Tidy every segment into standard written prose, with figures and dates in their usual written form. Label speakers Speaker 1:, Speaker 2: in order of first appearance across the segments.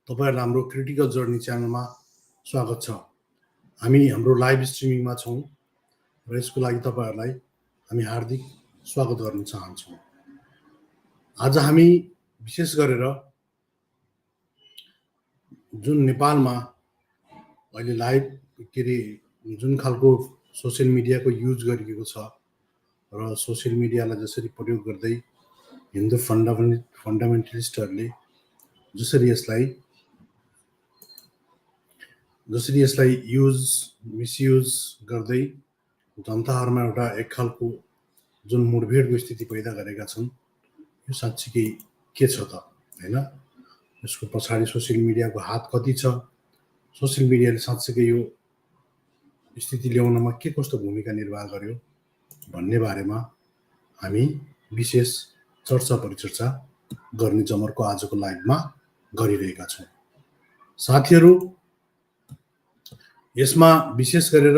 Speaker 1: तपाईहरुलाई हाम्रो critical journey च्यानलमा स्वागत छ। हामी हाम्रो लाइभ स्ट्रिमिङमा छौं र यसको लागि तपाईहरुलाई हामी हार्दिक स्वागत गर्न चाहन्छौं। आज हामी विशेष गरेर जुन नेपालमा अहिले लाइभ जुन खालको सोशल मिडियाको युज गरिएको छ र सोशल मिडियालाई जसरी प्रयोग गर्दै हिन्दू फन्डामेन्टलिस्टहरुले जसरी यसलाई युज मिसयुज गर्दै जनताहरुमा एउटा एक खालको जुन मुठभेडको स्थिति पैदा गरेका छन्, यो साच्चै के छ त हैन? यसको पछाडी सोशल मिडियाको हात कति छ? सोशल मिडियाले साच्चै यो स्थिति ल्याउनमा के कस्तो भूमिका निर्वाह गर्यो भन्ने बारेमा हामी विशेष चर्चा परिचर्चा गर्ने जमर्को आजको लाइभमा गरिरहेका छौं। साथीहरु, यसमा विशेष गरेर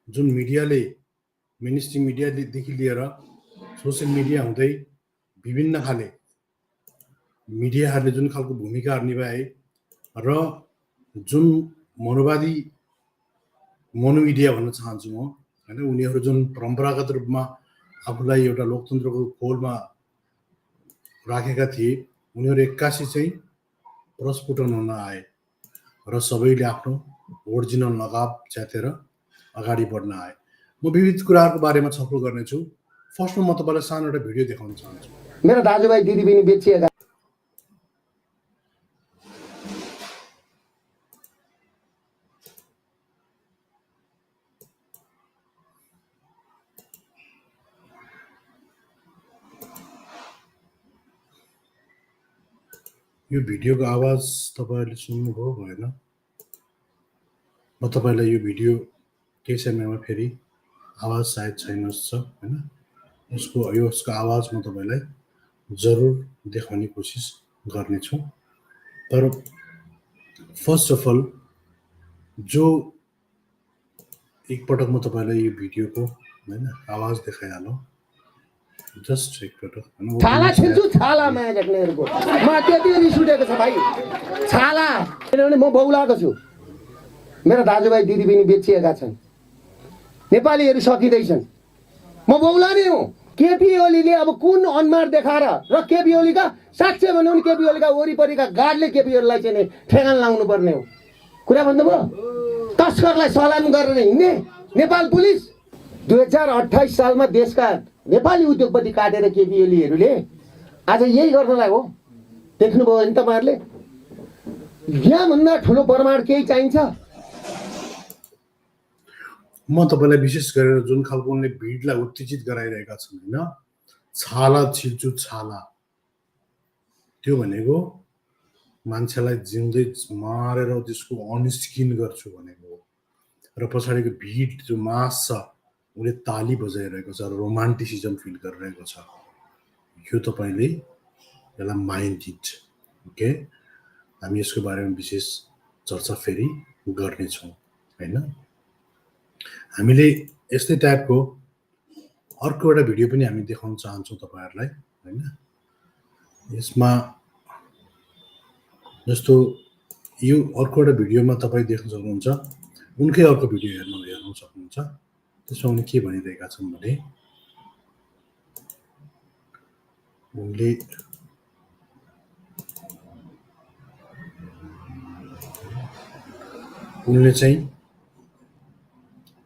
Speaker 1: जुन मिडियाले मेनस्ट्रिम मिडियादेखि लिएर सोशल मिडिया हुँदै विभिन्न खाले मिडियाहरुले जुन खालको भूमिकाहरु निभाए र जुन मनोवादी मोनोमिडिया भन्न चाहन्छु म हैन, उनीहरु जुन परम्परागत रूपमा आफूलाई एउटा लोकतन्त्रको खोलमा राखेका थिए, उनीहरु एक्कासी चाहिँ प्रस्फुटन हुन आए र सबैले आफ्नो ओरिजिनल नकाब च्यातेर अगाडि बढ्न आए। म विविध कुराहरुको बारेमा छलफल गर्नेछु। फर्स्टमा म तपाईलाई सानो एउटा भिडियो देखाउन चाहन्छु।
Speaker 2: मेरो दाजुभाइ दिदीबहिनी बेचिएका
Speaker 1: यो भिडियोको आवाज तपाईहरुले सुन्नुभयो भएन? म तपाईलाई यो भिडियो केही समयमा फेरि आवाज सायद छैन हैन, यसको आवाज म तपाईलाई जरुर देखाउने कोसिस गर्ने छु। तर फर्स्ट अफ अल जो एकपटक म तपाईलाई यो भिडियोको हैन आवाज देखाइहालौं। जस्ट एकपटक
Speaker 2: छाला छिन्छु, छाला माया देख्नेहरुको म त्यति रिस उठेको छ भाइ। छाला किनभने म बौलाको छु। मेरो दाजुभाइ दिदीबहिनी बेचिएका छन्, नेपालीहरु सकिँदैछन्। म बौला नै हुँ। केपी ओलीले अब कुन अनुहार देखाएर र केपी ओलीका साच्चै भन्नु भने केपी ओलीका वरिपरिका गार्डले केपी ओलीलाई चाहिँ ठेगान लाउनु पर्ने हो। कुरा भन्नुभयो। तस्करलाई सलाम गरेर हिँड्ने नेपाल पुलिस। 2028 सालमा देशका नेपाली उद्योगपति काटेर केपी ओलीहरुले आज यही गर्नलाई हो। देख्नुभयो नि तपाईहरुले? यहाँ भन्दा ठुलो प्रमाण केही चाहिन्छ?
Speaker 1: म तपाईलाई विशेष गरेर जुन खालको उनले भिडलाई उत्तेजित गराइरहेका छन् हैन, छाला छिल्छु छाला, त्यो भनेको मान्छेलाई जिउँदै मारेर त्यसको अनस्किन गर्छु भनेको हो। र पछाडिको भिड जो मास छ उले ताली बजाइरहेको छ र रोमान्टिसिजम फिल गरिरहेको छ। यो तपाईले यसलाई माइन्ड इट। ओके, हामी यसको बारेमा विशेष चर्चा फेरि गर्ने छौं हैन। हामीले यस्तै टाइपको अर्को एउटा भिडियो पनि हामी देखाउन चाहन्छौं तपाईहरुलाई हैन। यसमा जस्तो यो अर्को एउटा भिडियोमा तपाई देख्न सक्नुहुन्छ, उनकै अर्को भिडियो हेर्न सक्नुहुन्छ। त्यसमा उनले के भनिरहेका छन् भने उनले चाहिँ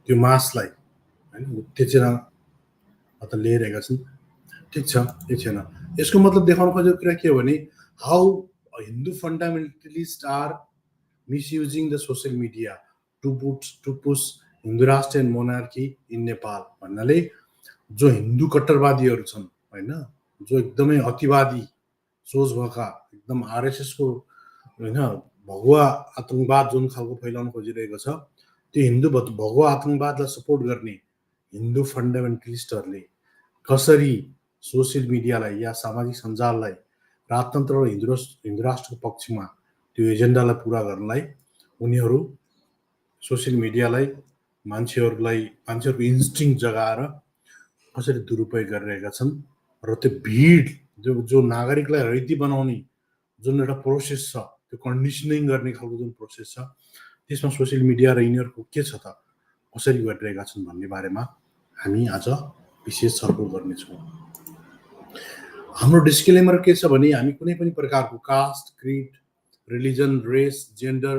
Speaker 1: त्यो मासलाई हैन उत्तेजना अत लिइरहेका छन्। ठीक छ, यो छैन। यसको मतलब देखाउन खोजेको कुरा के हो भने how Hindu fundamentalist are misusing the social media to push Hindu राष्ट्र एन्ड मोनार्की इन नेपाल भन्नाले जो हिन्दू कट्टरवादीहरु छन् हैन, जो एकदमै अतिवादी सोच भएका एकदम आरएसएस को हैन भगुवा आतंकवाद जुन खालको फैलाउन खोजिरहेको छ, त्यो हिन्दू भगुवा आतंकवादलाई सपोर्ट गर्ने हिन्दू फन्डामेन्टलिस्टहरुले कसरी सोशल मिडियालाई या सामाजिक सञ्जाललाई राजतन्त्र र हिन्दू राष्ट्रको पक्षमा त्यो एजेन्डालाई पूरा गर्नलाई उनीहरु सोशल मिडियालाई मान्छेहरुको इन्स्टिङ जगाएर कसरी दुरुपयोग गरिरहेका छन् र त्यो भिड जो नागरिकलाई रैती बनाउने जुन एउटा प्रोसेस छ त्यो कन्डिसनिङ गर्ने खालको जुन प्रोसेस छ त्यसमा सोसियल मिडिया र यिनीहरूको के छ त कसरी गरिरहेका छन् भन्ने बारेमा हामी आज विशेष छलफल गर्नेछौँ। हाम्रो डिस्क्लेमर के छ भने हामी कुनै पनि प्रकारको caste, creed, religion, race, gender,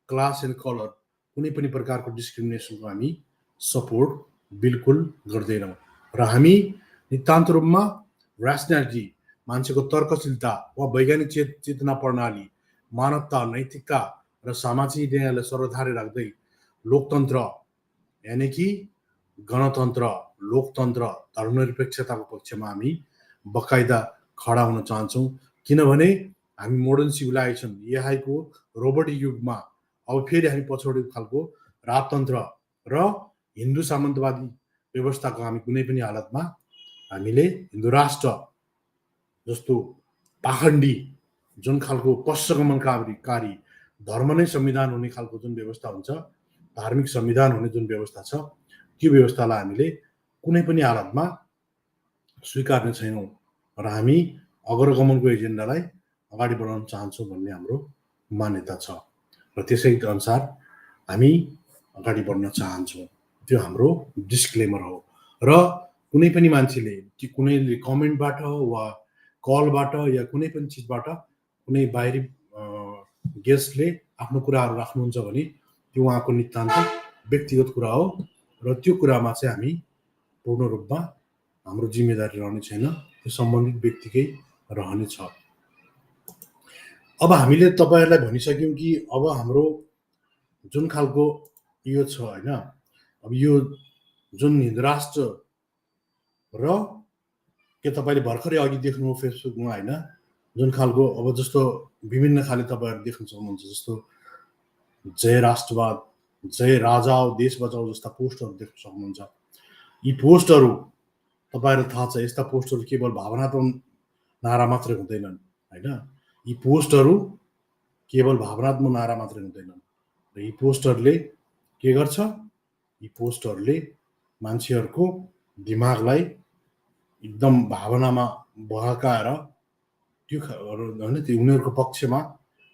Speaker 1: class and colour कुनै पनि प्रकारको डिस्क्रिमिनेसनको हामी सपोर्ट बिल्कुल गर्दैनौँ र हामी नितान्त रूपमा ऱ्यासनालिटी, मान्छेको तर्कशीलता वा वैज्ञानिक चेतना प्रणाली, मानवता, नैतिकता र सामाजिक न्यायलाई सर्वधारी राख्दै लोकतन्त्र यानि कि गणतन्त्र, लोकतन्त्र, धर्मनिरपेक्षताको पक्षमा हामी बकाइदा खडा हुन चाहन्छौँ। किनभने हामी मोडर्न सिभिलाइजेसन एआईको रोबोटिक युगमा अब फेरि हामी पछौटे खालको राजतन्त्र र हिन्दू सामन्तवादी व्यवस्थाको हामी कुनै पनि हालतमा हामीले हिन्दू राष्ट्र जस्तो पाखण्डी जुन खालको पश्चगमनकारी धर्म नै संविधान हुने खालको जुन व्यवस्था हुन्छ, धार्मिक संविधान हुने जुन व्यवस्था छ त्यो व्यवस्थालाई हामीले कुनै पनि हालतमा स्वीकार्ने छैनौँ र हामी अग्रगमनको एजेन्डालाई अगाडि बढाउन चाहन्छौँ भन्ने हाम्रो मान्यता छ र त्यसै अनुसार हामी अगाडि बढ्न चाहन्छौँ। त्यो हाम्रो डिस्क्लेमर हो र कुनै पनि मान्छेले कि कुनैले कमेन्टबाट वा कलबाट या कुनै पनि चिजबाट कुनै बाहिरी गेस्टले आफ्नो कुराहरू राख्नुहुन्छ भने त्यो उहाँको नितान्त व्यक्तिगत कुरा हो र त्यो कुरामा चाहिँ हामी पूर्ण रूपमा हाम्रो जिम्मेदारी रहने छैन, त्यो सम्बन्धित व्यक्तिकै रहनेछ। अब हामीले तपाईँहरूलाई भनिसक्यौँ कि अब हाम्रो जुन खालको यो छ होइन, अब यो जुन हिन्दू राष्ट्र र के तपाईँले भर्खरै अघि देख्नु फेसबुकमा होइन जुन खालको अब जस्तो विभिन्न खाले तपाईँहरू देख्न सक्नुहुन्छ, जस्तो जय राष्ट्रवाद, जय राजा देश बचाऊ जस्ता पोस्टहरू देख्न सक्नुहुन्छ। यी पोस्टहरू तपाईँहरू थाहा छ यस्ता पोस्टहरू केवल भावनात्मक नारा मात्रै हुँदैनन् होइन, यी पोस्टहरू केवल भावनात्मक नारा मात्रै हुँदैनन् र यी पोस्टरले के गर्छ, यी पोस्टरले मान्छेहरूको दिमागलाई एकदम भावनामा बहकाएर त्यो होइन त्यो उनीहरूको पक्षमा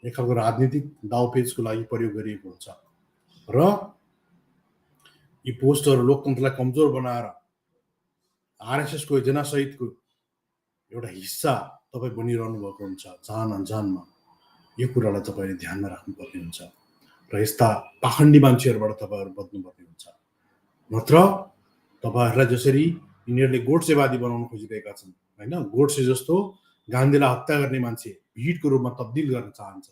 Speaker 1: एक खालको राजनीतिक दाउपेचको लागि प्रयोग गरिएको हुन्छ र यी पोस्टहरू लोकतन्त्रलाई कमजोर बनाएर आरएसएसको एजेन्डा सहितको एउटा हिस्सा तपाईँ बनिरहनु भएको हुन्छ जान अनजानमा। यो कुरालाई तपाईँले ध्यानमा राख्नुपर्ने हुन्छ र यस्ता पाखण्डी मान्छेहरूबाट तपाईँहरू बच्नुपर्ने हुन्छ। नत्र तपाईँहरूलाई जसरी यिनीहरूले गोड्सेवादी बनाउन खोजिरहेका छन् होइन, गोड्से जस्तो गान्धीलाई हत्या गर्ने मान्छे भिडको रूपमा तब्दिल गर्न चाहन्छ,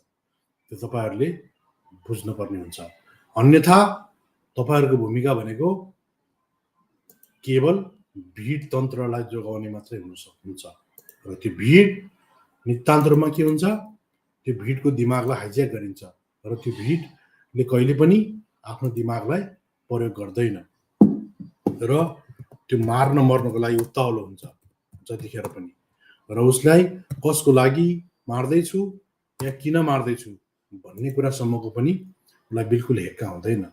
Speaker 1: त्यो तपाईँहरूले बुझ्नुपर्ने हुन्छ। अन्यथा तपाईँहरूको भूमिका भनेको केवल भिड तन्त्रलाई जोगाउने मात्रै हुन सक्नुहुन्छ र त्यो भिड नितान्त रूपमा के हुन्छ, त्यो भिडको दिमागलाई हाइज्याक गरिन्छ र त्यो भिडले कहिले पनि आफ्नो दिमागलाई प्रयोग गर्दैन र त्यो मार्न मर्नको लागि उत्ताउलो हुन्छ जतिखेर पनि र उसलाई कसको लागि मार्दैछु या किन मार्दैछु भन्ने कुरासम्मको पनि उसलाई बिल्कुल हेक्का हुँदैन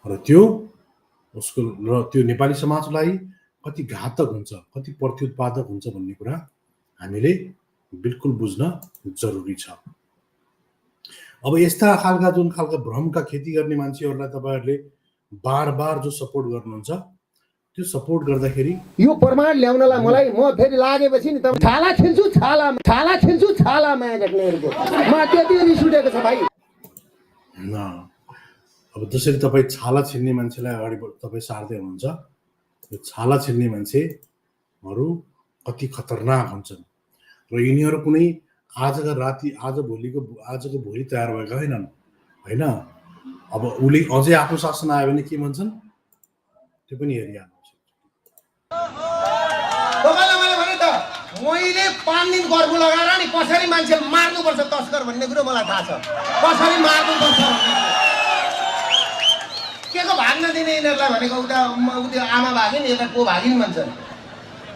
Speaker 1: र त्यो उसको र त्यो नेपाली समाजलाई कति घातक हुन्छ, कति प्रत्युत्पादक हुन्छ भन्ने कुरा हामीले बिल्कुल बुझ्न जरुरी छ। अब यस्ता खालका जुन खालका भ्रमका खेती गर्ने मान्छेहरूलाई तपाईँहरूले बार बार जो सपोर्ट गर्नुहुन्छ त्यो सपोर्ट गर्दाखेरि
Speaker 2: यो प्रमाण ल्याउनलाई मलाई म फेरि लागेपछि नि त छाला खेल्छु छाला माया देख्नेहरूको म त्यति रिस उठेको छ भाइ।
Speaker 1: अब जसरी तपाईँ छाला छिन्ने मान्छेलाई अगाडि तपाईँ सार्दै हुनुहुन्छ, यो छाला छिन्ने मान्छेहरू कति खतरनाक हुन्छन् र यिनीहरू कुनै आजको राति आजको भोलि तयार भएका होइनन् होइन। अब उसले अझै आफ्नो शासन आयो भने के भन्छन् त्यो पनि हेरिहाल्नु।
Speaker 2: मैले 5 दिन गर्फु लगाएर नि कसरी मान्छे मार्नुपर्छ तस्कर भन्ने कुरो मलाई थाहा छ, कसरी मार्नुपर्छ के को भाग्न दिने यिनीहरूलाई भनेको उता आमा भागिन् यता को भागिन् भन्छन्,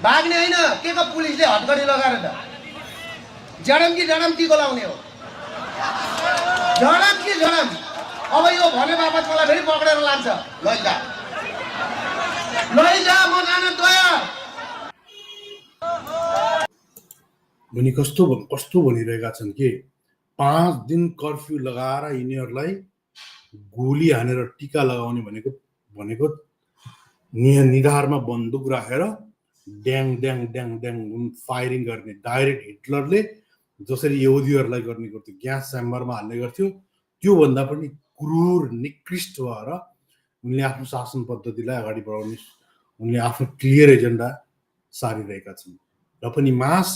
Speaker 2: भाग्ने होइन के को पुलिसले हतकडी लगाएर त जडम कि जडम टिको लाउने हो, जडम कि जडम। अब यो भने बापत मलाई फेरि पक्रेर लान्छ, लैजा म जान तयार।
Speaker 1: भनी कस्तो भनिरहेका छन् कि 5 दिन कर्फ्यू लगाएर यिनीहरूलाई गोली हानेर टीका लगाउने भनेको निधारमा बन्दुक राखेर ड्याङ ड्याङ ड्याङ ड्याङ फायरिङ गर्ने। डाइरेक्ट हिटलरले जसरी यहुदीहरूलाई गर्ने गर्थ्यो, ग्यास च्याम्बरमा हाल्ने गर्थ्यो, त्योभन्दा पनि क्रूर निकृष्ट भएर उनले आफ्नो शासन पद्धतिलाई अगाडि बढाउने उनले आफ्नो क्लियर एजेन्डा सारिरहेका छन्। र पनि मास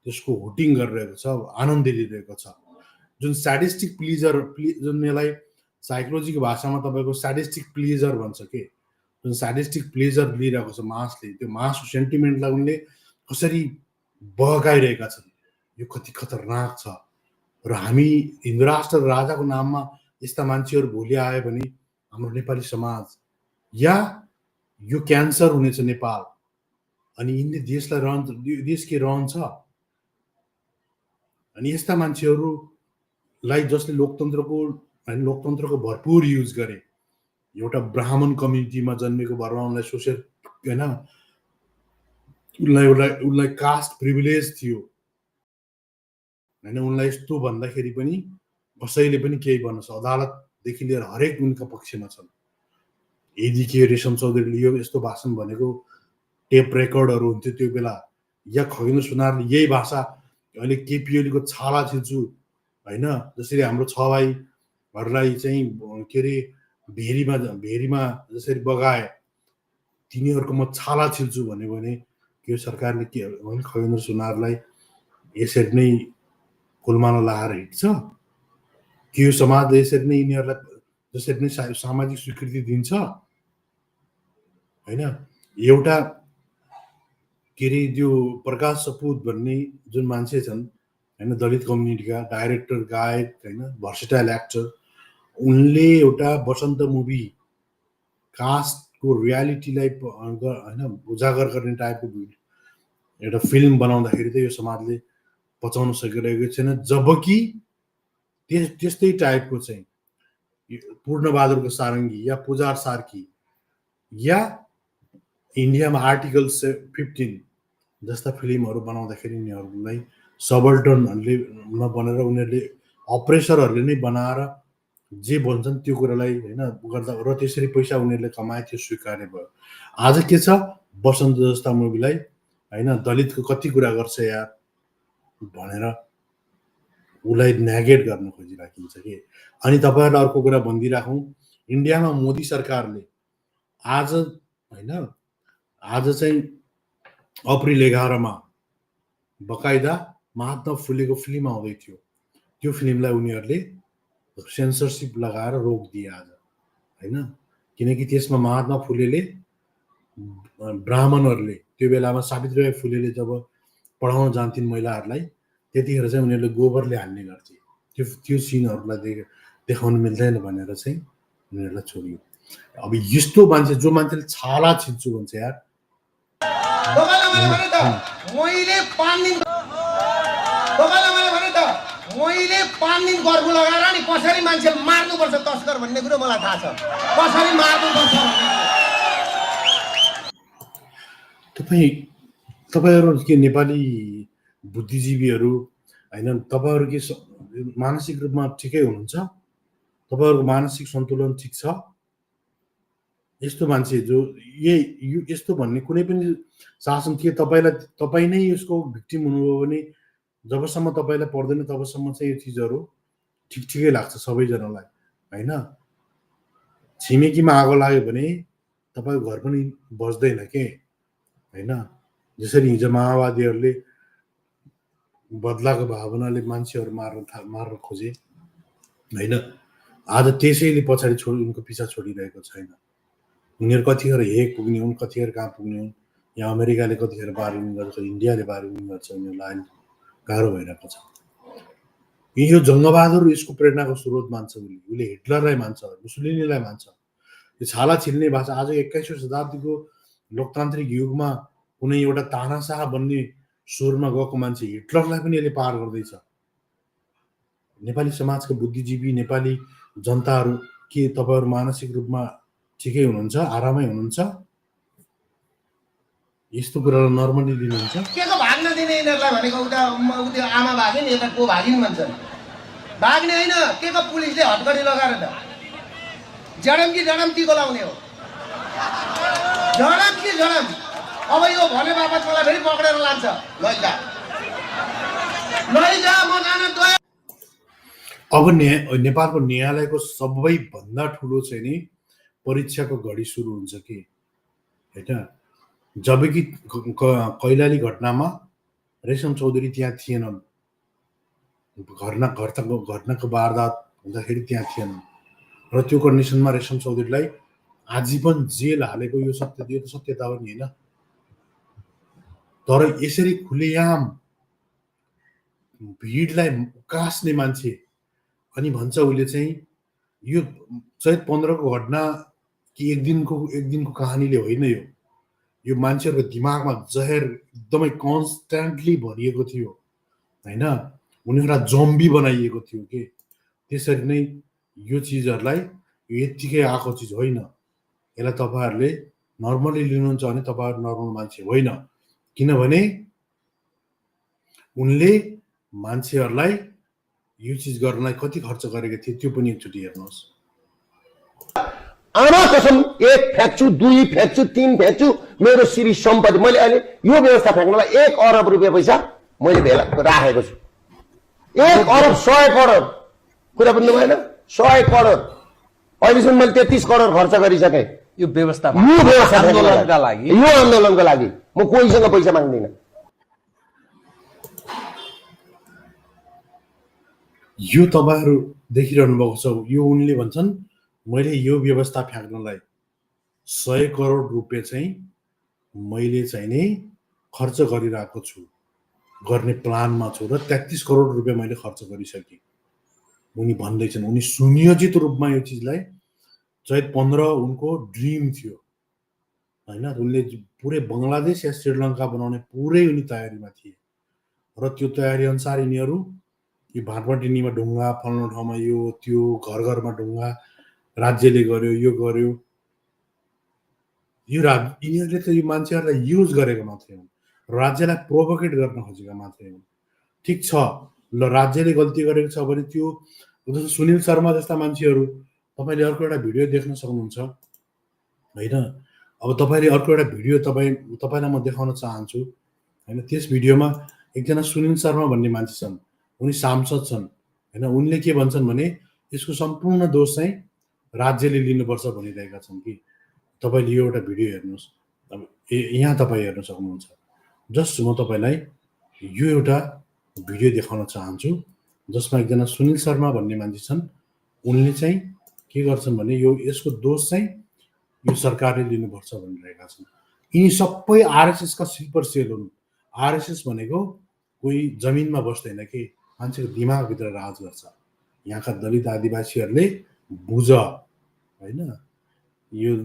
Speaker 1: त्यसको हुटिङ गरिरहेको छ, आनन्द लिइरहेको छ। जुन स्याडिस्टिक प्लिजर, जुन यसलाई साइकोलोजीको भाषामा तपाईँको स्याडिस्टिक प्लिजर भन्छ के, जुन स्याडिस्टिक प्लेजर लिइरहेको छ मासले, त्यो मासको सेन्टिमेन्टलाई उनले कसरी बहकाइरहेका छन्, यो कति खतरनाक छ। र हामी हिन्दू राष्ट्र राजाको नाममा यस्ता मान्छेहरू भोलि आयो भने हाम्रो नेपाली समाज या यो क्यान्सर हुनेछ नेपाल, अनि यिनले देश के रहन्छ। अनि यस्ता मान्छेहरूलाई जसले लोकतन्त्रको भरपुर युज गरे, एउटा ब्राह्मण कम्युनिटीमा जन्मेको भरमा उनलाई सोसियल होइन उनलाई कास्ट प्रिभिलेज थियो होइन, उनलाई यस्तो भन्दाखेरि पनि कसैले पनि केही भन्न सक्छ। अदालतदेखि लिएर हरेक उनका पक्षमा छन्। यदि के रेशम चौधरीले यो यस्तो भाषण भनेको टेप रेकर्डहरू हुन्थ्यो त्यो बेला, या खगेन्द्र सुनारले यही भाषा अहिले केपी ओलीको छाला छिल्छु होइन, जसरी हाम्रो 6 भाइहरूलाई चाहिँ के अरे भेरीमा जसरी बगाए तिनीहरूको म छाला छिल्छु भन्यो भने के सरकारले के खगेन्द्र सुनारलाई यसरी नै कुलमामा लाएर हिँड्छ? के यो समाजले यसरी नै यिनीहरूलाई जसरी नै सामाजिक स्वीकृति दिन्छ होइन? एउटा के अरे त्यो प्रकाश सपुत भन्ने जुन मान्छे छन् होइन, दलित कम्युनिटीका डाइरेक्टर, गायक होइन, भर्सेटाइल एक्टर, उनले एउटा बसन्त मुभी कास्टको रियालिटीलाई होइन उजागर गर्ने टाइपको एउटा फिल्म बनाउँदाखेरि त यो समाजले पचाउन सकिरहेको छैन। जबकि त्यस्तै टाइपको चाहिँ पूर्णबहादुरको सारङ्गी या पुजार सार्की या इन्डियामा आर्टिकल 15 जस्ता फिल्महरू बनाउँदाखेरि उनीहरूलाई सबल्टनहरूले नबनेर उनीहरूले अप्रेसरहरूले नै बनाएर जे भन्छन् त्यो कुरालाई होइन गर्दा र त्यसरी पैसा उनीहरूले कमाए, त्यो स्वीकार्य भयो। आज के छ, बसन्त जस्ता मुभीलाई होइन दलितको कति कुरा गर्छ यार भनेर उसलाई नेगेट गर्न खोजिराखिन्छ कि। अनि तपाईँहरूलाई अर्को कुरा भनिदिइराखौँ, इन्डियामा मोदी सरकारले आज होइन आज चाहिँ अप्रिल 11 बकाइदा महात्मा फुलेको फिल्म आउँदै थियो। त्यो फिल्मलाई उनीहरूले सेन्सरसिप लगाएर रोकिदिए आज होइन, किनकि त्यसमा महात्मा फुलेले ब्राह्मणहरूले त्यो बेलामा सावित्रीबाई फुलेले जब पढाउन जान्थिन् महिलाहरूलाई त्यतिखेर चाहिँ उनीहरूले गोबरले हान्ने गर्थे। त्यो सिनहरूलाई देखाउनु मिल्दैन भनेर चाहिँ उनीहरूलाई छोडियो। अब यस्तो मान्छे जो मान्छेले छाला छिन्छु भन्छ यार,
Speaker 2: मैले 5 दिन गर्भु लगाएर नि कसरी मान्छे मार्नुपर्छ तस्कर भन्ने कुरो मलाई थाहा छ, कसरी मार्नुपर्छ।
Speaker 1: तपाईँहरू के नेपाली बुद्धिजीवीहरू होइन, तपाईँहरू के मानसिक रूपमा ठिकै हुनुहुन्छ? तपाईँहरूको मानसिक सन्तुलन ठिक छ? यस्तो मान्छे जो यस्तो भन्ने कुनै पनि शासन के तपाईँ नै यसको भिक्टिम हुनुभयो भने जबसम्म तपाईँलाई पर्दैन तबसम्म चाहिँ यो चिजहरू ठिकै लाग्छ सबैजनालाई होइन। छिमेकीमा आगो लाग्यो भने तपाईँको घर पनि बस्दैन के होइन। जसरी हिजो माओवादीहरूले बदलाको भावनाले मान्छेहरू मार्न खोजे होइन, आज त्यसैले पछाडि उनको पिछा छोडिरहेको छैन। उनीहरू कतिखेर हेग पुग्ने हुन्, कतिखेर कहाँ पुग्ने हुन्, यहाँ अमेरिकाले कतिखेर बार्गेनिङ गर्छ, इन्डियाले बार्गेनिङ गर्छ, उनीहरूलाई गाह्रो भइरहेको छ। यो जङ्गबहादुर यसको प्रेरणाको स्रोत मान्छ, उसले हिटलरलाई मान्छ, मुसोलिनीलाई मान्छ। यो छाला छिल्ने भाषा आज 21औं शताब्दीको लोकतान्त्रिक युगमा कुनै एउटा तानाशाह बन्ने स्वरमा गएको मान्छे हिटलरलाई पनि यसले पार गर्दैछ। नेपाली समाजका बुद्धिजीवी नेपाली जनताहरू के तपाईँहरू मानसिक रूपमा ठिकै हुनुहुन्छ, आरामै हुनुहुन्छ? यस्तो कुरालाई नर्मली लिनुहुन्छ?
Speaker 2: के को भाग्न दिने यिनीहरूलाई भनेको उता आमा भागिन् यता को भागिन् भन्छन्। भाग्ने होइन के को पुलिसले हटकडी लगाएर त जडम कि जडम टिको लाउने हो जडम कि जडम अब यो भने बापत मलाई फेरि पक्रेर लान्छ लैजा म जान गए
Speaker 1: अब नेपालको न्यायालयको सबैभन्दा ठुलो चाहिँ नि परीक्षाको घडी सुरु हुन्छ कि होइन जबकि कैलाली घटनामा रेशम चौधरी त्यहाँ थिएनन् घटनाको वारदात हुँदाखेरि त्यहाँ थिएनन् र त्यो कन्डिसनमा रेशम चौधरीलाई आजीवन जेल हालेको यो सत्यता हो नि होइन तर यसरी खुलेआम भिडलाई उकास्ने मान्छे अनि भन्छ उसले चाहिँ यो चैत 15 को घटना कि एक दिनको कहानीले होइन यो मान्छेहरूको दिमागमा जहर एकदमै कन्स्ट्यान्टली भरिएको थियो होइन उनीहरूलाई जम्बी बनाइएको थियो के त्यसरी नै यो चिजहरूलाई यत्तिकै आएको चिज होइन यसलाई तपाईँहरूले नर्मली लिनुहुन्छ भने तपाईँहरू नर्मल मान्छे होइन किनभने उनले मान्छेहरूलाई यो चिज गर्नलाई कति खर्च गरेको थिए त्यो पनि एकचोटि हेर्नुहोस्
Speaker 2: आमा कसम 1 फ्याक्छु 2 फ्याक्छु 3 फ्याक्छु मेरो श्री सम्पत्ति मैले अहिले यो व्यवस्था फ्याक्नलाई 1 अरब रुपियाँ पैसा मैले भेला राखेको छु 1 अरब 100 करोड कुरा बुझ्नु भएन 100 करोड अहिलेसम्म मैले 33 करोड खर्च गरिसकेँ
Speaker 3: यो व्यवस्था
Speaker 2: आन्दोलनको लागि म कोहीसँग पैसा माग्दिन
Speaker 1: यो तपाईहरु देखिरहनु भएको छ यो उनले भन्छन् मैले यो व्यवस्था फ्याक्नलाई 100 करोड रुपैयाँ चाहिँ मैले चाहिँ नि खर्च गरिरहेको छु गर्ने प्लानमा छु र 33 करोड रुपैयाँ मैले खर्च गरिसके उनी भन्दैछन् उनी सुनियोजित रूपमा यो चिजलाई चैत 15 उनको ड्रिम थियो हैन उनले पुरै बंगलादेश या श्रीलंका बनाउने पुरै उनी तयारीमा थिए र त्यो तयारी अनुसार यिनीहरू यो भाटबटिनीमा ढुङ्गा फल्नु ठाउँमा यो त्यो घर घरमा ढुङ्गा राज्यले गर्यो यो गर्यो यो यिनीहरूले त यो मान्छेहरूलाई युज गरेको मात्रै हो राज्यलाई प्रोभोकेट गर्न खोजेका मात्रै हो ठीक छ ल राज्यले गल्ती गरेको छ भने त्यो जस्तो सुनिल शर्मा जस्ता मान्छेहरू तपाईले अर्को एउटा भिडियो देख्न सक्नुहुन्छ हैन अब तपाईले अर्को एउटा भिडियो तपाईलाई म देखाउन चाहन्छु हैन त्यस भिडियोमा एकजना सुनिल शर्मा भन्ने मान्छे छन् उनी सांसद छन् हैन उनले के भन्छन् भने यसको सम्पूर्ण दोष चाहिँ राज्यले लिनुपर्छ भनिरहेका छन् कि तपाईले यो एउटा भिडियो हेर्नुस् अब यहाँ तपाई हेर्न सक्नुहुन्छ जस्ट म तपाईलाई यो एउटा भिडियो देखाउन चाहन्छु जसमा एकजना सुनिल शर्मा भन्ने मान्छे छन् उनले चाहिँ के गर्छन् भने यो यसको दोष चाहिँ यो सरकारले लिनुपर्छ भनिरहेका छन् यिनी सबै आरएसएस का स्लिपर सेल हुन् आरएसएस भनेको कोही जमिनमा बस्दैन के मान्छेको दिमाग भित्र राज गर्छ यहाँका दलित आदिवासीहरूले बुझ हैन यो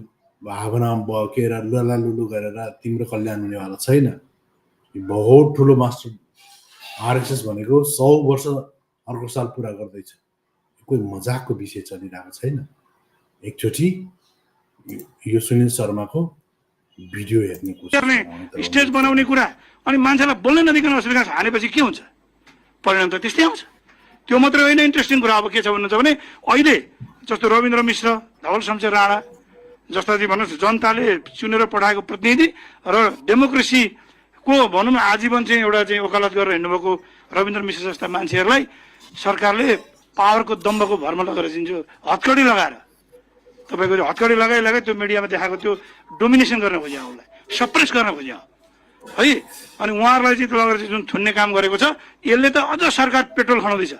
Speaker 1: भावना बकेर ललालुलु गरेर तिम्रो कल्याण हुनेवाला छैन यो बहुत ठुलो मास्टर आरएसएस भनेको 100 वर्ष अर्को साल पूरा गर्दैछ कोही मजाकको विषय चलिरहेको छैन एकचोटि यो सुनिल शर्माको भिडियो हेर्ने कोसिस
Speaker 4: स्टेज बनाउने कुरा अनि मान्छेलाई बोल्न नदिकन असुविधा हानेपछि के हुन्छ परिणाम त त्यस्तै आउँछ त्यो मात्र होइन इन्ट्रेस्टिङ कुरा अब के छ भन्नुहुन्छ भने अहिले जस्तो रविन्द्र मिश्र धवल शमशेर राणा जस्ता चाहिँ भन्नुहोस् जनताले चुनेर पठाएको प्रतिनिधि र डेमोक्रेसीको भनौँ न आजीवन चाहिँ एउटा चाहिँ वकालत गरेर हिँड्नुभएको रविन्द्र मिश्र जस्ता मान्छेहरूलाई सरकारले पावरको दम्बको भरमा लगेर दिन्छ हतकडी लगाएर तपाईँको हतकडी लगाइ त्यो मिडियामा देखाएको त्यो डोमिनेसन गर्न खोज्या उसलाई सप्रेस गर्न खोज्या है अनि उहाँहरूलाई चाहिँ लगेर चाहिँ जुन थुन्ने काम गरेको छ यसले त अझ सरकार पेट्रोल खनाउँदैछ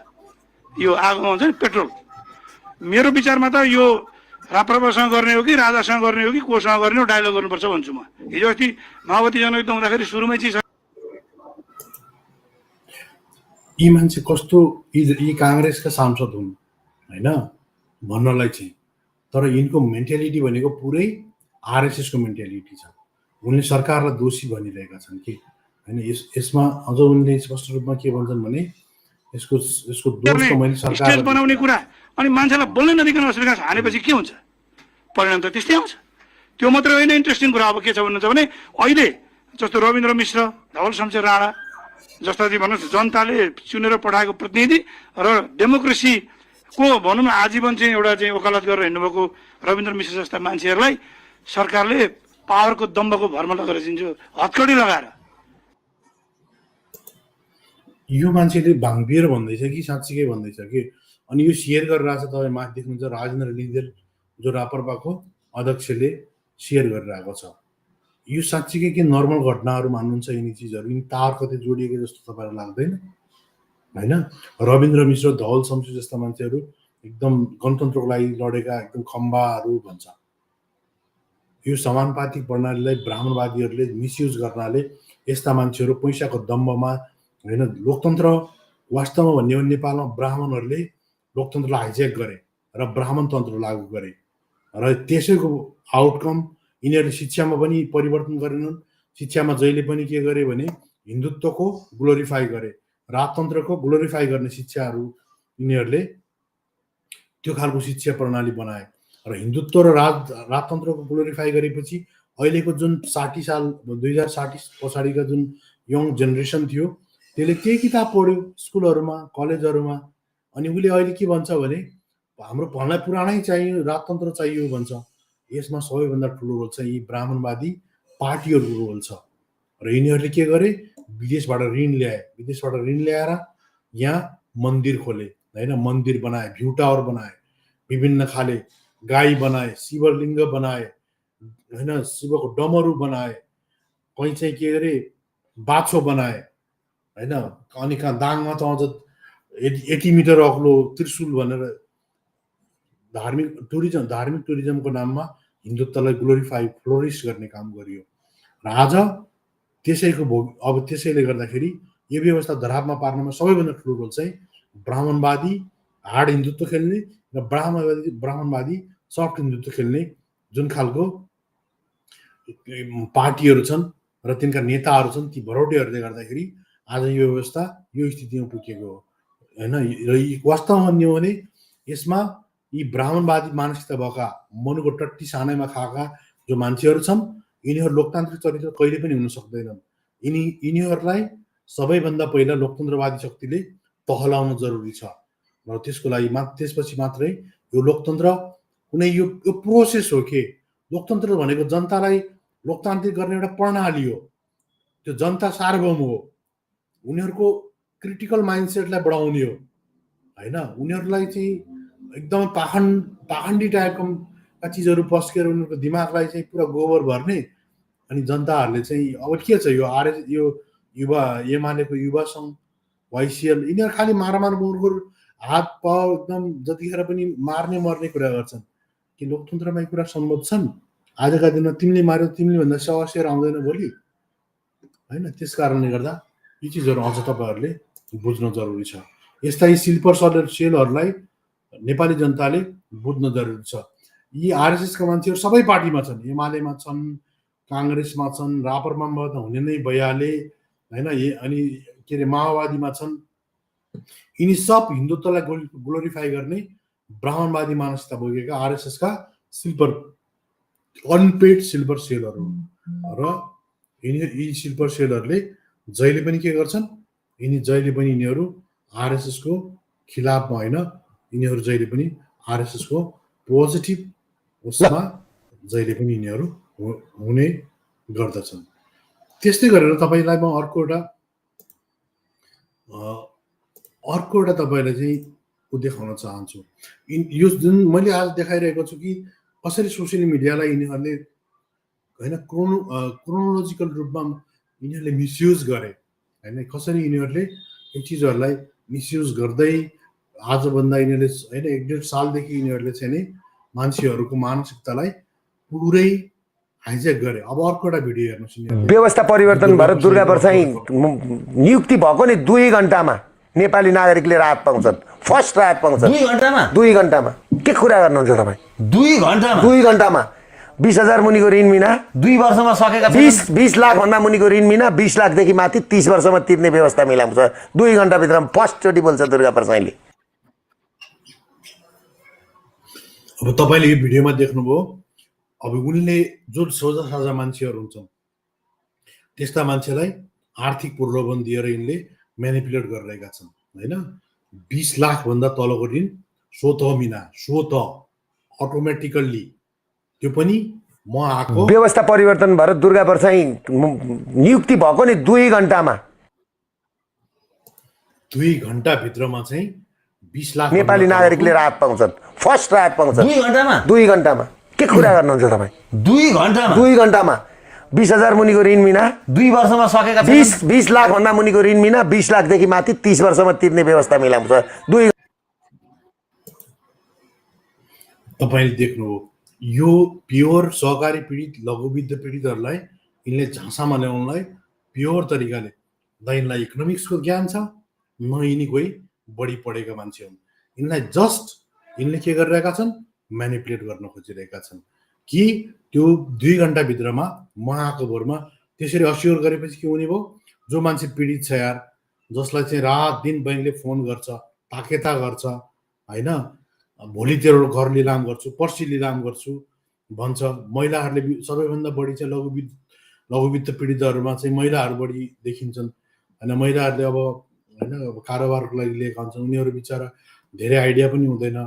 Speaker 4: यो आगोमा हुन्छ नि पेट्रोल मेरो विचारमा त यो राप्रपासँग गर्ने हो कि राजासँग गर्ने हो कि कोसँग गर्ने हो डायलग गर्नुपर्छ भन्छु म हिजो अस्ति माओवादी जनयुद्ध हुँदाखेरि सुरुमै चाहिँ
Speaker 1: यी मान्छे कस्तो यी कांग्रेसका सांसद हुन् हैन भन्नलाई चाहिँ तर यिनको मेन्टालिटी भनेको पुरै आरएसएस को मेन्टालिटी छ उनले सरकारलाई दोषी भनिरहेका छन् कि हैन यसमा अझ उनले स्पष्ट रूपमा के भन्छन् भने यसको दोष त मैले सरकारले
Speaker 4: बनाउने कुरा अनि मान्छेलाई बोल्न नदिकन असुविधा हानेपछि के हुन्छ परिणाम त त्यस्तै आउँछ त्यो मात्र होइन इन्ट्रेस्टिङ कुरा अब के छ भन्नुहुन्छ भने अहिले जस्तो रविन्द्र मिश्र धवल शमशेर राणा जस्ता चाहिँ भन्नुहोस् जनताले चुनेर पठाएको प्रतिनिधि र डेमोक्रेसीको भनौँ न आजीवन चाहिँ एउटा चाहिँ वकालत गरेर हिँड्नुभएको रविन्द्र मिश्र जस्ता मान्छेहरूलाई सरकारले पावरको दम्बको भरमा लगेर दिन्छ हतकडी लगाएर।
Speaker 1: यो मान्छेले भाङबिएर भन्दैछ कि साँच्चीकै भन्दैछ कि? अनि यो सेयर गरिरहेछ, तपाईँ माथि देख्नुहुन्छ राजेन्द्र लिङ्गदेल जो रापरपाको अध्यक्षले सेयर गरिरहेको छ। यो साँच्चीकै के नर्मल घटनाहरू मान्नुहुन्छ यिनी चिजहरू? यिनी तार कतै जोडिएको जस्तो तपाईँलाई लाग्दैन? होइन, रविन्द्र मिश्र धवल शमशेर जस्ता मान्छेहरू एकदम गणतन्त्रको लागि लडेका एकदम खम्बाहरू भन्छ। यो समानुपातिक प्रणालीलाई ब्राह्मणवादीहरूले मिसयुज गर्नाले यस्ता मान्छेहरू पैसाको दम्बमा होइन, लोकतन्त्र वास्तवमा भन्ने हो नेपालमा ब्राह्मणहरूले लोकतन्त्रलाई हाइज्याक गरे र ब्राह्मण तन्त्र लागू गरे र त्यसैको आउटकम यिनीहरूले शिक्षामा पनि परिवर्तन गरेनन्। शिक्षामा जहिले पनि के गरे भने हिन्दुत्वको ग्लोरिफाई गरे, राजतन्त्रको ग्लोरिफाई गर्ने शिक्षाहरू यिनीहरूले त्यो खालको शिक्षा प्रणाली बनाए र हिन्दुत्व र राजतन्त्रको ग्लोरिफाई गरेपछि अहिलेको जुन 60 साल 2060 पछाडिका जुन यङ जेनेरेसन थियो त्यसले त्यही किताब पढ्यो स्कुलहरूमा कलेजहरूमा। अनि उसले अहिले के भन्छ भने हाम्रो भन्नलाई पुरानै चाहियो, राजतन्त्र चाहियो भन्छ। यसमा सबैभन्दा ठुलो रोल चाहिँ यी ब्राह्मणवादी पार्टीहरूको रोल छ र यिनीहरूले के गरे, विदेशबाट ऋण ल्याएर यहाँ मन्दिर खोले होइन, मन्दिर बनाए, भ्यू टावर बनाए, विभिन्न खाले गाई बनाए, शिवलिङ्ग बनाए होइन, शिवको डमरू बनाए, कहीँ चाहिँ के गरे बाछो बनाए होइन। अनि कहाँ दाङमा त अझ 80 मिटर अग्लो त्रिशूल भनेर धार्मिक टुरिज्मको नाममा हिन्दुत्वलाई ग्लोरिफाई फ्लोरिस गर्ने काम गरियो र आज त्यसैले गर्दाखेरि यो व्यवस्था धरापमा पार्नमा सबैभन्दा ठुलो रोल चाहिँ ब्राह्मणवादी हार्ड हिन्दुत्व खेल्ने र ब्राह्मणवादी सफ्ट हिन्दुत्व खेल्ने जुन खालको पार्टीहरू छन् र तिनका नेताहरू छन्, ती भरौटेहरूले गर्दाखेरि आज यो व्यवस्था यो स्थितिमा पुगेको हो होइन। र वास्तवमा भन्ने हो भने यसमा यी ब्राह्मणवादी मानसिकता भएका मनुको टट्टी सानैमा खाएका जो मान्छेहरू छन् यिनीहरू लोकतान्त्रिक चरित्र कहिले पनि हुन सक्दैनन्। यिनीहरूलाई सबैभन्दा पहिला लोकतन्त्रवादी शक्तिले पहलाउन जरुरी छ र त्यसको लागि त्यसपछि मात्रै यो लोकतन्त्र कुनै यो प्रोसेस हो के लोकतन्त्र भनेको जनतालाई लोकतान्त्रिक गर्ने एउटा प्रणाली हो। त्यो जनता सार्वभौम हो, उनीहरूको क्रिटिकल माइन्डसेटलाई बढाउने हो होइन। उनीहरूलाई चाहिँ एकदमै पाखण्डी टाइपको चिजहरू पस्केर उनीहरूको दिमागलाई चाहिँ पुरा गोबर भर्ने अनि जनताहरूले चाहिँ अब के छ यो युवा एमालेको युवा सङ्घ वाइसिएल यिनीहरू खालि मारामार मुर्गुर हात पाउ एकदम जतिखेर पनि मार्ने मर्ने कुरा गर्छन् कि लोकतन्त्रमा यी कुरा सम्भव छन्? आजका दिनमा तिमीले मार्यो तिमीले भन्दा सवासेर आउँदैन भोलि होइन। त्यस कारणले गर्दा यी चिजहरू अझ तपाईँहरूले बुझ्न जरुरी छ। यस्ता यी स्लिपर सेलहरूलाई नेपाली जनताले बुझ्न जरुरी छ। यी आरएसएसका मान्छेहरू सबै पार्टीमा छन्, एमालेमा छन्, काङ्ग्रेसमा छन्, रापरमा त हुने नै भइहाले होइन, अनि के अरे माओवादीमा छन्। यिनी सब हिन्दुत्वलाई ग्लोरिफाई गर्ने ब्राह्मणवादी मानसिकता बोकेका आरएसएसका अनपेड स्लिपर सेलहरू र यी स्लिपर सेलहरूले जहिले पनि के गर्छन्, यिनीहरू आरएसएसको खिलाफमा होइन, यिनीहरू जहिले पनि आरएसएसको पोजिटिभ उसमा जहिले पनि यिनीहरू हुने गर्दछन्। त्यस्तै गरेर तपाईँलाई म अर्को एउटा तपाईँलाई चाहिँ देखाउन चाहन्छु। यो जुन मैले आज देखाइरहेको छु कि कसरी सोसियल मिडियालाई यिनीहरूले होइन क्रोनोलोजिकल रूपमा यिनीहरूले मिसयुज गरे होइन, कसरी यिनीहरूले यो चिजहरूलाई मिसयुज गर्दै आजभन्दा यिनीहरूले होइन 1.5 सालदेखि यिनीहरूले चाहिँ नि मान्छेहरूको मानसिकतालाई पुरै हाइज्याक गरे। अब अर्को एउटा भिडियो हेर्नुहोस्।
Speaker 2: व्यवस्था परिवर्तन भएर दुर्गा प्रसाई नियुक्ति भएको नि 2 घण्टामा नेपाली नागरिकले राहत पाउँछन्, फर्स्ट राहत पाउँछन् 2 घण्टामा। के कुरा गर्नुहुन्छ तपाईँ? 2 घण्टामा 20,000 मुनिको ऋण मिना
Speaker 3: 2 वर्षमा सकेका
Speaker 2: 20 लाख भन्दा मुनिको ऋण मिना 20 लाखदेखि माथि 30 वर्षमा तिर्ने व्यवस्था मिलाउँछ। 2 घण्टाभित्रमा फर्स्ट चोटि बोल्छ दुर्गा प्रसाईले।
Speaker 1: अब तपाईँले यो भिडियोमा देख्नुभयो, अब उनले जो सोझा साझा मान्छेहरू हुन्छन् त्यस्ता मान्छेलाई आर्थिक प्रलोभन दिएर यिनले म्यानिपुलेट गरिरहेका छन् होइन। 20 लाखभन्दा तलको ऋण स्वत अटोमेटिकल्ली, त्यो पनि म आएको
Speaker 2: व्यवस्था परिवर्तन भएर दुर्गा परसाई नियुक्ति भएको नि 2 घण्टामा
Speaker 1: 2 घण्टाभित्रमा चाहिँ 20 लाख
Speaker 2: नेपाली नागरिकले राहत पाउँछन्, फर्स्ट राहत पाउँछन्
Speaker 3: 2 घण्टामा
Speaker 2: 2 घण्टामा। के कुरा गर्नुहुन्छ तपाईँ?
Speaker 3: 2 घण्टामा
Speaker 2: 2 घण्टामा 20,000 मुनिको ऋण मिना
Speaker 3: 2 वर्षमा सकेका
Speaker 2: 20 लाखभन्दा मुनिको ऋण मिना 20 लाखदेखि माथि 30 वर्षमा तिर्ने व्यवस्था मिलाउँछ। 2
Speaker 1: तपाईँले देख्नुभयो यो प्योर सहकारी पीडित लघुवित्त पीडितहरूलाई यिनले झाँसामा ल्याउनलाई प्योर तरिकाले न यिनलाई इकोनोमिक्सको ज्ञान छ न यिनी कोही बढी पढेका मान्छे हुन्। यिनलाई जस्ट यिनले के गरिरहेका छन्, म्यानिपुलेट गर्न खोजिरहेका छन् कि त्यो 2 घण्टाभित्रमा आएको भोरमा त्यसरी अस्योर गरेपछि के हुने भयो, जो मान्छे पीडित छ यार, जसलाई चाहिँ रात दिन बैङ्कले फोन गर्छ, ताकेता गर्छ होइन, भोलि तेरो घर लिलाम गर्छु, पर्सि लिलाम गर्छु भन्छ। महिलाहरूले सबैभन्दा बढी चाहिँ लघुवित्त पीडितहरूमा चाहिँ महिलाहरू बढी देखिन्छन् होइन। महिलाहरूले अब होइन कारोबारको लागि लिएका हुन्छन्, उनीहरू बिचरा धेरै आइडिया पनि हुँदैन,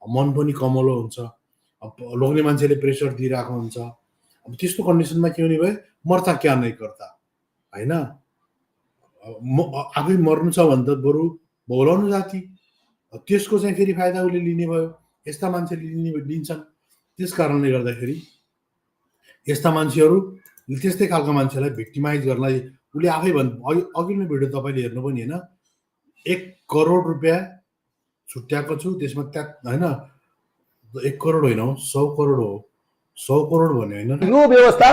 Speaker 1: मन पनि कमलो हुन्छ, लोग्ने मान्छेले प्रेसर दिइरहेको हुन्छ। अब त्यस्तो कन्डिसनमा के हुने भयो, मर्ता क्या नै गर्दा होइन, आफै मर्नु छ भने त बरु बोलाउनु जाति, त्यसको चाहिँ फेरि फाइदा उसले लिने भयो, यस्ता मान्छेले लिन्छन्। त्यस कारणले गर्दाखेरि यस्ता मान्छेहरू त्यस्तै खालको मान्छेलाई भिक्टिमाइज गर्नलाई उसले आफै अघिल्लो भिडियो तपाईँले हेर्नु पनि होइन, 1 करोड रुपियाँ छुट्याएको छु त्यसमा होइन, 1 करोड होइन हो, 100 करोड हो, 100 करोड भन्यो होइन।
Speaker 2: यो व्यवस्था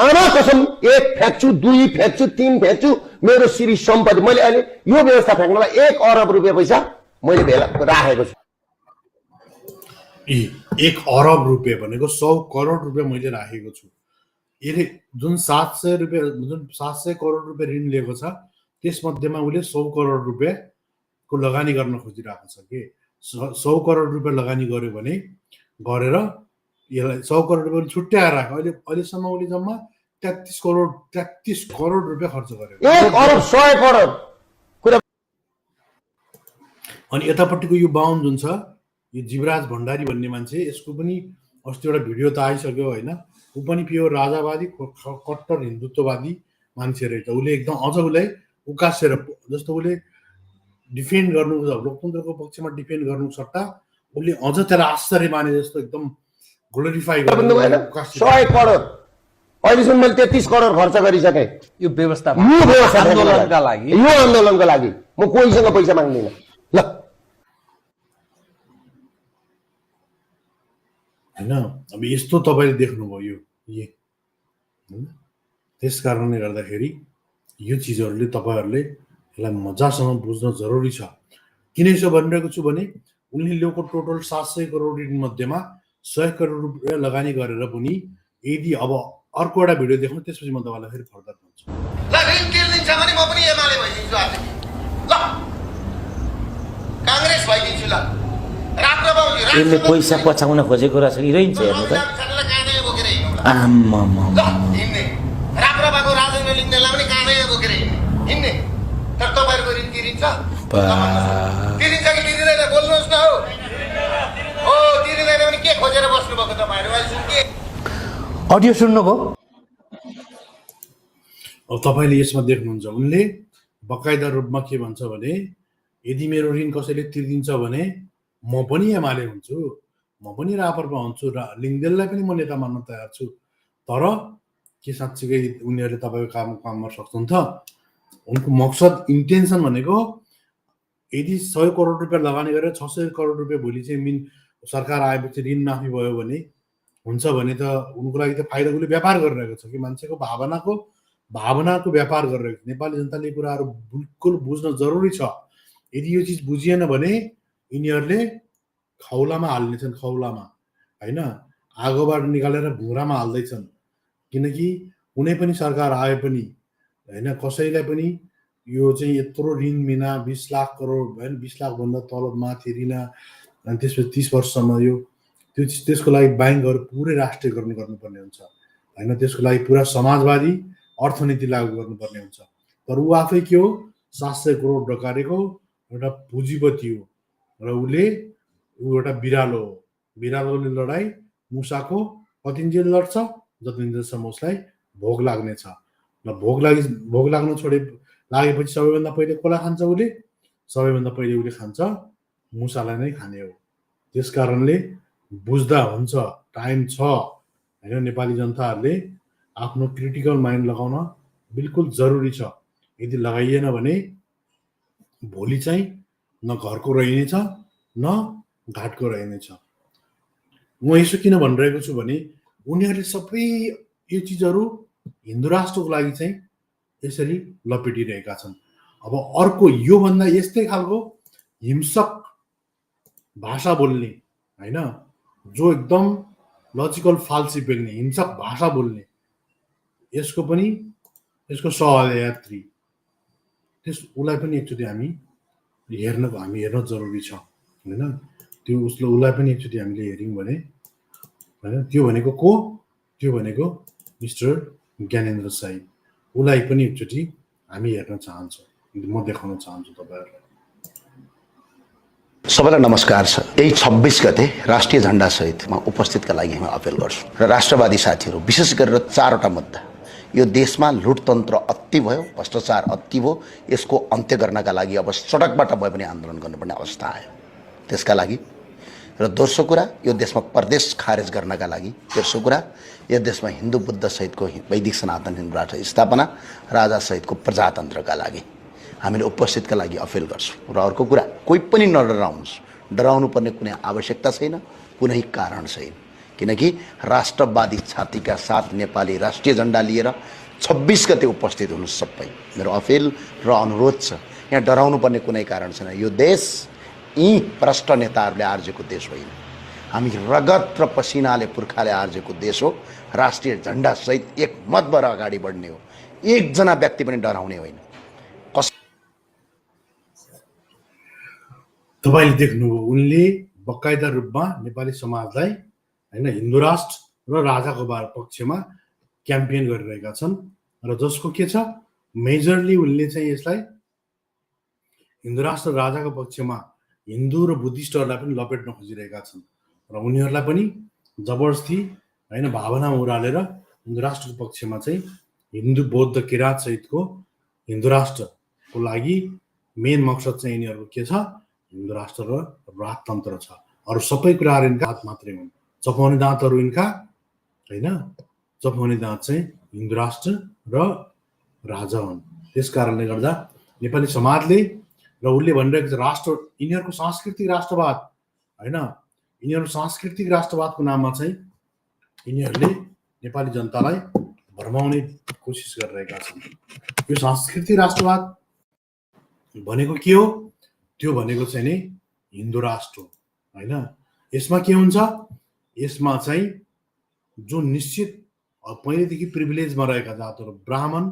Speaker 2: आमा कसम 1 फ्याक्छु 2 फ्याक्छु 3 फ्याक्छु मेरो श्री सम्पत्ति मैले अहिले यो व्यवस्था फ्याक्नलाई 1 अरब रुपियाँ पैसा मैले भेला राखेको छु।
Speaker 1: 1 अरब रुपियाँ भनेको 100 करोड रुपियाँ मैले राखेको छु। यसले जुन 700 करोड रुपियाँ ऋण लिएको छ त्यसमध्येमा उसले 100 करोड रुपियाँको लगानी गर्न खोजिरहेको छ कि 100 करोड रुपियाँ लगानी गर्यो भने गरेर यसलाई 100 करोड रुपियाँ छुट्याएर राख्यो। अहिलेसम्म उसले जम्मा 33 करोड रुपियाँ खर्च गर्यो।
Speaker 2: 1 अरब 100 करोड कुरा।
Speaker 1: अनि यतापट्टिको यो बाहुन जुन छ, यो जीवराज भण्डारी भन्ने मान्छे, यसको पनि अस्ति एउटा भिडियो त आइसक्यो होइन, ऊ पनि प्योर राजावादी कट्टर हिन्दुत्ववादी मान्छे रहेछ। उसले एकदम अझ उसलाई उकासेर, जस्तो उसले डिफेन्ड गर्नु लोकतन्त्रको पक्षमा डिफेन्ड गर्नु सट्टा उसले अझ त्यसलाई आश्चर्य माने जस्तो एकदम ग्लोरिफाई गर्नु
Speaker 2: 100 करोड अहिलेसम्म मैले 33 करोड खर्च गरिसकेँ
Speaker 3: यो व्यवस्था
Speaker 2: आन्दोलनका लागि। म कोहीसँग पैसा माग्दिनँ ल
Speaker 1: होइन। अब यस्तो तपाईँले देख्नुभयो यो त्यस कारणले गर्दाखेरि यो चिजहरूले तपाईँहरूले यसलाई मजासँग बुझ्न जरुरी छ। किन यसो भनिरहेको छु भने उनले ल्याएको टोटल 700 करोड ऋण मध्येमा 100 करोड रुपियाँ लगानी गरेर पनि यदि अब अर्को एउटा भिडियो देख्नु त्यसपछि म तपाईँलाई फेरि फर्दर भन्छु।
Speaker 2: ल ऋण तिर्दिन्छ भने म पनि एमाले भइदिन्छु आज, ल कांग्रेस भइदिन्छु, ल राम्रो बाउजी
Speaker 3: यसले पैसा पछाउन खोजेको रहेछ कि रहन्छ हेर्नु त। आम्मामा
Speaker 2: हिँड्ने राम्रो भएको राजेन्द्र लिङ्गदेनलाई पनि काँदै बोकेर हिँड्ने। तर तपाईँहरूको ऋण तिरिन्छ तिरिन्छ कि तिरिँदैन बोल्नुहोस् न हो तिरिँदैन भने के खोजेर बस्नुभएको तपाईँहरू अहिले के
Speaker 3: अडियो सुन्नुभयो?
Speaker 1: अब तपाईँले यसमा देख्नुहुन्छ उनले बकाइदा रूपमा के भन्छ भने यदि मेरो ऋण कसैले तिर्दिन्छ भने म पनि एमाले हुन्छु, म पनि रापरमा हुन्छु, लिङ्गदेनलाई पनि म नेता मान्न तयार छु। तर के साँच्चीकै उनीहरूले तपाईँको काममा सक्छन् त? उनको मकसद इन्टेन्सन भनेको यदि 100 करोड रुपियाँ लगानी गरेर 600 करोड रुपियाँ भोलि चाहिँ सरकार आएपछि ऋण माफी भयो भने हुन्छ भने त उनको लागि त फाइदा, उसले व्यापार गरिरहेको छ कि मान्छेको भावनाको व्यापार गरिरहेको छ। नेपाली जनताले कुराहरू बिल्कुल बुझ्न जरुरी छ। यदि यो चिज बुझिएन भने यिनीहरूले खौलामा हाल्नेछन्, खौलामा होइन, आगोबाट निकालेर भुँरामा हाल्दैछन्। किनकि कुनै पनि सरकार आए पनि होइन कसैलाई पनि यो चाहिँ यत्रो ऋण बिना 20 लाख करोड होइन 20 लाखभन्दा तल माथि ऋण अनि त्यसपछि 30 वर्षसम्म यो त्यसको लागि ब्याङ्कहरू पुरै राष्ट्रियकरण गर्नुपर्ने हुन्छ होइन। त्यसको लागि पुरा समाजवादी अर्थनीति लागू गर्नुपर्ने हुन्छ। तर ऊ आफै के हो 700 करोड डकारेको एउटा पुँजीपति हो र ऊ एउटा बिरालो हो। बिरालोले लडाई मुसाको कतिन्जेल लड्छ जतिन्जेलसम्म उसलाई भोग लाग्नेछ र भोग लाग्न लागेपछि सबैभन्दा पहिले कसलाई खान्छ उसले? सबैभन्दा पहिले उसले खान्छ मुसालाई नै खाने हो। त्यस कारणले बुझ्दा हुन्छ, टाइम छ होइन, नेपाली जनताहरूले आफ्नो क्रिटिकल माइन्ड लगाउन बिल्कुल जरुरी छ। यदि लगाइएन भने भोलि चाहिँ न घरको रहिनेछ न घाटको रहिनेछ। म यसो किन भनिरहेको छु भने उनीहरूले सबै यो चिजहरू हिन्दू राष्ट्रको लागि चाहिँ यसरी लपेटिरहेका छन्। अब अर्को योभन्दा यस्तै खालको हिंसक भाषा बोल्ने होइन, जो एकदम लजिकल फाल्सी बेल्ने हिंसक भाषा बोल्ने यसको सहयात्री उसलाई पनि एकचोटि हामी हेर्न जरुरी छ होइन। उसलाई पनि एकचोटि हामीले हेर्यौँ भने होइन, त्यो भनेको को? त्यो भनेको मिस्टर ज्ञानेन्द्र साई। उसलाई पनि एकचोटि हामी हेर्न चाहन्छौँ, म देखाउन चाहन्छु तपाईँहरूलाई।
Speaker 5: सबैलाई नमस्कार छ। यही 26 गते राष्ट्रिय झण्डा सहितमा उपस्थितका लागि म अपिल गर्छु र राष्ट्रवादी साथीहरू विशेष गरेर 4वटा मुद्दा। यो देशमा लुटतन्त्र अति भयो, भ्रष्टाचार अति भयो, यसको अन्त्य गर्नका लागि अब सडकबाट भए पनि आन्दोलन गर्नुपर्ने अवस्था आयो। त्यसका लागि र दोस्रो कुरा, यो देशमा प्रदेश खारेज गर्नका लागि। तेस्रो कुरा, यो देशमा हिन्दू बुद्ध सहितको वैदिक सनातन हिन्दू राष्ट्र स्थापना, राजा सहितको प्रजातन्त्रका लागि हामीले उपस्थितका लागि अपिल गर्छौँ। र अर्को कुरा, कोही पनि नडराउनुहोस्, डराउनु पर्ने कुनै आवश्यकता छैन, कुनै कारण छैन। किनकि राष्ट्रवादी छातीका साथ नेपाली राष्ट्रिय झण्डा लिएर 26 गते उपस्थित हुनुहोस् सबै। मेरो अपिल र अनुरोध छ, यहाँ डराउनु पर्ने कुनै कारण छैन। यो देश यी भ्रष्ट नेताहरूले आर्जेको देश होइन, हामी रगत र पसिनाले पुर्खाले आर्जेको देश हो। राष्ट्रिय झण्डा सहित एक मतबाट अगाडि बढ्ने हो, एकजना व्यक्ति पनि डराउने होइन।
Speaker 1: तपाईँले देख्नुभयो उनले बकाइदा रूपमा नेपाली समाजलाई होइन हिन्दू राष्ट्र र राजाको पक्षमा क्याम्पेन गरिरहेका छन् र जसको के छ मेजरली उनले चाहिँ यसलाई हिन्दू राष्ट्र र राजाको पक्षमा हिन्दू र बुद्धिस्टहरूलाई पनि लपेट्न खोजिरहेका छन् र उनीहरूलाई पनि जबरजस्ती होइन भावनामा उरालेर हिन्दू राष्ट्रको पक्षमा चाहिँ हिन्दू बौद्ध किराँत सहितको हिन्दू राष्ट्रको लागि मेन मकसद चाहिँ यिनीहरूको के छ? हिन्दू राष्ट्र र राजतन्त्र छ। अरू सबै कुराहरू यिनका हात मात्रै हुन्। चपाउने दाँतहरू यिनका होइन, चपाउने दाँत चाहिँ हिन्दू राष्ट्र र राजा हुन्। त्यस कारणले गर्दा नेपाली समाजले र उसले भनिरहेको छ राष्ट्र, यिनीहरूको सांस्कृतिक राष्ट्रवाद होइन, यिनीहरू सांस्कृतिक राष्ट्रवादको नाममा चाहिँ यिनीहरूले नेपाली जनतालाई भरमाउने कोसिस गरिरहेका छन्। यो सांस्कृतिक राष्ट्रवाद भनेको के हो? त्यो भनेको चाहिँ नि हिन्दू राष्ट्र हो होइन। यसमा के हुन्छ? यसमा चाहिँ जो निश्चित पहिलेदेखि प्रिभिलेजमा रहेका जातहरू, ब्राह्मण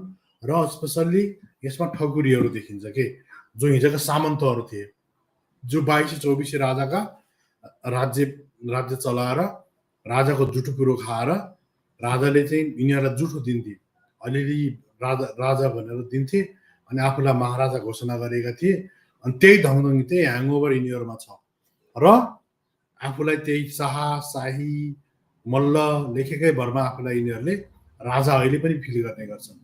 Speaker 1: र स्पेसल्ली यसमा ठकुरीहरू देखिन्छ के, जो हिजोका सामन्तहरू थिए, जो 2224 राजाका राज्य चलाएर राजाको जुठो कुरो खाएर राजाले चाहिँ यिनीहरूलाई जुठो दिन्थे, अलिअलि राजा भनेर दिन्थे अनि आफूलाई महाराजा घोषणा गरेका थिए। अनि त्यही ढङढङ्गी त्यही ह्याङओभर यिनीहरूमा छ र आफूलाई त्यही शाही मल्ल लेखेकै भरमा आफूलाई यिनीहरूले राजा अहिले पनि फिल गर्ने गर्छन्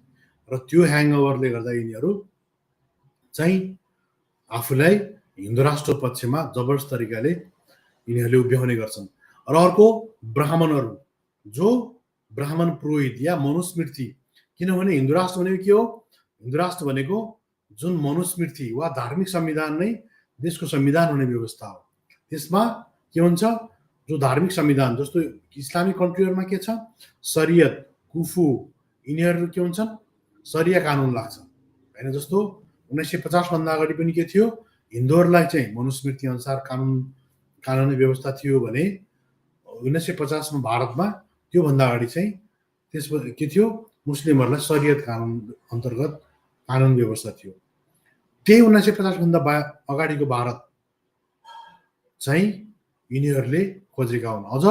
Speaker 1: र त्यो ह्याङओभरले गर्दा यिनीहरू चाहिँ आफूलाई हिन्दू राष्ट्र पक्षमा जबरजस्त तरिकाले यिनीहरूले उभ्याउने गर्छन्। र अर्को ब्राह्मणहरू, जो ब्राह्मण पुरोहित या मनुस्मृति, किनभने हिन्दू राष्ट्र भनेको के हो? हिन्दू राष्ट्र भनेको जुन मनुस्मृति वा धार्मिक संविधान नै देशको संविधान हुने व्यवस्था हो। त्यसमा के हुन्छ? जो धार्मिक संविधान, जस्तो इस्लामिक कन्ट्रीहरूमा के छ? शरीयत, कुफु, यिनीहरू के हुन्छन्? शरिया कानुन लाग्छ होइन। जस्तो 1950 भन्दा अगाडि पनि के थियो? हिन्दूहरूलाई चाहिँ मनुस्मृति अनुसार कानुनी व्यवस्था थियो भने 1950 मा भारतमा, त्योभन्दा अगाडि चाहिँ त्यसपछि के थियो? मुस्लिमहरूलाई शरीयत कानुन अन्तर्गत कानुन व्यवस्था थियो। त्यही 1950 भन्दा अगाडिको भारत चाहिँ यिनीहरूले खोजेका हुन्। अझ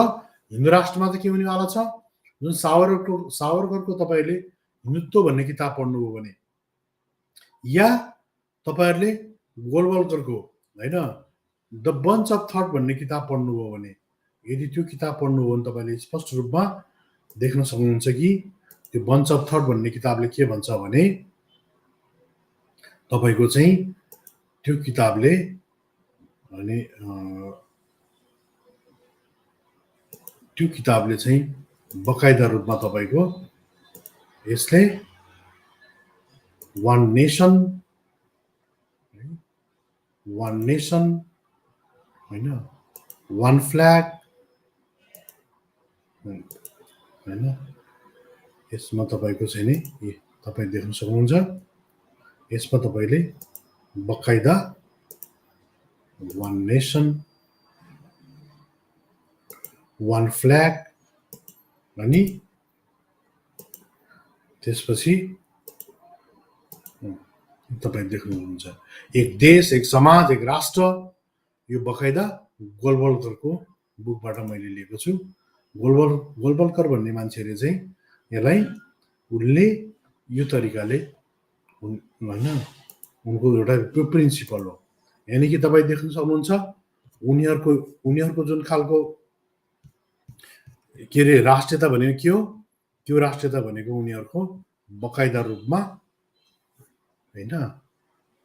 Speaker 1: हिन्दू राष्ट्रमा चाहिँ के हुनेवाला छ? जुन सावरकरको तपाईँले हिन्दुत्व भन्ने किताब पढ्नुभयो भने या तपाईहरुले गोलवलकरको हैन द बन्च अफ थट भन्ने किताब पढ्नुभयो भने, यदि त्यो किताब पढ्नुभयो भने तपाईले स्पष्ट रूपमा देख्न सक्नुहुन्छ कि त्यो बन्च अफ थट भन्ने किताबले के भन्छ भने तपाईको चाहिँ त्यो किताबले अनि त्यो किताबले चाहिँ बकाइदा रूपमा तपाईको यसले वान नेसन हैन वान फ्ल्याग हैन यसमा तपाईको चाहिँ नि तपाई देख्न सक्नुहुन्छ यसमा तपाईले बकाइदा वान नेसन वान फ्ल्याग अनि त्यसपछि तपाई देख्नुहुन्छ एक देश एक समाज एक राष्ट्र यो बकाइदा गोलवलकरको बुकबाट मैले लिएको छु। गोलवलकर भन्ने मान्छेले चाहिँ यसलाई उनले यो तरिकाले हैन उनको एउटा प्रिन्सिपल हो, यानी कि तपाई देख्न सक्नुहुन्छ उनीहरुको जुन खालको के रे राष्ट्रियता भनेको के हो, त्यो राष्ट्रियता भनेको उनीहरुको बकाइदा रूपमा हैन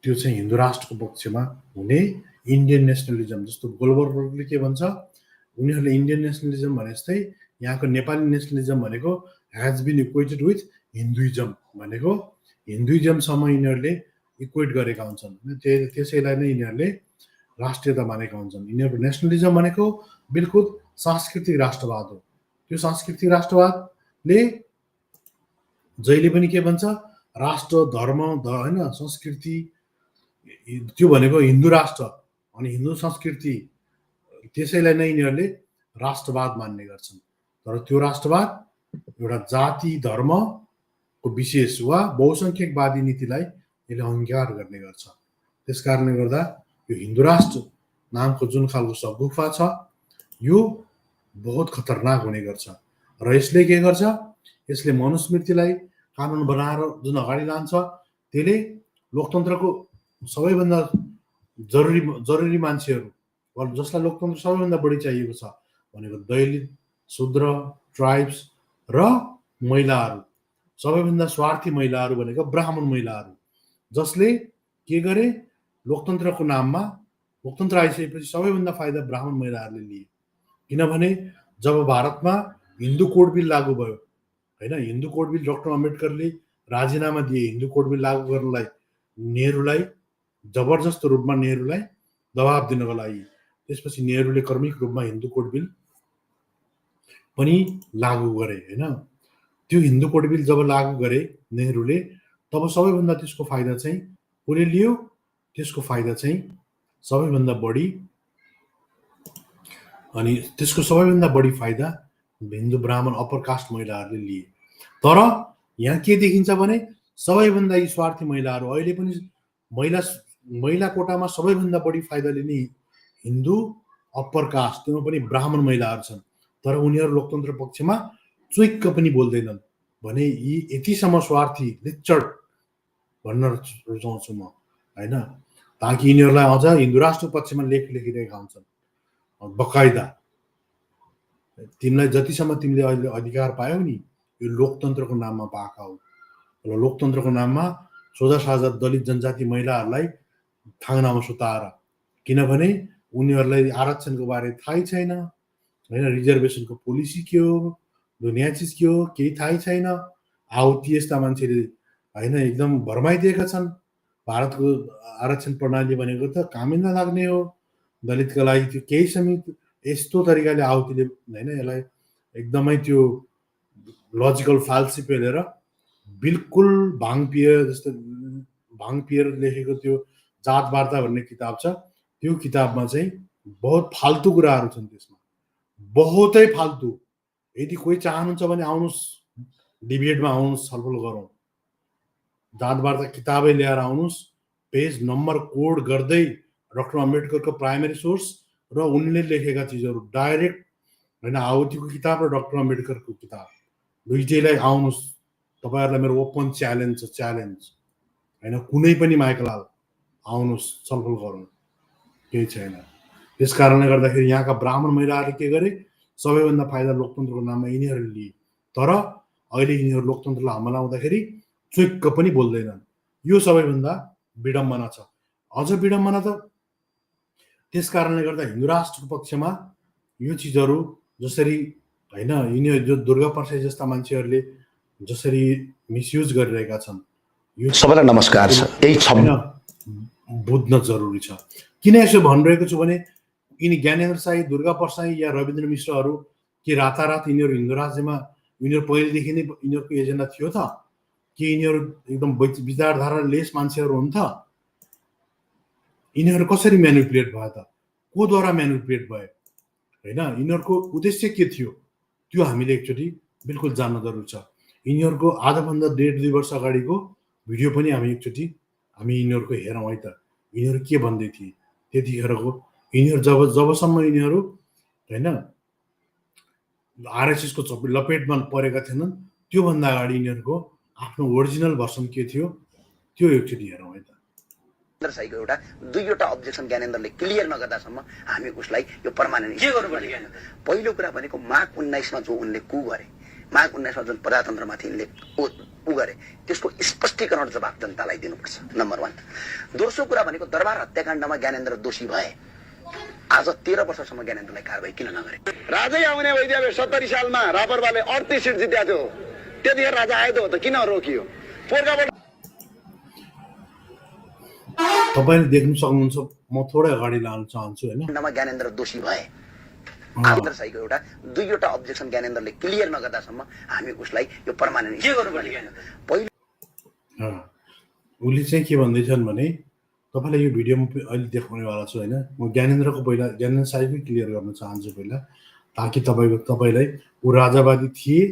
Speaker 1: त्यो चाहिँ हिन्दू राष्ट्रको पक्षमा हुने इन्डियन नेसनलिजम। जस्तो गोलवलकरले के भन्छ उनीहरुले इन्डियन नेसनलिजम भने जस्तै यहाँको नेपाली नेसनलिजम भनेको has been equated with Hinduism भनेको हिन्दुइजमसम्म यिनीहरुले इक्वेट गरेका हुन्छन्, त्यसैलाई नै यिनीहरुले राष्ट्रियता मानेका हुन्छन्। यिनीहरुको नेसनलिजम भनेको बिल्कुल सांस्कृतिक राष्ट्रवाद हो। त्यो सांस्कृतिक राष्ट्रवादले जहिले पनि के भन्छ राष्ट्र धर्म हैन संस्कृति त्यो भनेको हिन्दू राष्ट्र अनि हिन्दू संस्कृति त्यसैलाई नै यिनीहरुले राष्ट्रवाद मान्ने गर्छन्। तर त्यो राष्ट्रवाद एउटा जाति धर्मको विशेष वा बहुसंख्यकवादी नीतिलाई यसले अंगीकार गर्ने गर्छ। त्यसकारणले गर्दा यो हिन्दू राष्ट्र नामको जुन खालको सगुफा छ यो बहुत खतरनाक हुने गर्छ र यसले के गर्छ यसले मनुस्मृतिलाई कानुन बनाएर जुन अगाडि लान्छ त्यसले लोकतन्त्रको सबैभन्दा जरुरी मान्छेहरु वा जसलाई लोकतन्त्र सबैभन्दा बढी चाहिएको छ भनेको दलित शूद्र ट्राइब्स र महिलाहरु, सबैभन्दा स्वार्थी महिलाहरु भनेको ब्राह्मण महिलाहरु, जसले के गरे लोकतन्त्रको नाममा लोकतन्त्र आइसकेपछि सबैभन्दा फाइदा ब्राह्मण महिलाहरुले लिए। किनभने जब भारतमा हिन्दू कोड बिल लागू भयो हैन हिन्दू कोड बिल डाक्टर अम्बेडकरले राजीनामा दिए हिन्दू कोड बिल लागू गर्नलाई नेहरूलाई जबरजस्त रूपमा नेहरूलाई दबाब दिनको लागि। त्यसपछि नेहरूले क्रमिक रूपमा हिन्दू कोड बिल पनि लागू गरे हैन। त्यो हिन्दू कोड बिल जब लागू गरे नेहरूले तब सबैभन्दा त्यसको फाइदा चाहिँ कसले लियो, त्यसको फाइदा चाहिँ सबैभन्दा बढी अनि त्यसको सबैभन्दा बढी फाइदा हिन्दू ब्राह्मण अप्पर कास्ट महिलाहरूले लिए। तर यहाँ के देखिन्छ भने सबैभन्दा यी स्वार्थी महिलाहरू अहिले पनि महिला कोटामा सबैभन्दा बढी फाइदा लिने हिन्दू अप्पर कास्ट त्यसमा पनि ब्राह्मण महिलाहरू छन्। तर उनीहरू लोकतन्त्र पक्षमा चुइक्क पनि बोल्दैनन् भने यी यतिसम्म स्वार्थी लिच्चड भन्न रुचाउँछु म हैन, ताकि यिनीहरूलाई अझ हिन्दू राष्ट्र पक्षमा लेख लेखिरहेका हुन्छन् बकाइदा। तिमीलाई जतिसम्म तिमीले अहिले अधिकार पायौ नि यो लोकतन्त्रको नाममा पाएका हो र लोकतन्त्रको नाममा सोझा साझा दलित जनजाति महिलाहरूलाई थाङ्नामा सुताएर, किनभने उनीहरूलाई आरक्षणको बारे थाहै छैन हैन, रिजर्भेसनको पोलिसी के हो दुनियाँ चिज के हो केही थाहै छैन। आउती यस्ता मान्छेले हैन एकदम भरमाइदिएका छन्। भारतको आरक्षण प्रणाली भनेको त कामै नलाग्ने हो, दलितका लागि त्यो केही समेत यस्तो तरिकाले आउतीले हैन यसलाई एकदमै त्यो लजिकल फाल्सी पेलेर बिल्कुल भाङ पिएर लेखेको त्यो जात वार्ता भन्ने किताब छ। त्यो किताबमा चाहिँ बहुत फाल्तु कुराहरू छन्, त्यसमा बहुतै फाल्तु। यदि कोही चाहनुहुन्छ भने आउनुहोस् डिबेटमा आउनुहोस् छलफल गरौँ, जात वार्ता किताबै ल्याएर आउनुहोस्, पेज नम्बर कोड गर्दै डाक्टर अम्बेडकरको प्राइमेरी सोर्स र उनले लेखेका चिजहरू डाइरेक्ट हैन आउतीको किताब र डाक्टर अम्बेडकरको किताब दुईटैलाई आउनुहोस्। तपाईहरुलाई मेरो ओपन च्यालेन्ज छ, च्यालेन्ज होइन कुनै पनि माइकलाल आउनुहोस् छलफल गरौँ केही छैन। त्यस कारणले गर्दाखेरि यहाँका ब्राह्मण महिलाहरूले के गरे सबैभन्दा फाइदा लोकतन्त्रको नाममा यिनीहरूले लिए तर अहिले यिनीहरू लोकतन्त्रलाई हमला आउँदाखेरि चुइक्क पनि बोल्दैनन्। यो सबैभन्दा विडम्बना छ। अझ विडम्बना त त्यस कारणले गर्दा हिन्दू राष्ट्रको पक्षमा यो चिजहरू जसरी होइन यिनीहरू जो दुर्गा परसाई जस्ता मान्छेहरूले जसरी मिसयुज गरिरहेका छन् यो
Speaker 5: सबैलाई नमस्कार छ। यही
Speaker 1: होइन बुझ्न जरुरी छ। किन यसो भनिरहेको छु भने यिनी ज्ञानेन्द्र साई दुर्गा परसाई या रविन्द्र मिश्रहरू के रातारात यिनीहरू हिन्दू राज्यमा यिनीहरू पहिलेदेखि नै यिनीहरूको एजेन्डा थियो त कि यिनीहरू एकदम विचारधारा लेस मान्छेहरू हुन् त यिनीहरू कसरी म्यानिपुलेट भयो त कोद्वारा म्यानिपुलेट भयो होइन यिनीहरूको उद्देश्य के थियो त्यो हामीले एकचोटि बिल्कुल जान्न जरुरी छ। यिनीहरूको आधाभन्दा 1.5-2 वर्ष अगाडिको भिडियो पनि हामी एकचोटि हामी यिनीहरूको हेरौँ है त यिनीहरू के भन्दै थिए त्यतिखेरको यिनीहरू जबसम्म यिनीहरू होइन आरएसएसको लपेटमा परेका थिएनन् त्योभन्दा अगाडि यिनीहरूको आफ्नो ओरिजिनल भर्सन के थियो त्यो एकचोटि हेरौँ है त।
Speaker 5: ज्ञानेन्द्र साईको एउटा 2वटा अब्जेक्सन ज्ञानेन्द्रले क्लियर नगर्दासम्म हामी उसलाई यो पर्मानेन्ट के गर्नुपर्ने। पहिलो कुरा भनेको माघ 19 मा जो उनले कु गरे माघ 19 मा जुन प्रजातन्त्रमाथि यिनले उ गरे त्यसको स्पष्टीकरण जवाब जनतालाई दिनुपर्छ नम्बर 1। दोस्रो कुरा भनेको दरबार हत्याकाण्डमा ज्ञानेन्द्र दोषी भए आज 13 वर्षसम्म ज्ञानेन्द्रलाई कारबाही किन नगरे। राजै आउने भइदियो 70 सालमा रापरवाले 38 सिट जित्या थियो त्यतिखेर राजा आयो त किन रोकियो। पोर्काबाट
Speaker 1: तपाईले देख्न सक्नुहुन्छ म थोरै अगाडि लान चाहन्छु हैन
Speaker 5: ज्ञानेन्द्र दोषी भए ज्ञानेन्द्र साईको एउटा 2वटा अब्जेक्सन ज्ञानेन्द्रले क्लियर नगर्दासम्म हामी उसलाई यो पर्मानेन्ट के गर्नुपर्ने। पहिलो
Speaker 1: उले चाहिँ के भन्दैछन् भने तपाईलाई यो भिडियोमा अहिले देखाउनेवाला छु हैन म ज्ञानेन्द्रको पहिला ज्ञानेन्द्र साईकै क्लियर गर्न चाहन्छु पहिला ताकि तपाईलाई ऊ राजावादी थिए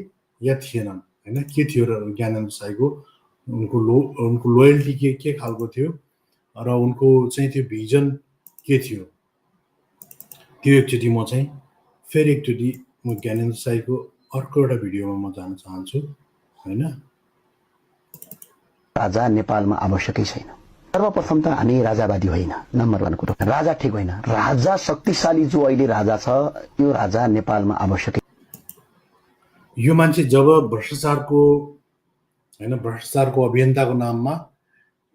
Speaker 1: या थिएनन् हैन के थियो र ज्ञानेन्द्र साईको उनको लोयल्टी के खालको थियो र उनको चाहिँ त्यो भिजन के थियो त्यो एकचोटि म चाहिँ फेरि एकचोटि म ज्ञानेन्द्र साईको अर्को एउटा भिडियोमा म जान चाहन्छु हैन।
Speaker 5: राजा नेपालमा आवश्यकै छैन। सर्वप्रथम त हामी राजावादी होइन नम्बर 1 कुरो राजा ठिक होइन राजा शक्तिशाली जो अहिले राजा छ यो राजा नेपालमा आवश्यकै।
Speaker 1: यो मान्छे जब भ्रष्टाचारको हैन भ्रष्टाचारको अभियन्ताको नाममा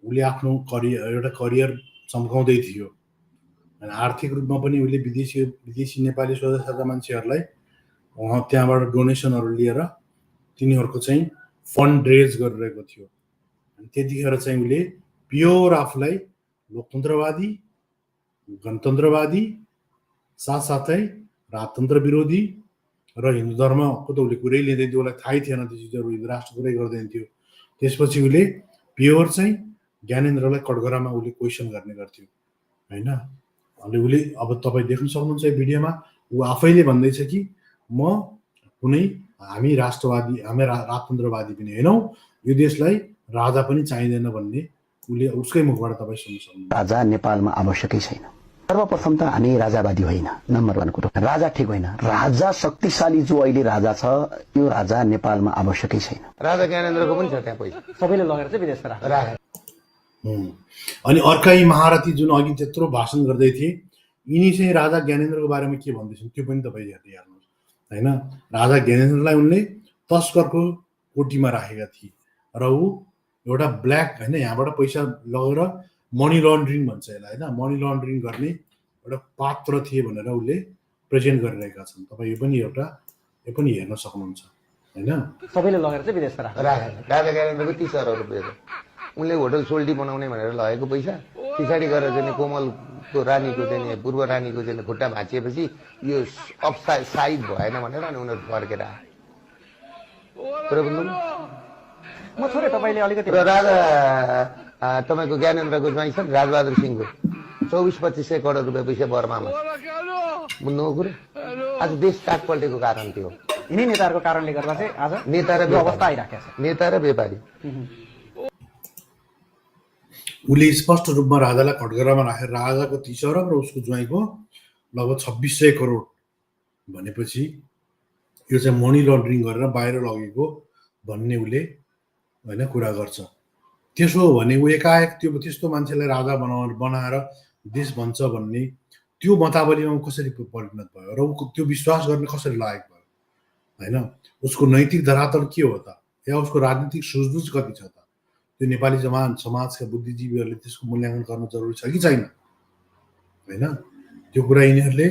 Speaker 1: उले आफ्नो एउटा करियर चम्काउँदै थियो हैन आर्थिक रूपमा पनि उले विदेशी नेपाली स्वदेशी मान्छेहरूलाई त्यहाँबाट डोनेसनहरू लिएर तिनीहरूको चाहिँ फन्ड रेज गरिरहेको थियो। अनि त्यतिखेर चाहिँ उले प्योर आफूलाई लोकतन्त्रवादी गणतन्त्रवादी साथसाथै राजतन्त्र विरोधी र हिन्दू धर्मको त उसले कुरै लिँदैन थियो उसलाई थाहै थिएन त्यो चिजहरू हिन्दू राष्ट्र कुरै गर्दैन थियो। त्यसपछि उसले प्योर चाहिँ ज्ञानेन्द्रलाई कटघरामा उसले क्वेसन गर्ने गर्थ्यो हैन। अनि उसले अब तपाईँ देख्न सक्नुहुन्छ यो भिडियोमा ऊ आफैले भन्दैछ कि म कुनै हामी राष्ट्रवादी हामी राजतन्त्रवादी पनि हैनौँ यो देशलाई राजा पनि चाहिँदैन भन्ने उसले उसकै मुखबाट तपाईँ सुन्न सक्नुहुन्छ।
Speaker 5: राजा नेपालमा आवश्यकै छैन। सर्वप्रथम त हामी राजावादी होइन नम्बर 1 कुरो राजा ठिक होइन राजा शक्तिशाली जो अहिले राजा छ यो राजा नेपालमा आवश्यकै छैन। राजा ज्ञानेन्द्रको पनि छ त्यहाँ पैसा सबैले लगेर चाहिँ विदेशमा राखे।
Speaker 1: अनि अर्कै महारथी जुन अघि त्यत्रो भाषण गर्दै थिए यिनी चाहिँ राजा ज्ञानेन्द्रको बारेमा के भन्दैछन् त्यो पनि तपाईँ हेर्दै हेर्नुहोस् हैन। राजा ज्ञानेन्द्रलाई उनले तस्करको कोटीमा राखेका थिए र ऊ एउटा ब्ल्याक हैन यहाँबाट पैसा लगेर मनी लन्ड्रिङ भन्छ यसलाई हैन मनी लन्ड्रिङ गर्ने एउटा पात्र थिए भनेर उसले प्रेजेन्ट गरिरहेका छन्। तपाईँ यो पनि हेर्न सक्नुहुन्छ हैन।
Speaker 6: सबैले लगेर चाहिँ विदेशमा राखे।
Speaker 7: राजा ज्ञानेन्द्रको 30,000 रुपियाँ उनले होटल सोल्टी बनाउने भनेर लगेको पैसा पछाडि गएर चाहिँ कोमलको रानीको चाहिँ पूर्व रानीको चाहिँ खुट्टा भाँचिएपछि यो साइड भएन भनेर अनि उनीहरू फर्केर आए।
Speaker 6: म थोरै तपाईँले अलिकति
Speaker 7: राजा तपाईँको ज्ञानेन्द्रको ज्वाइँ छ राजबहादुर सिंहको 24-25 करोड रुपियाँ पैसा बर्मामा बुझ्नु कुरो आज देश काट पल्टेको कारण थियो
Speaker 6: यिनै नेताहरूको कारणले गर्दा चाहिँ आज
Speaker 7: नेता र
Speaker 6: अवस्था आइराखेको छ।
Speaker 7: नेता र व्यापारी
Speaker 1: उसले स्पष्ट रूपमा राजालाई कटघरामा राखेर राजाको 30 अरब र उसको ज्वाइँको लगभग 2600 करोड भनेपछि यो चाहिँ मनी लन्ड्रिङ गरेर बाहिर लगेको भन्ने उसले हैन कुरा गर्छ त्यसो हो भने ऊ एकाएक त्यस्तो मान्छेलाई राजा बनाएर देश भन्छ भन्ने त्यो मतावलीमा कसरी परिणत भयो र ऊ त्यो विश्वास गर्ने कसरी लायक भयो होइन? उसको नैतिक धरातल के हो त, या उसको राजनीतिक सुझबुझ कति छ त? त्यो नेपाली समाजका बुद्धिजीवीहरूले त्यसको मूल्याङ्कन गर्न जरुरी छ कि छैन होइन? त्यो कुरा यिनीहरूले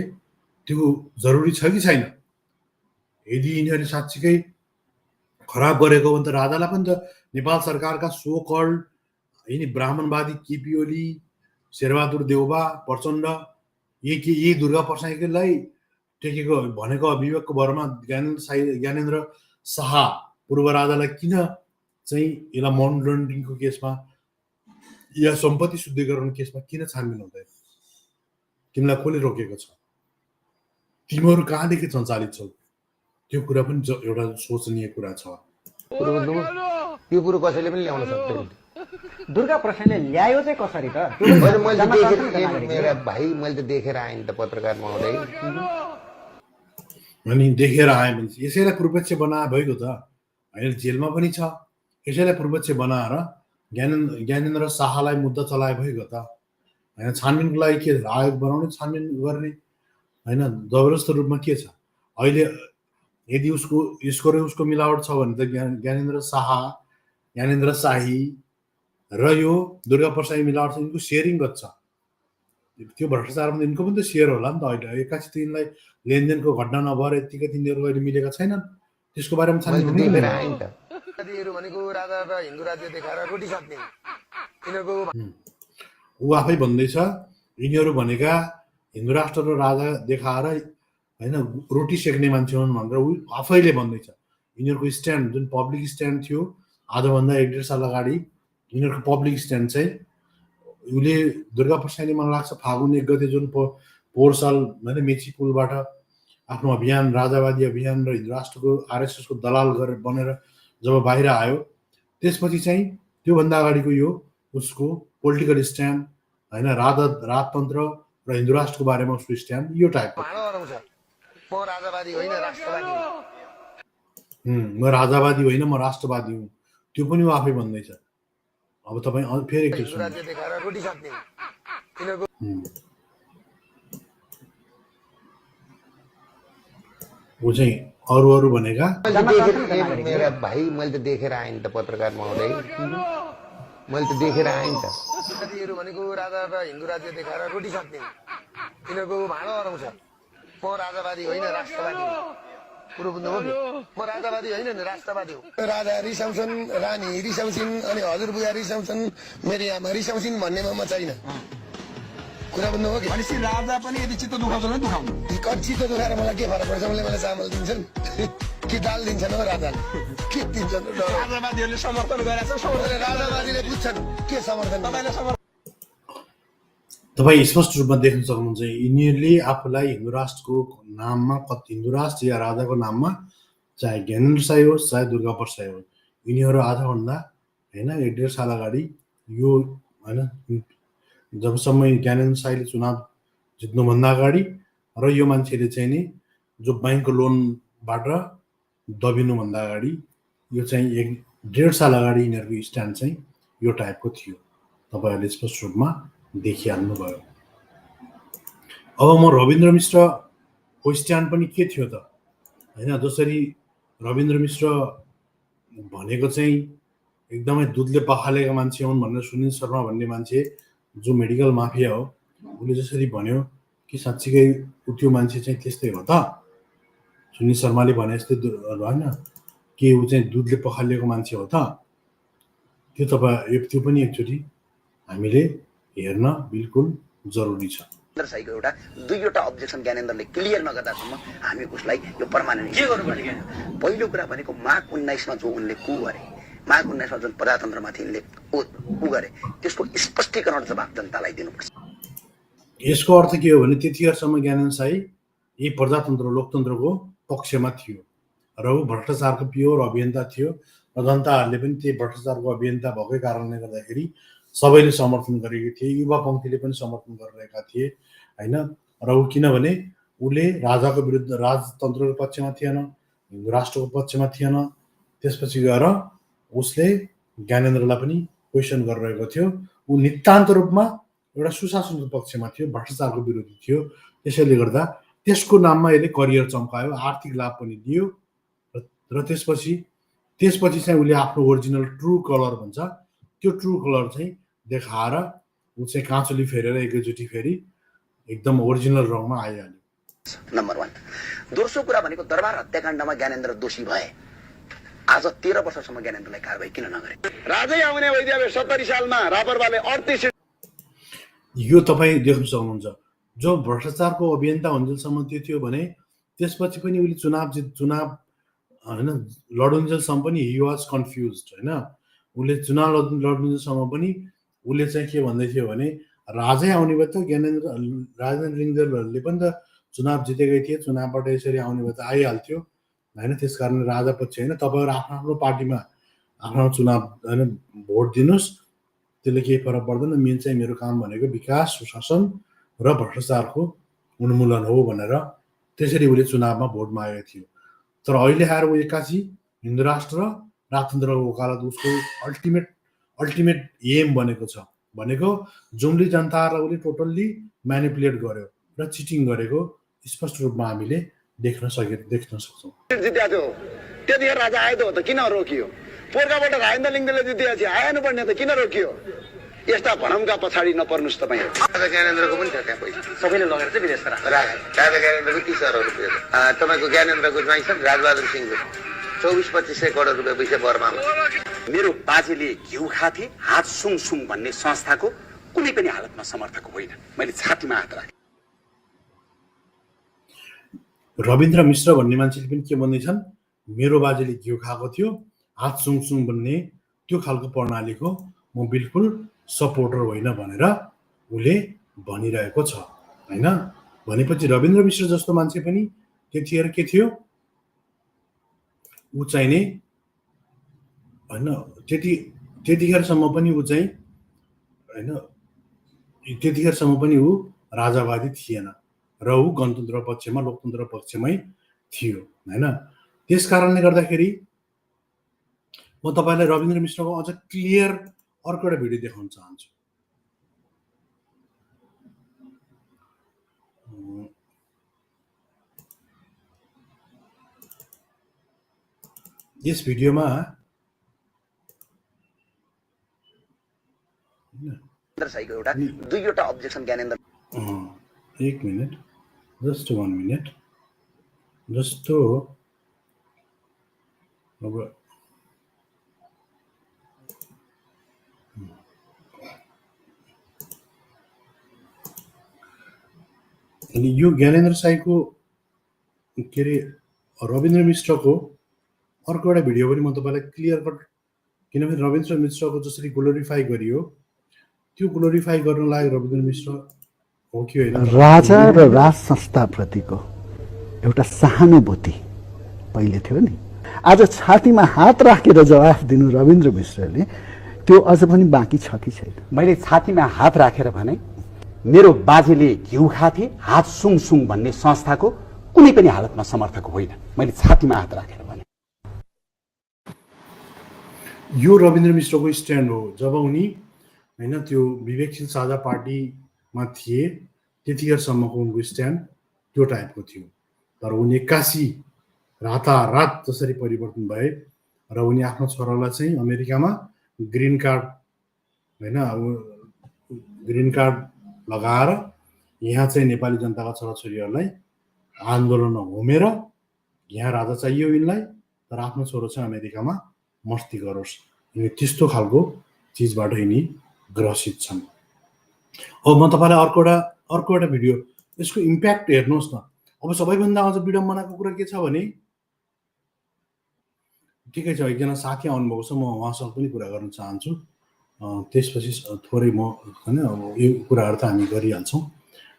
Speaker 1: त्यो जरुरी छ कि छैन? यदि यिनीहरूले साँच्चीकै खराब गरेको हो भने त राजालाई पनि त नेपाल सरकारका सो कल्ड यिनी ब्राह्मणवादी केपी ओली, शेरबहादुर देउबा, प्रचण्ड यी दुर्गा प्रसाईलाई टेकेको भनेको विवेकको भरमा ज्ञानेन्द्र शाह पूर्व राजालाई किन चाहिँ यसलाई मनी लन्ड्रिङको केसमा या सम्पत्ति शुद्धिकरण केसमा किन छानबिन हुँदैन? तिमीलाई कसले रोकेको छ? तिमीहरू कहाँदेखि सञ्चालित छौ? त्यो कुरा पनि एउटा सोचनीय कुरा छ।
Speaker 7: कुरो बुझ्नुभयो? यो कुरो कसैले पनि ल्याउन सक्दैन।
Speaker 6: दुर्गा प्रसाईले ल्यायो चाहिँ कसरी त?
Speaker 7: मैले मेरा भाइ, मैले त देखेर आएँ नि त पत्रकार महोदय।
Speaker 1: अनि देखेर आए भने यसैलाई पूर्वपक्ष बनाए भएको त होइन? जेलमा पनि छ, यसैलाई पूर्वपक्ष बनाएर ज्ञानेन्द्र शाहलाई मुद्दा चलाए भएको त होइन? छानबिनको लागि के आयोग बनाउने, छानबिन गर्ने होइन? जबरजस्त रूपमा के छ अहिले? यदि उसको मिलावट छ भने त ज्ञानेन्द्र शाही र यो दुर्गा प्रसाई मिलावट छ, यिनको सेयरिङ गर्छ। त्यो भ्रष्टाचारमा यिनको पनि त सेयर होला नि त। अहिले एक्कासी यिनलाई लेनदेनको घटना नभएर यतिकै तिनीहरू अहिले मिलेका छैनन्, त्यसको बारेमा छानबिन हुनु
Speaker 7: देखेर आएँ नि त। भनेको राजा र हिन्दू राज्य देखाएर रोटी सक्ने यिनीहरूको
Speaker 1: ऊ आफै भन्दैछ यिनीहरू भनेका हिन्दू राष्ट्र र राजा देखाएर होइन रोटी सेक्ने मान्छे हुन् भनेर ऊ आफैले भन्दैछ। यिनीहरूको स्ट्यान्ड जुन पब्लिक स्ट्यान्ड थियो आजभन्दा 1.5 साल अगाडि, यिनीहरूको पब्लिक स्ट्यान्ड चाहिँ उसले दुर्गा प्रसाईले मलाई लाग्छ फागुन 1 गते जुन पोहोर साल होइन मेची पुलबाट आफ्नो अभियान, राजावादी अभियान र हिन्दू राष्ट्रको आरएसएसको दलाल बनेर जब बाहिर आयो, त्यसपछि चाहिँ त्योभन्दा अगाडिको यो उसको पोलिटिकल स्ट्यान्ड होइन, राजतन्त्र र हिन्दू राष्ट्रको बारेमा उसको स्ट्यान्ड यो टाइपको।
Speaker 7: म राजावादी होइन राष्ट्रवादी
Speaker 1: म राजावादी होइन म राष्ट्रवादी हुँ, त्यो पनि ऊ आफै भन्दैछ। अब तपाईँ फेरि के सुन्नु?
Speaker 7: राज्य देखाएर रोटी सक्ने यिनीहरूको
Speaker 1: ऊ चाहिँ अरू भनेका
Speaker 7: मेरा भाइ, मैले त देखेर आएँ नि त पत्रकार महोदय। मैले त देखेर आएँ नि त। भनेको राजा र हिन्दू राज्य देखाएर रोटी सक्ने यिनीहरूको भाँडो अराउँछ। म राजावादी होइन राष्ट्रवादी कुरो बुझ्नुभयो कि? म राजावादी होइन नि राष्ट्रवादी हो। राजा रिसाउँछन्, रानी रिसाउँछिन्, अनि हजुरबुवा रिसाउँछन्, मेरो आमा रिसाउँछिन् भन्नेमा म छैन। कुरा बुझ्नुभयो कि?
Speaker 8: भनेपछि राजा पनि यदि चित्त दुखाउँछ भने दुखाउनु।
Speaker 7: चित्त दुखाएर मलाई के फरक पर्छ? मलाई चामल दिन्छन् कि दाल दिन्छन् हो राजाले? के दिन्छन्?
Speaker 8: राजावादीहरूले समर्थन गरेका छन्।
Speaker 7: राजावादीले बुझ्छन् के समर्थन।
Speaker 1: तपाईँ स्पष्ट रूपमा देख्न सक्नुहुन्छ यिनीहरूले आफूलाई हिन्दू राष्ट्रको नाममा, हिन्दू राष्ट्र या राजाको नाममा, चाहे ज्ञानेन्द्र शाही होस् चाहे दुर्गा प्रसाई होस्, यिनीहरू आजभन्दा होइन 1.5 साल अगाडि यो होइन जबसम्म ज्ञानेन्द्र शाहीले चुनाव जित्नुभन्दा अगाडि र यो मान्छेले चाहिँ नि जो ब्याङ्कको लोनबाट दबिनुभन्दा अगाडि यो चाहिँ 1.5 साल अगाडि यिनीहरूको स्ट्यान्ड चाहिँ यो टाइपको थियो। तपाईँहरूले स्पष्ट रूपमा देखिहाल्नुभयो। अब म रविन्द्र मिश्रको स्ट्यान्ड पनि के थियो त होइन? जसरी रविन्द्र मिश्र भनेको चाहिँ एकदमै दुधले पखालेका मान्छे हुन् भनेर सुनिल शर्मा भन्ने मान्छे जो मेडिकल माफिया हो, उसले जसरी भन्यो कि साँच्चीकै त्यो मान्छे चाहिँ त्यस्तै हो त? सुनिल शर्माले भने जस्तै होइन के ऊ चाहिँ दुधले पखालिएको मान्छे हो त? त्यो पनि एकचोटि हामीले हेर्न बिल्कुल जरुरी छ।
Speaker 5: शाहीको एउटा 2वटा अब्जेक्सन ज्ञानेन्द्रले क्लियर नगर्दासम्म हामी उसलाई यो पर्मानेन्ट के गर्नु भनेको पहिलो कुरा भनेको माघ 19 मा जो उनले कु गरे, माघ 19 मा जुन प्रजातन्त्रमाथि उनले उ गरे, त्यसको स्पष्टीकरण जवाब जनतालाई दिनुपर्छ।
Speaker 1: यसको अर्थ के हो भने त्यतिखेरसम्म ज्ञानेन्द्र शाही यी प्रजातन्त्र लोकतन्त्रको पक्षमा थियो र ऊ भ्रष्टाचारको प्योर अभियन्ता थियो र जनताहरूले पनि त्यही भ्रष्टाचारको अभियन्ता भएकै कारणले गर्दाखेरि सबैले समर्थन गरेको थिए, युवा पङ्क्तिले पनि समर्थन गरिरहेका थिए होइन? र ऊ किनभने उसले राजाको विरुद्ध, राजतन्त्रको पक्षमा थिएन, हिन्दू राष्ट्रको पक्षमा थिएन। त्यसपछि गएर उसले ज्ञानेन्द्रलाई पनि क्वेसन गरिरहेको थियो। ऊ नितान्त रूपमा एउटा सुशासनको पक्षमा थियो, भ्रष्टाचारको विरोधी थियो। त्यसैले गर्दा त्यसको नाममा यसले करियर चम्कायो, आर्थिक लाभ पनि दियो र त्यसपछि चाहिँ उसले आफ्नो ओरिजिनल ट्रु कलर भन्छ, त्यो ट्रु कलर चाहिँ देखाएर ऊ चाहिँ काँचुली फेरेर एकैचोटि फेरि एकदम ओरिजिनल रङमा आइहाल्यो।
Speaker 5: नम्बर 1। दोस्रो कुरा भनेको दरबार हत्याकाण्डमा ज्ञानेन्द्र दोषी भए। आज 13 वर्षसम्म ज्ञानेन्द्रलाई कारबाही किन नगरे?
Speaker 7: राजै आउने भइदियो 70 सालमा रापरवाले 38।
Speaker 1: यो तपाईँ देख्न सक्नुहुन्छ। जो भ्रष्टाचारको अभियन्ता हुन्जेलसम्म त्यो थियो भने त्यसपछि पनि उसले चुनाव होइन लडुन्जेलसम्म पनि हि वाज कन्फ्युज होइन। उसले चुनाव लडुन्जेलसम्म पनि उसले चाहिँ के भन्दै थियो भने राजै आउने भए त राजेन्द्र लिङ्गदेनहरूले पनि त चुनाव जितेकै थिए, चुनावबाट यसरी आउने भए त आइहाल्थ्यो होइन। त्यस कारण राजा पछि होइन, तपाईँहरू आफ्नो आफ्नो पार्टीमा आफ्नो चुनाव होइन भोट दिनुहोस्, त्यसले केही फरक पर्दैन। मेन चाहिँ मेरो काम भनेको विकास, सुशासन र भ्रष्टाचारको उन्मूलन हो भनेर त्यसरी उसले चुनावमा भोट मागेको थियो। तर अहिले आएर ऊ एक्कासी हिन्दू राष्ट्र र राजतन्त्रको वकालत उसको अल्टिमेट एम बनेको छ। भनेको जुम्ली जनतालाई उसले टोटल्ली म्यानिपुलेट गर्यो र चिटिङ गरेको स्पष्ट रूपमा हामीले देख्न सक्छौँ।
Speaker 7: जित्या थियो त्यतिखेर राजा आयो त किन रोकियो? पोर्काबाट राजेन्द्र लिङ्गदेनले जितेको थियो, आएन पर्ने त किन रोकियो? यस्ता भणमका पछाडि नपर्नुहोस् तपाईँ। राजा ज्ञानेन्द्रको पनि छ त्यहाँ पैसा, सबैले लगेर चाहिँ विदेश राजा ज्ञानेन्द्रको 30,000 रुपियाँ। तपाईँको ज्ञानेन्द्रको ज्वाइँ छ राजबहादुर सिंहको 24-25 करोड रुपियाँ पैसा बर्मामा।
Speaker 5: मेरो बाजेले घिउ खाथे हात सुङ सुङ भन्ने संस्थाको कुनै पनि हालतमा समर्थक होइन। मैले छातीमा हात राखेँ।
Speaker 1: रविन्द्र मिश्र भन्ने मान्छेले पनि के भन्दैछन्, मेरो बाजेले घिउ खाएको थियो, हात सुङ सुङ भन्ने त्यो खालको प्रणालीको म बिल्कुल सपोर्टर होइन भनेर उसले भनिरहेको छ होइन। भनेपछि रविन्द्र मिश्र जस्तो मान्छे पनि त्यतिखेर के थियो, ऊ चाहिँ नि होइन त्यतिखेरसम्म पनि ऊ चाहिँ होइन त्यतिखेरसम्म पनि ऊ राजावादी थिएन र ऊ गणतन्त्र पक्षमा लोकतन्त्र पक्षमै थियो होइन। त्यस कारणले गर्दाखेरि म तपाईँलाई रविन्द्र मिश्रको अझ क्लियर अर्को एउटा भिडियो देखाउन चाहन्छु। यस भिडियोमा
Speaker 5: एउटा 2वटा अब्जेक्सन ज्ञानेन्द्र।
Speaker 1: एक मिनट, जस्ट 1 मिनट। जस्तो अब यो ज्ञानेन्द्र साईको के अरे रविन्द्र मिश्रको अर्को एउटा भिडियो पनि म तपाईँलाई क्लियर कट, किनभने रविन्द्र मिश्रको जसरी ग्लोरिफाई गरियो त्यो ग्लोरिफाई गर्नलाई रविन्द्र मिश्र हो कि होइन,
Speaker 9: राजा र राज संस्थाप्रतिको एउटा सहानुभूति पहिले थियो नि। आज छातीमा हात राखेर जवाफ दिनु रविन्द्र मिश्रले, त्यो अझ पनि बाँकी छ कि छैन?
Speaker 5: मैले छातीमा हात राखेर भने मेरो बाजेले घिउ खाथे हात सुङ सुङ भन्ने संस्थाको कुनै पनि हालतमा समर्थक होइन। मैले छातीमा हात राखेर भने
Speaker 1: यो रविन्द्र मिश्रको स्ट्यान्ड हो। जब उनी होइन त्यो विवेकशील साझा पार्टीमा थिए त्यतिखेरसम्मको उनको स्ट्यान्ड त्यो टाइपको थियो। तर उनी एक्कासी रातारात जसरी परिवर्तन भए र उनी आफ्नो छोरालाई चाहिँ अमेरिकामा ग्रिन कार्ड होइन ग्रिन कार्ड लगाएर यहाँ चाहिँ नेपाली जनताका छोराछोरीहरूलाई आन्दोलनमा घुमेर यहाँ राजा चाहियो यिनलाई, तर आफ्नो छोरो चाहिँ अमेरिकामा मस्ती गरोस्, यिनी त्यस्तो खालको चिजबाट यिनी ग्रसित छन्। अब म तपाईँलाई अर्को एउटा भिडियो, यसको इम्प्याक्ट हेर्नुहोस् न। अब सबैभन्दा अझ विडम्बनाको कुरा के छ भने, ठिकै छ एकजना साथी आउनुभएको छ, म उहाँसँग पनि कुरा गर्न चाहन्छु। त्यसपछि थोरै म होइन अब यो कुराहरू त हामी गरिहाल्छौँ।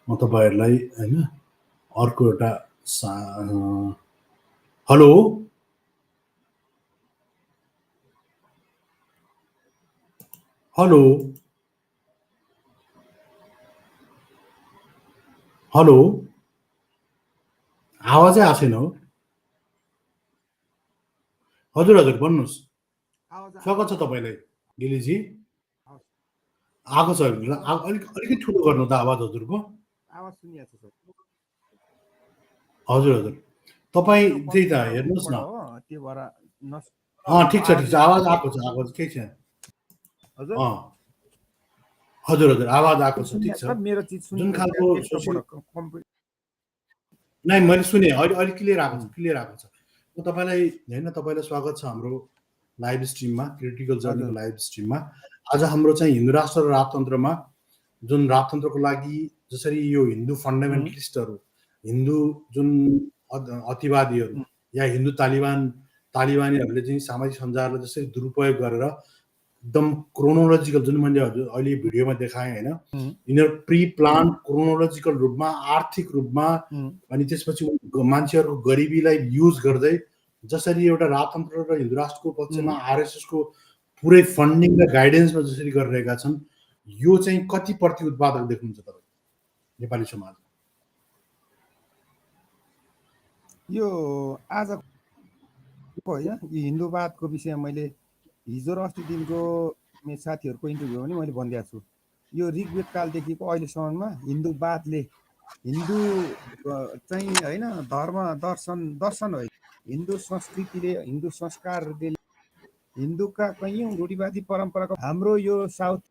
Speaker 1: म तपाईँहरूलाई होइन अर्को एउटा हेलो हेलो हेलो आवाजै आएको छैन हो। हजुर हजुर भन्नुहोस्, स्वागत छ तपाईँलाई गिलीजी। आएको छ अलिकति ठुलो गर्नु त आवाज हजुरको।
Speaker 6: आवाज सुनिएको छ सर।
Speaker 1: हजुर हजुर तपाईँ त्यही त हेर्नुहोस् न।
Speaker 6: त्यो भएर
Speaker 1: ठिक छ आवाज आएको छ केही छैन।
Speaker 6: हजुर
Speaker 1: हजुर हजुर आवाज आएको छ ठिक छ।
Speaker 6: मेरो चिज
Speaker 1: जुन खालको नै मैले सुने अहिले क्लियर आएको छ। म तपाईँलाई स्वागत छ हाम्रो लाइभ स्ट्रिममा, क्रिटिकल जर्नीको लाइभ स्ट्रिममा। आज हाम्रो चाहिँ हिन्दू राष्ट्र र राजतन्त्रमा जुन राजतन्त्रको लागि जसरी यो हिन्दू फन्डामेन्टलिस्टहरू, हिन्दू जुन अतिवादीहरू या हिन्दू तालिबानीहरूले चाहिँ सामाजिक सञ्जाललाई जसरी दुरुपयोग गरेर एकदम क्रोनोलोजिकल, जुन मैले अहिले भिडियोमा देखाएँ होइन, यिनीहरू प्री प्लान क्रोनोलोजिकल रूपमा, आर्थिक रूपमा, अनि त्यसपछि मान्छेहरूको गरिबीलाई युज गर्दै जसरी एउटा राजतन्त्र र हिन्दू राष्ट्रको पक्षमा आरएसएसको पुरै फन्डिङ र गाइडेन्समा जसरी गरिरहेका छन्, यो चाहिँ कति प्रति उत्पादक देख्नुहुन्छ तपाईँ नेपाली समाज?
Speaker 6: यो आज होइन, यो हिन्दूवादको विषयमा मैले हिजो र अस्ति दिनको मेरो साथीहरूको इन्टरभ्यू पनि मैले भनिदिएको छु। यो ऋग्वेद कालदेखिको अहिलेसम्ममा हिन्दूवादले, हिन्दू चाहिँ होइन धर्म दर्शन हो, हिन्दू संस्कृतिले, हिन्दू संस्कारले, हिन्दूका कैयौँ रूढिवादी परम्पराको हाम्रो यो साउथ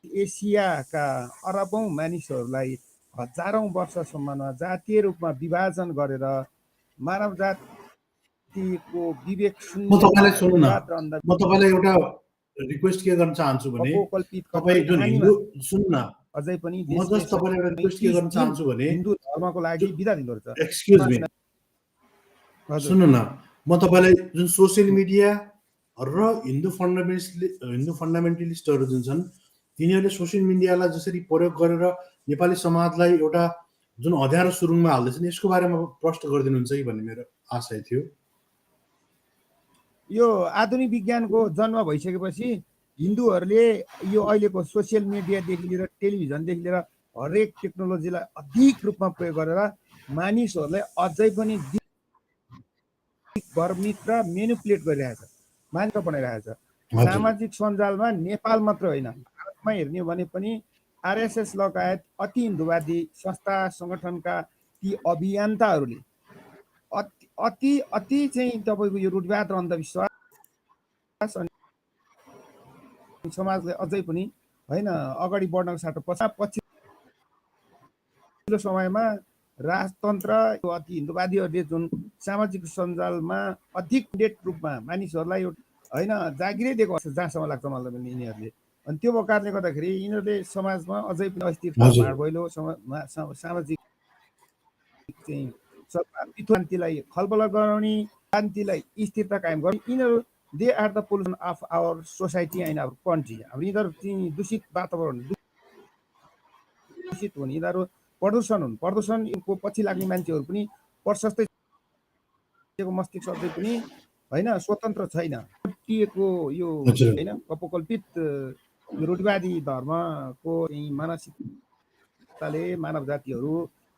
Speaker 6: एसियाका अरबौँ मानिसहरूलाई हजारौँ वर्षसम्ममा जातीय रूपमा विभाजन गरेर मानव जातिको विवेक
Speaker 1: म तपाईँलाई एउटा रिक्वेस्ट के गर्न चाहन्छु भने, तपाईँ जुन हिन्दू सुन्नु न,
Speaker 6: अझै पनि
Speaker 1: म जस्ट तपाईँलाई एउटा रिक्वेस्ट के गर्न चाहन्छु भने,
Speaker 6: हिन्दू धर्मको लागि बिदा दिँदो रहेछ।
Speaker 1: एक्सक्युज मी, सुन्नु न, म तपाईँलाई जुन सोसियल मिडिया र हिन्दू फन्डामेन्टलिस्टहरू जुन छन्, तिनीहरूले सोसियल मिडियालाई जसरी प्रयोग गरेर नेपाली समाजलाई एउटा जुन अँध्यारो सुरुङमा हाल्दैछन्, यसको बारेमा प्रश्न गरिदिनुहुन्छ कि भन्ने मेरो आशय थियो।
Speaker 6: यो आधुनिक विज्ञानको जन्म भइसकेपछि हिन्दूहरूले यो अहिलेको सोसियल मिडियादेखि लिएर टेलिभिजनदेखि लिएर हरेक टेक्नोलोजीलाई अधिक रूपमा प्रयोग गरेर मानिसहरूलाई अझै पनि भ्रमित र मेनिपुलेट गरिरहेछ, मानिस बनाइरहेछ। सामाजिक सञ्जालमा नेपाल मात्र होइन, भारतमा हेर्ने हो भने पनि आरएसएस लगायत अति हिन्दूवादी संस्था सङ्गठनका ती अभियन्ताहरूले अति चाहिँ तपाईँको यो रूढिवाद र अन्धविश्वास अनि समाजलाई अझै पनि होइन अगाडि बढ्नको साटो पछिल्लो समयमा राजतन्त्र अति हिन्दूवादीहरूले जुन सामाजिक सञ्जालमा अधिक डेट रूपमा मानिसहरूलाई होइन जागिरै दिएको छ, जहाँसम्म लाग्छ मलाई पनि यिनीहरूले। अनि त्यो कारणले गर्दाखेरि यिनीहरूले समाजमा अझै पनि अस्थिरता, भाँडभैलो, सामाजिक चाहिँ शान्तिलाई खलबल गराउने, शान्तिलाई स्थिरता कायम गर्ने, यिनीहरू they are the pollution of our society and our country. अब यिनीहरू चाहिँ दूषित वातावरण, दूषित हुने, यिनीहरू प्रदूषण हुन्, प्रदूषणको पछि लाग्ने मान्छेहरू पनि प्रशस्तै मस्तिष्क अझै पनि होइन स्वतन्त्र छैन, टिएको यो होइन अपकल्पित रूढिवादी धर्मको मानसिकताले मानव जातिहरू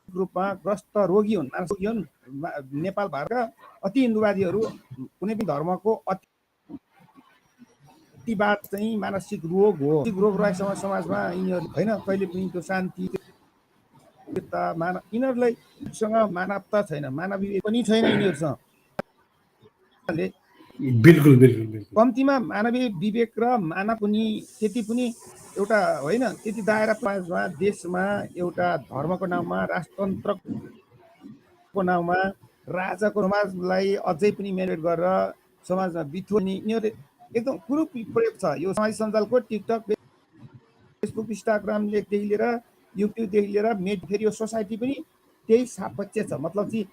Speaker 6: रूपमा ग्रस्त रोगी हुन्, मानसिक हुन्। नेपाल भारतका अति हिन्दूवादीहरू कुनै पनि धर्मको अतिवाद चाहिँ मानसिक रोग हो। रोग रहेसम्म समाजमा यिनीहरू होइन कहिले पनि त्यो शान्ति यिनीहरूलाई मानवता छैन, मानवीय पनि छैन यिनीहरूसँग।
Speaker 1: बिल्कुल
Speaker 6: कम्तीमा मानवीय विवेक र मानव पनि त्यति पनि एउटा होइन, त्यति दायरा समाजमा, देशमा एउटा धर्मको नाउँमा, राजतन्त्रको नाउँमा, राजाको समाजलाई अझै पनि मेनेज गरेर समाजमा बिथोर्ने यिनीहरू एकदम कुरूप प्रयोग छ। यो सामाजिक सञ्जालको टिकटक, फेसबुक, इन्स्टाग्रामदेखि लिएर युट्युबदेखि लिएर फेरि यो सोसाइटी पनि त्यही सापेक्ष छ। मतलब चाहिँ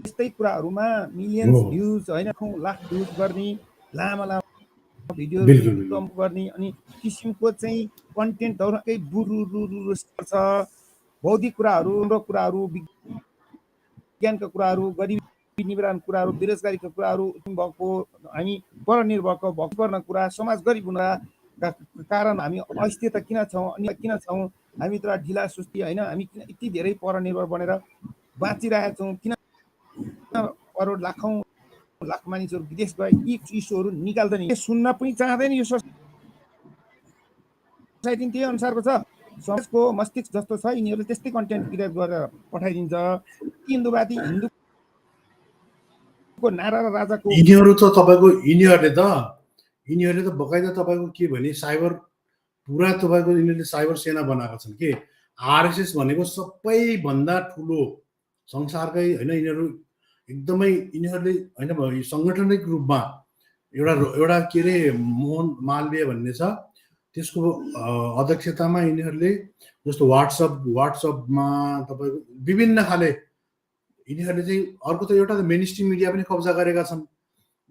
Speaker 6: यस्तै कुराहरूमा मिलियन्स भ्युज होइन लाख भ्युज गर्ने, लामो भिडियो गर्ने, अनि किसिमको चाहिँ कन्टेन्टहरू केही बुरु छ। बौद्धिक कुराहरू, विज्ञानका कुराहरू, गरिबी निवारणका कुराहरू, बेरोजगारीका कुराहरू भएको, हामी परनिर्भरको गर्न कुरा, समाज गरिब हुनका कारण हामी अस्थिरता किन छौँ, अनि किन छौँ हामी त ढिला सुस्ती होइन, हामी किन यति धेरै परनिर्भर बनेर बाँचिरहेका छौँ, किन करोड लाखौँ लाख मानिसहरू विदेश गए, यी इस्युहरू निकाल्दैन, सुन्न पनि चाहँदैन यो सोसाइटी त्यही अनुसारको छ, समाजको मस्तिष्क जस्तो छ यिनीहरूले त्यस्तै कन्टेन्ट क्रिएट गरेर पठाइदिन्छ। हिन्दूवादी हिन्दूको नारा र राजाको
Speaker 1: यिनीहरू त तपाईँको यिनीहरूले त बकाइदा तपाईँको के भने साइबर पुरा तपाईँको यिनीहरूले साइबर सेना बनाएका छन् के। आरएसएस भनेको सबैभन्दा ठुलो संसारकै होइन, यिनीहरू एकदमै यिनीहरूले होइन सङ्गठनिक रूपमा एउटा के अरे मोहन मालवीय भन्ने छ, त्यसको अध्यक्षतामा यिनीहरूले जस्तो वाट्सएपमा तपाईँको विभिन्न खाले यिनीहरूले चाहिँ अर्को त एउटा त मेन स्ट्रिम मिडिया पनि कब्जा गरेका छन्।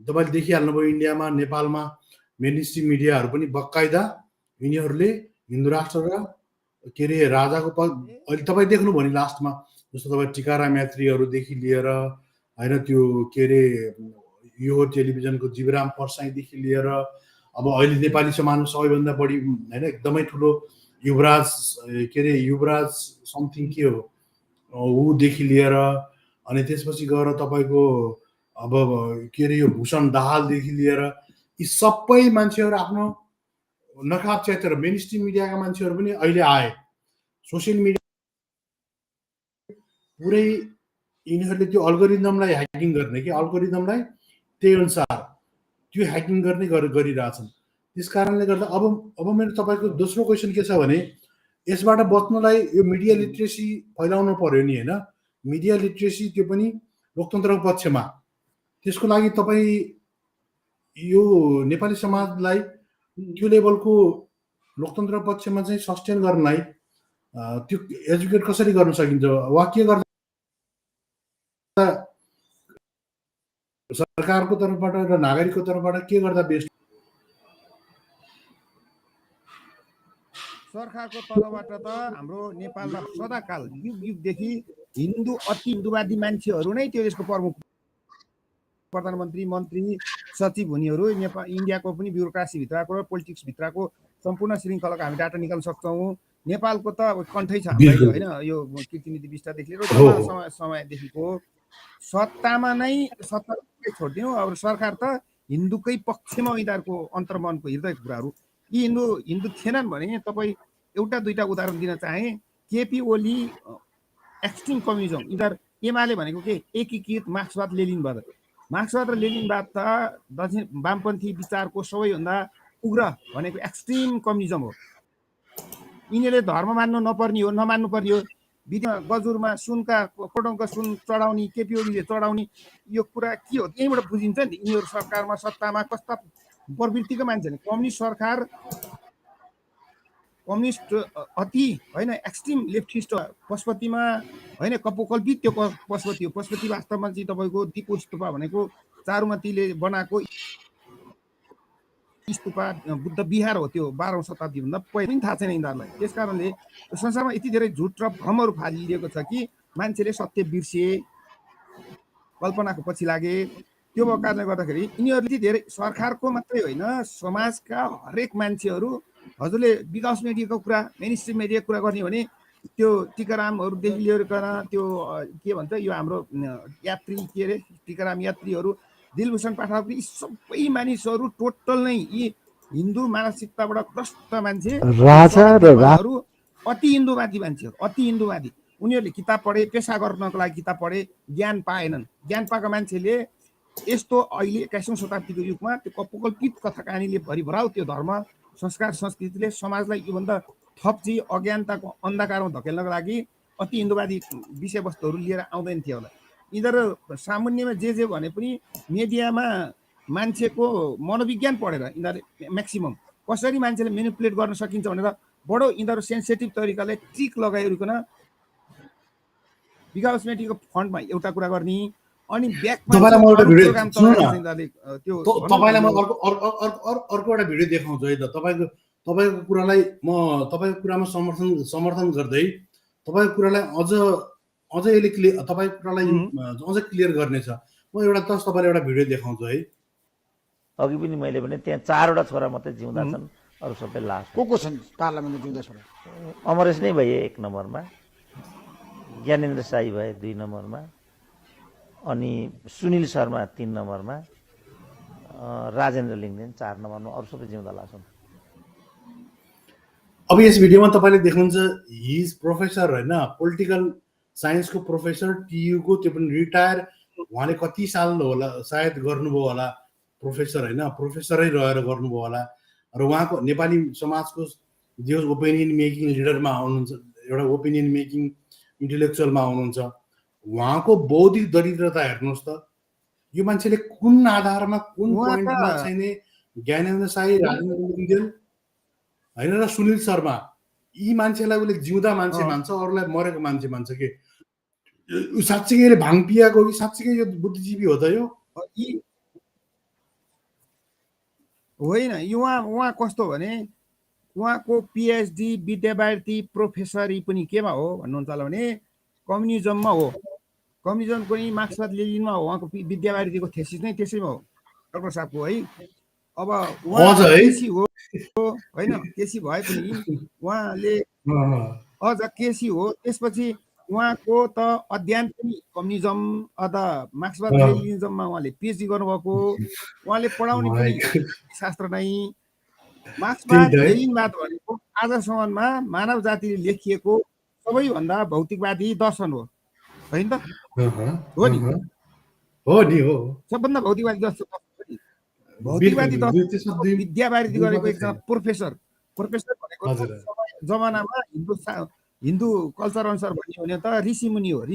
Speaker 1: तपाईँले देखिहाल्नुभयो इन्डियामा नेपालमा मेन स्ट्रिम मिडियाहरू पनि बकाइदा यिनीहरूले हिन्दू राष्ट्र र के अरे राजाको अहिले तपाईँ देख्नुभयो नि लास्टमा जस्तो तपाईँ टिकाराम यात्रीहरूदेखि लिएर होइन त्यो के अरे यो टेलिभिजनको जीवराम परसाईदेखि लिएर अब अहिले नेपाली समाजमा सबैभन्दा बढी होइन एकदमै ठुलो युवराज के अरे युवराज समथिङ के हो ऊदेखि लिएर अनि त्यसपछि गएर तपाईँको अब के अरे यो भूषण दाहालदेखि लिएर यी सबै मान्छेहरू आफ्नो नकाब च्यातेर मेन स्ट्रिम मिडियाका मान्छेहरू पनि अहिले आए। सोसियल मिडिया पुरै यिनीहरूले त्यो अल्गोरिदमलाई ह्याकिङ गर्ने कि अल्गोरिदमलाई त्यही अनुसार त्यो ह्याकिङ गर्ने गरिरहेछन्। त्यस कारणले गर्दा अब मेरो तपाईँको दोस्रो क्वेसन के छ भने यसबाट बच्नलाई यो मिडिया लिट्रेसी फैलाउनु पर्यो नि होइन, मिडिया लिट्रेसी त्यो पनि लोकतन्त्रको पक्षमा। त्यसको लागि तपाईँ यो नेपाली समाजलाई त्यो लेभलको लोकतन्त्र पक्षमा चाहिँ सस्टेन गर्नलाई त्यो एजुकेट कसरी गर्न सकिन्छ वा के गर्दा सरकारको तर्फबाट र नागरिकको तर्फबाट के गर्दा बेस्ट?
Speaker 6: सरकारको तर्फबाट त हाम्रो नेपालमा सदाकाल युगदेखि हिन्दू अति हिन्दूवादी मान्छेहरू नै त्यो देशको प्रमुख प्रधानमन्त्री मन्त्री सचिव हुनेहरू नेपाल इन्डियाको पनि ब्युरोक्रासीभित्रको र पोलिटिक्सभित्रको सम्पूर्ण श्रृङ्खलाको हामी डाटा निकाल्न सक्छौँ। नेपालको त कन्ठै छ हाम्रो होइन, यो कीर्तिनीति विस्तारदेखि लिएर समयदेखिको सत्तामा नै सत्ता छोडिदिउँ। अब सरकार त हिन्दूकै पक्षमा यिनीहरूको अन्तर्मनको हृदयको कुराहरू यी हिन्दू थिएनन् भने तपाईँ एउटा दुईवटा उदाहरण दिन चाहे। केपी ओली एक्सट्रिम कम्युनिजम, यिनीहरू एमाले भनेको के एकीकृत मार्क्सवाद लेनिनवाद, मार्क्सवाद र लेनिनवाद त दक्षिण वामपन्थी विचारको सबैभन्दा उग्र भनेको एक्सट्रिम कम्युनिजम हो। यिनीहरूले धर्म मान्नु नपर्ने हो, नमान्नु पर्ने हो। गजुरमा सुनका कोटौँका सुन चढाउने केपी ओलीले चढाउने यो कुरा के हो यहीँबाट बुझिन्छ नि। यिनीहरू सरकारमा सत्तामा कस्ता प्रवृत्तिको मान्छे कम्युनिस्ट सरकार, कम्युनिस्ट अति होइन एक्सट्रिम लेफ्टिस्ट पशुपतिमा होइन कल्पित त्यो पशुपति हो। पशुपति वास्तवमा चाहिँ तपाईँको दिपो स्तूपा भनेको चारुमतीले बनाएको स्तूपा बुद्ध विहार हो। त्यो 12औं शताब्दीभन्दा पहिले पनि थाहा छैन यिनीहरूलाई। त्यस कारणले संसारमा यति धेरै झुट र भ्रमहरू फालिएको छ कि मान्छेले सत्य बिर्से, कल्पनाको पछि लागे। त्यो भएको कारणले गर्दाखेरि यिनीहरूले धेरै सरकारको मात्रै होइन समाजका हरेक मान्छेहरू, हजुरले विकास मिडियाको कुरा मेन स्ट्रिम मिडियाको कुरा गर्ने भने त्यो टिकारामहरूदेखि लिएर त्यो के भन्छ यो हाम्रो यात्री के अरे टिकाराम यात्रीहरू, दिलभूषण पाठक, यी सबै मानिसहरू टोटल नै यी हिन्दू मानसिकताबाट ग्रस्त मान्छे,
Speaker 9: राजा र
Speaker 6: अति हिन्दूवादी मान्छेहरू, अति हिन्दूवादी। उनीहरूले किताब पढे, पेसा गर्नको लागि किताब पढे, ज्ञान पाएनन्। ज्ञान पाएको मान्छेले यस्तो अहिले 21औं शताब्दीको युगमा त्यो कपोकल्पित कथा कहानीले भरिभराउ त्यो धर्म संस्कार संस्कृतिले समाजलाई योभन्दा थप चाहिँ अज्ञानताको अन्धकारमा धकेल्नको लागि अति हिन्दूवादी विषयवस्तुहरू लिएर आउँदैन थियो होला। यिनीहरू सामान्यमा जे भने पनि मिडियामा मान्छेको मनोविज्ञान पढेर यिनीहरूले म्याक्सिमम कसरी मान्छेले मेनिपुलेट गर्न सकिन्छ भनेर बडो यिनीहरू सेन्सिटिभ तरिकाले ट्रिक लगाइकन विकास मिडियाको फन्डमा एउटा कुरा गर्ने अनि
Speaker 1: तपाईँलाई म एउटा भिडियो तपाईँलाई म अर्को एउटा भिडियो देखाउँछु है त। तपाईँको कुरालाई म तपाईँको कुरामा समर्थन गर्दै तपाईँको कुरालाई अझ यसले तपाईँको कुरालाई अझ क्लियर गर्नेछ। म एउटा तपाईँलाई एउटा भिडियो देखाउँछु है।
Speaker 3: अघि पनि मैले भने त्यहाँ 4वटा छोरा मात्रै जिउँदा छन्, अरू सबै लास।
Speaker 10: को छन् पार्लियामेन्टमा जिउँदा छोरा?
Speaker 3: अमरेश नै भए 1 नम्बरमा, ज्ञानेन्द्र साई भए 2 नम्बरमा, अनि सुनिल शर्मा 3 नम्बरमा, राजेन्द्र लिङ्गदेन 4 नम्बरमा, अरू सबै जिउँदा लाछन्।
Speaker 1: अब यस भिडियोमा तपाईँले देख्नुहुन्छ हि इज प्रोफेसर होइन, पोलिटिकल साइन्सको प्रोफेसर, टियु को, त्यो पनि रिटायर। उहाँले कति साल होला सायद गर्नुभयो होला प्रोफेसर होइन, प्रोफेसरै रहेर गर्नुभयो होला। र उहाँको नेपाली समाजको जो ओपिनियन मेकिङ लिडरमा हुनुहुन्छ, एउटा ओपिनियन मेकिङ इन्टेलेक्चुअलमा हुनुहुन्छ। उहाँको बौद्धिक दरिद्रता हेर्नुहोस् त, यो मान्छेले कुन आधारमा कुन पोइन्टमा चाहिँ ज्ञानेन्द्र साई, राजेन्द्र लिङ्गदेन होइन र सुनिल शर्मा यी मान्छेलाई उसले जिउँदा मान्छे मान्छ, अरूलाई मरेको मान्छे मान्छ के? साँच्चीकै यसले भाङ पियाको कि साँच्चीकै यो बुद्धिजीवी हो त? यो
Speaker 6: होइन, उहाँ कस्तो भने उहाँको पिएचडी विद्यावारिधी प्रोफेसर पनि केमा हो भन्नुहुन्छ होला भने कम्युनिजममा हो। कम्युनिजमको नि मार्क्सवाद लेनिनमा हो उहाँको विद्यावारिधीको थेसिस नै त्यसैमा हो डक्टर साहबको है। अब उहाँ केसी हो होइन, केसी भए पनि उहाँले अझ केसी हो। त्यसपछि उहाँको त अध्ययन पनि कम्युनिजम अथवा मार्क्सवाद लेनिनिजममा उहाँले पिएचडी गर्नुभएको। उहाँले पढाउने पनि शास्त्र नै मार्क्सवाद लेनिनवाद भनेको आजसम्ममा मानव जातिले लेखिएको सबैभन्दा भौतिकवादी दर्शन हो होइन त? हो नि,
Speaker 1: हो
Speaker 6: सबभन्दा भौतिकवादी दर्शन। भौतिकवादी दर्शन विद्यावारिधी गरेको एकजना प्रोफेसर भनेको जमानामा हिन्दू कल्चर अनुसार भन्यो भने त ऋषिमुनि हो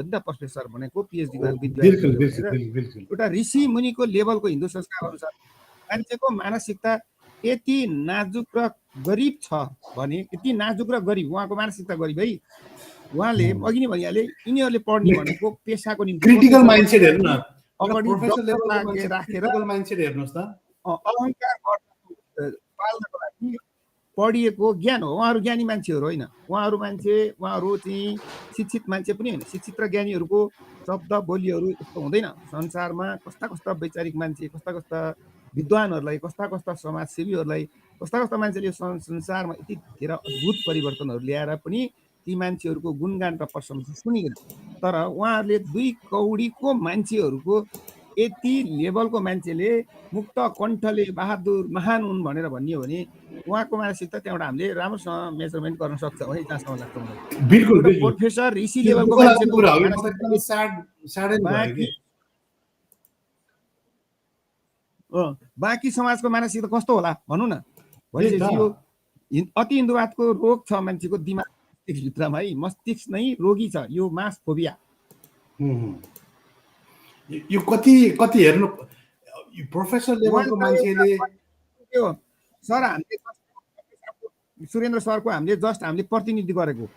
Speaker 6: नि त प्रोफेसर भनेको। पिएचडी एउटा ऋषिमुनिको लेभलको हिन्दू संस्कार अनुसार मान्छेको मानसिकता यति नाजुक र गरिब छ भने, यति नाजुक र गरिब उहाँको मानसिकता गरिब है। उहाँले अघि नै भनिहाले यिनीहरूले पढ्ने भनेको पेसाको निम्ति
Speaker 1: क्रिटिकल माइन्डसेट हेर्नु न,
Speaker 6: राखेर
Speaker 1: माइन्डसेट हेर्नुहोस् त,
Speaker 6: अहंकार पाल्नको लागि पढिएको ज्ञान हो। उहाँहरू ज्ञानी मान्छेहरू होइन, उहाँहरू चाहिँ शिक्षित मान्छे पनि होइन। शिक्षित र ज्ञानीहरूको शब्द बोलीहरू यस्तो हुँदैन। संसारमा कस्ता वैचारिक मान्छे, कस्ता विद्वानहरूलाई, कस्ता समाजसेवीहरूलाई, कस्ता मान्छेले संसारमा यति धेरै अद्भुत परिवर्तनहरू ल्याएर पनि ती मान्छेहरूको गुणगान र प्रशंसा सुनिँदैन। तर उहाँहरूले 2 कौडीको मान्छेहरूको यति लेभलको मान्छेले मुक्त कण्ठले बहादुर महान हुन् भनेर भनियो भने उहाँको मानसिकता त्यहाँबाट हामीले राम्रोसँग मेजरमेन्ट गर्न सक्छौँ है, जहाँसम्म लाग्छ मलाई।
Speaker 1: बिल्कुल
Speaker 6: प्रोफेसर ऋषि लेभलको मान्छेको बाँकी समाजको मानसिकता कस्तो होला भन्नु न। भनेपछि यो अति हिन्दुवादको रोग छ मान्छेको दिमागभित्रमा है, मस्तिष्क नै रोगी छ, यो मास फोबिया।
Speaker 1: यो कति हेर्नु, प्रोफेसर लेभलको मान्छेले
Speaker 6: सर हामीले सुरेन्द्र सरको हामीले प्रतिनिधि गरेको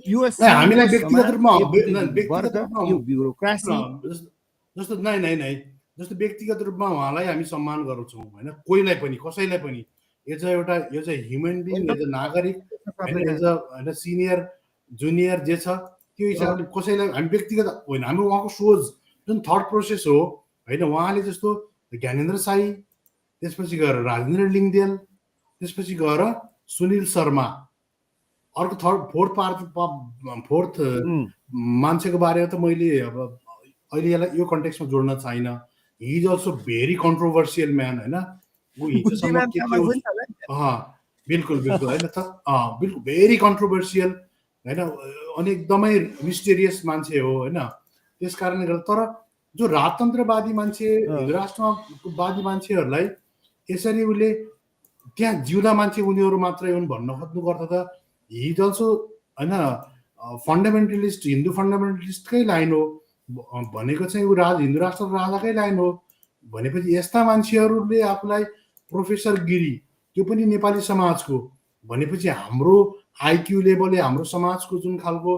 Speaker 6: यो
Speaker 1: हामीलाई व्यक्तिगत रूपमा
Speaker 6: ब्युरोक्रासी
Speaker 1: जस्तो नै जस्तो व्यक्तिगत रूपमा उहाँलाई हामी सम्मान गर्छौँ होइन, कोहीलाई पनि कसैलाई पनि as a human being, as a नागरिक, एज अ सिनियर जुनियर जे छ त्यो हिसाबले कसैलाई हामी व्यक्तिगत होइन। हामी उहाँको सोच जुन थट प्रोसेस हो होइन, उहाँले जस्तो ज्ञानेन्द्र साई, त्यसपछि गएर राजेन्द्र लिङ्गदेन, त्यसपछि गएर सुनिल शर्मा, अर्को फोर्थ मान्छेको बारेमा त मैले अब अहिले यसलाई यो कन्टेक्स्टमा जोड्न चाहिन। He is also very controversial man होइन, बिल्कुल होइन त, बिल्कुल भेरी कन्ट्रोभर्सियल होइन, अनि एकदमै मिस्टेरियस मान्छे हो होइन। त्यस कारणले गर्दा तर जो राजतन्त्रवादी मान्छे, राष्ट्रवादी मान्छेहरूलाई यसरी उसले त्यहाँ जिउँदा मान्छे उनीहरू मात्रै हुन् भन्न खोज्नु गर्दा त हि इज अल्सो होइन फन्डामेन्टलिस्ट, हिन्दू फन्डामेन्टलिस्टकै लाइन हो भनेको चाहिँ ऊ हिन्दू राष्ट्रको राजाकै लाइन हो भनेपछि यस्ता मान्छेहरूले आफूलाई प्रोफेसर गिरी, त्यो पनि नेपाली समाजको भनेपछि हाम्रो आइक्यू लेभलले हाम्रो समाजको जुन खालको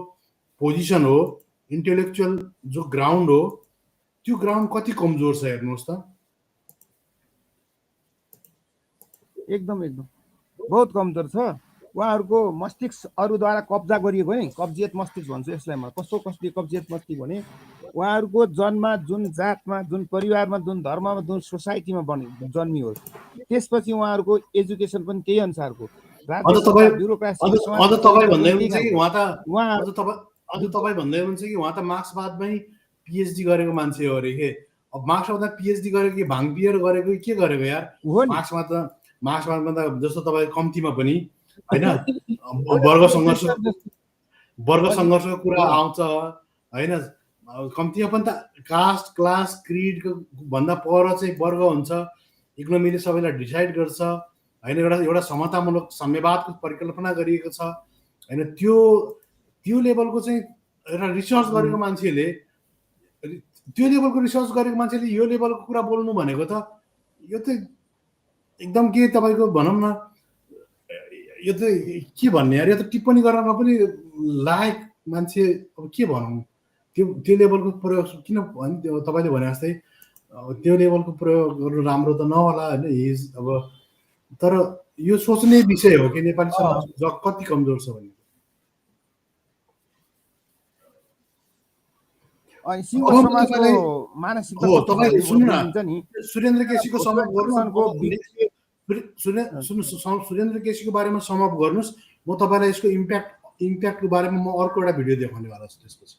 Speaker 1: पोजिसन हो, इन्टेलेक्चुअल जो ग्राउन्ड हो, त्यो ग्राउन्ड कति कमजोर छ हेर्नुहोस् त।
Speaker 6: एकदम बहुत कमजोर छ। उहाँहरूको मस्तिष्क अरूद्वारा कब्जा गरिएको नि, कब्जियत मस्तिष्क भन्छु यसलाई म। कसले कब्जियत मस्तिष्क भने उहाँहरूको जन्म जुन जातमा, जुन परिवारमा, जुन धर्ममा, जुन सोसाइटीमा जन्मियो, त्यसपछि उहाँहरूको एजुकेसन पनि त्यही अनुसारको।
Speaker 1: तपाईँ भन्दै हुनुहुन्छ कि उहाँ त मार्क्सवादमै पिएचडी गरेको मान्छे हो अरे के? अब मार्क्सवादमा पिएचडी गरेको कि भाङ बियर गरेको के गरेको यार? मार्क्सवादमा त जस्तो तपाईँ कम्तीमा पनि होइन वर्ग सङ्घर्षको कुरा आउँछ होइन कम्तीमा पनि त कास्ट क्लास क्रिडको भन्दा पर चाहिँ वर्ग हुन्छ इकोनोमीले सबैलाई डिसाइड गर्छ होइन एउटा समतामूलक साम्यवादको परिकल्पना गरिएको छ होइन त्यो लेभलको चाहिँ एउटा रिसर्च गरेको मान्छेले यो लेभलको कुरा बोल्नु भनेको त यो त एकदम के तपाईँको भनौँ न यो त के भन्ने यार यो त टिप्पणी गर्नमा पनि लायक मान्छे अब के भनौँ त्यो लेभलको प्रयोग किन तपाईँले भने जस्तै त्यो लेभलको प्रयोग गर्नु राम्रो त नहोला होइन हिज अब तर यो सोच्ने विषय हो कि नेपाली समाज कति कमजोर छ भन्ने सुरेन्द्र केसीको समप सुरेन्द्र केसीको बारेमा समप गर्नुहोस् म तपाईँलाई यसको इम्प्याक्टको बारेमा म अर्को एउटा भिडियो देखाउने वाला छु त्यसपछि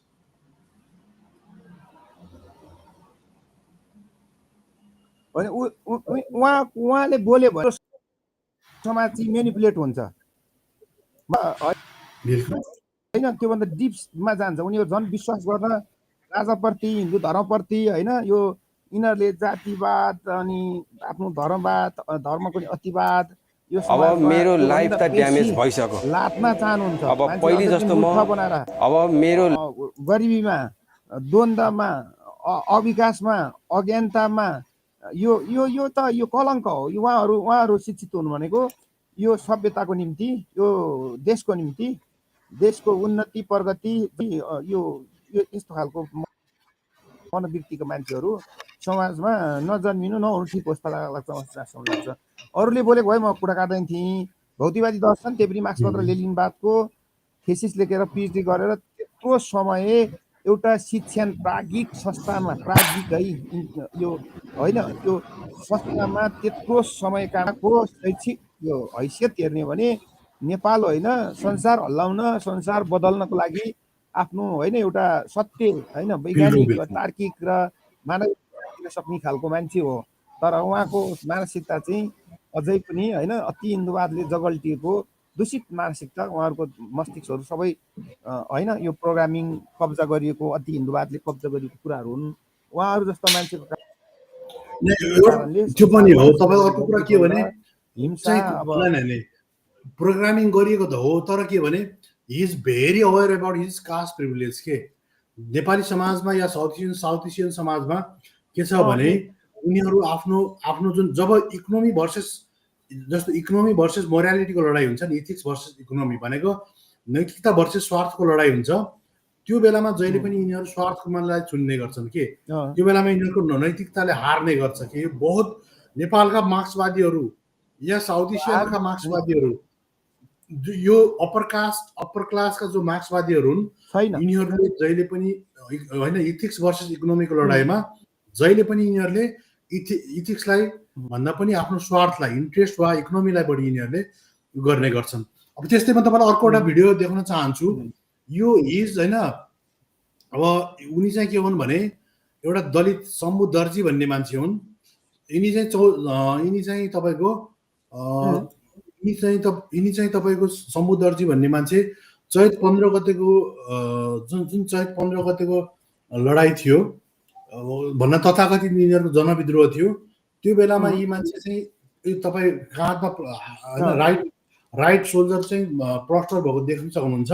Speaker 6: उहाँले बोले भने समाज चाहिँ मेनिपुलेट हुन्छ होइन त्योभन्दा डिप्समा जान्छ उनीहरू झन् विश्वास गर्न राजाप्रति हिन्दू धर्मप्रति होइन यो यिनीहरूले जातिवाद अनि आफ्नो धर्मको अतिवाद यो
Speaker 11: अब मेरो लाइफ त ड्यामेज भइसक्यो
Speaker 6: लात्न चाहनुहुन्छ
Speaker 11: अब पहिले जस्तो म अब मेरो
Speaker 6: गरिबीमा द्वन्द्वमा अविकासमा अज्ञानतामा यो त यो कलङ्क हो उहाँहरू शिक्षित हुनु भनेको यो सभ्यताको निम्ति यो देशको निम्ति देशको उन्नति प्रगति यो यस्तो खालको मनोवृत्तिको मान्छेहरू समाजमा नजन्मिनु नहुनु ठिक जस्तो लाग्छ अरूले बोलेको भए म कुरा काट्दैन थिएँ भौतिकवादी दर्शन त्यही पनि मार्क्सवाद र लेनिनवादको थेसिस लेखेर पिएचडी गरेर त्यत्रो समय एउटा शिक्षण प्राज्ञिक संस्थामा प्राज्ञिक है यो होइन त्यो संस्थामा त्यत्रो समय कामको शैक्षिक यो हैसियत हेर्ने भने नेपाल होइन संसार हल्लाउन संसार बदल्नको लागि आफ्नो होइन एउटा सत्य होइन वैज्ञानिक तार्किक र मानव सक्ने खालको मान्छे हो तर उहाँको मानसिकता चाहिँ अझै पनि होइन अति हिन्दुवादले जगल्टिएको दूषित मानसिकता उहाँहरूको मस्तिष्कहरू सबै होइन यो प्रोग्रामिङ कब्जा गरिएको अति हिन्दुवादले कब्जा गरिएको कुराहरू हुन् उहाँहरू जस्तो मान्छेको
Speaker 1: त्यो पनि हो तपाईँ अर्को कुरा के भने हिंसा प्रोग्रामिङ गरिएको त हो तर के भने he is very aware about his caste privilege के नेपाली समाजमा या साउथ एसियन समाजमा के छ भने उनीहरू आफ्नो जुन जब इकोनोमी भर्सेस मोरालिटीको लडाइँ हुन्छ नि इथिक्स भर्सेस इकोनोमी भनेको नैतिकता भर्सेस स्वार्थको लडाइँ हुन्छ त्यो बेलामा जहिले पनि यिनीहरू स्वार्थकोलाई चुन्ने गर्छन् के त्यो बेलामा यिनीहरूको नैतिकताले हार्ने गर्छ कि बहुत नेपालका मार्क्सवादीहरू या साउथ एसियाका मार्क्सवादीहरू यो अप्पर क्लासका जो मार्क्सवादीहरू हुन् यिनीहरूले जहिले पनि होइन इथिक्स भर्सेस इकोनोमीको लडाइँमा जहिले पनि यिनीहरूले इथिक्सलाई भन्दा पनि आफ्नो स्वार्थलाई इन्ट्रेस्ट वा इकोनोमीलाई बढी यिनीहरूले गर्ने गर्छन् अब त्यस्तै म तपाईँलाई अर्को एउटा भिडियो देखाउन चाहन्छु यो हिज होइन अब उनी चाहिँ के हुन् भने एउटा दलित शम्भु दर्जी भन्ने मान्छे हुन् यिनी चाहिँ तपाईँको शम्भु दर्जी भन्ने मान्छे चैत 15 गतेको जुन चैत 15 गतेको लडाइँ थियो भन्न तथाकथित यिनीहरूको जनविद्रोह थियो त्यो बेलामा यी मान्छे चाहिँ तपाईँ काँधमा राइट सोल्जर चाहिँ प्लस्टर भएको देख्न सक्नुहुन्छ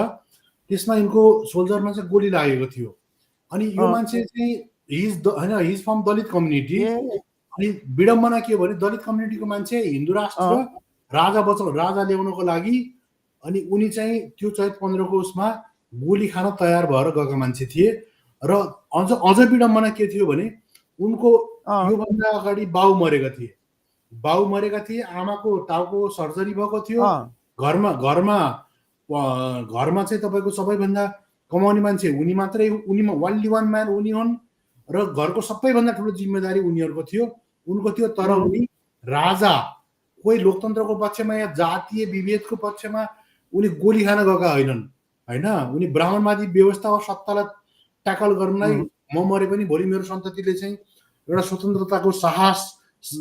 Speaker 1: त्यसमा यिनको सोल्जरमा चाहिँ गोली लागेको थियो अनि यो मान्छे चाहिँ हिज फ्रम दलित कम्युनिटी अनि विडम्बना के हो भने दलित कम्युनिटीको मान्छे हिन्दू राष्ट्र राजा ल्याउनको लागि अनि उनी चाहिँ त्यो चैत 15 को उसमा गोली खान तयार भएर गएका मान्छे थिए र अझ विडम्बना के थियो भने उनको योभन्दा अगाडि बाउ मरेका थिए आमाको टाउको सर्जरी भएको थियो घरमा चाहिँ तपाईँको सबैभन्दा कमाउने मान्छे उनी मात्रै ओन्ली वान म्यान उनी हुन् र घरको सबैभन्दा ठुलो जिम्मेदारी उनीहरूको थियो तर उनी राजा कोही लोकतन्त्रको पक्षमा या जातीय विभेदको पक्षमा उनी गोली खान गएका होइनन् होइन उनी ब्राह्मणवादी व्यवस्था वा सत्तालाई ट्याकल गर्नलाई म मरे पनि भोलि मेरो सन्ततिले चाहिँ एउटा स्वतन्त्रताको साहस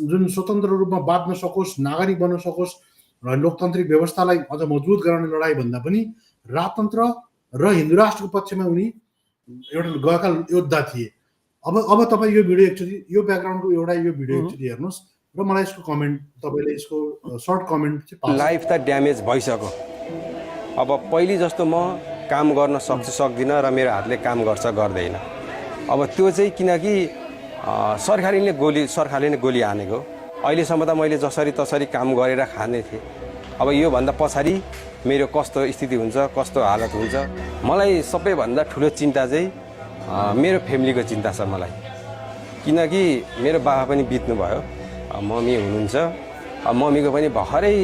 Speaker 1: जुन स्वतन्त्र रूपमा बाँच्न सकोस् नागरिक बन्न सकोस् र लोकतान्त्रिक व्यवस्थालाई अझ मजबुत गराउने लडाइँ भन्दा पनि राजतन्त्र र हिन्दू राष्ट्रको पक्षमा उनी एउटा गएका योद्धा थिए। अब तपाईँ यो भिडियो एकचोटि यो ब्याकग्राउन्डको एउटा यो भिडियो एकचोटि हेर्नुहोस् र मलाई यसको कमेन्ट तपाईँले यसको सर्ट कमेन्ट चाहिँ
Speaker 11: लाइफ त ड्यामेज भइसक्यो। अब पहिले जस्तो म काम गर्न सक्छु सक्दिनँ र मेरो हातले काम गर्छ गर्दैन। अब त्यो चाहिँ किनकि सरकारले नै गोली हानेको। अहिलेसम्म त मैले जसरी तसरी काम गरेर खाने थिएँ। अब योभन्दा पछाडि मेरो कस्तो स्थिति हुन्छ, कस्तो हालत हुन्छ, मलाई सबैभन्दा ठुलो चिन्ता चाहिँ मेरो फ्यामिलीको चिन्ता छ मलाई। किनकि मेरो बाबा पनि बित्नुभयो, मम्मी हुनुहुन्छ। मम्मीको पनि भर्खरै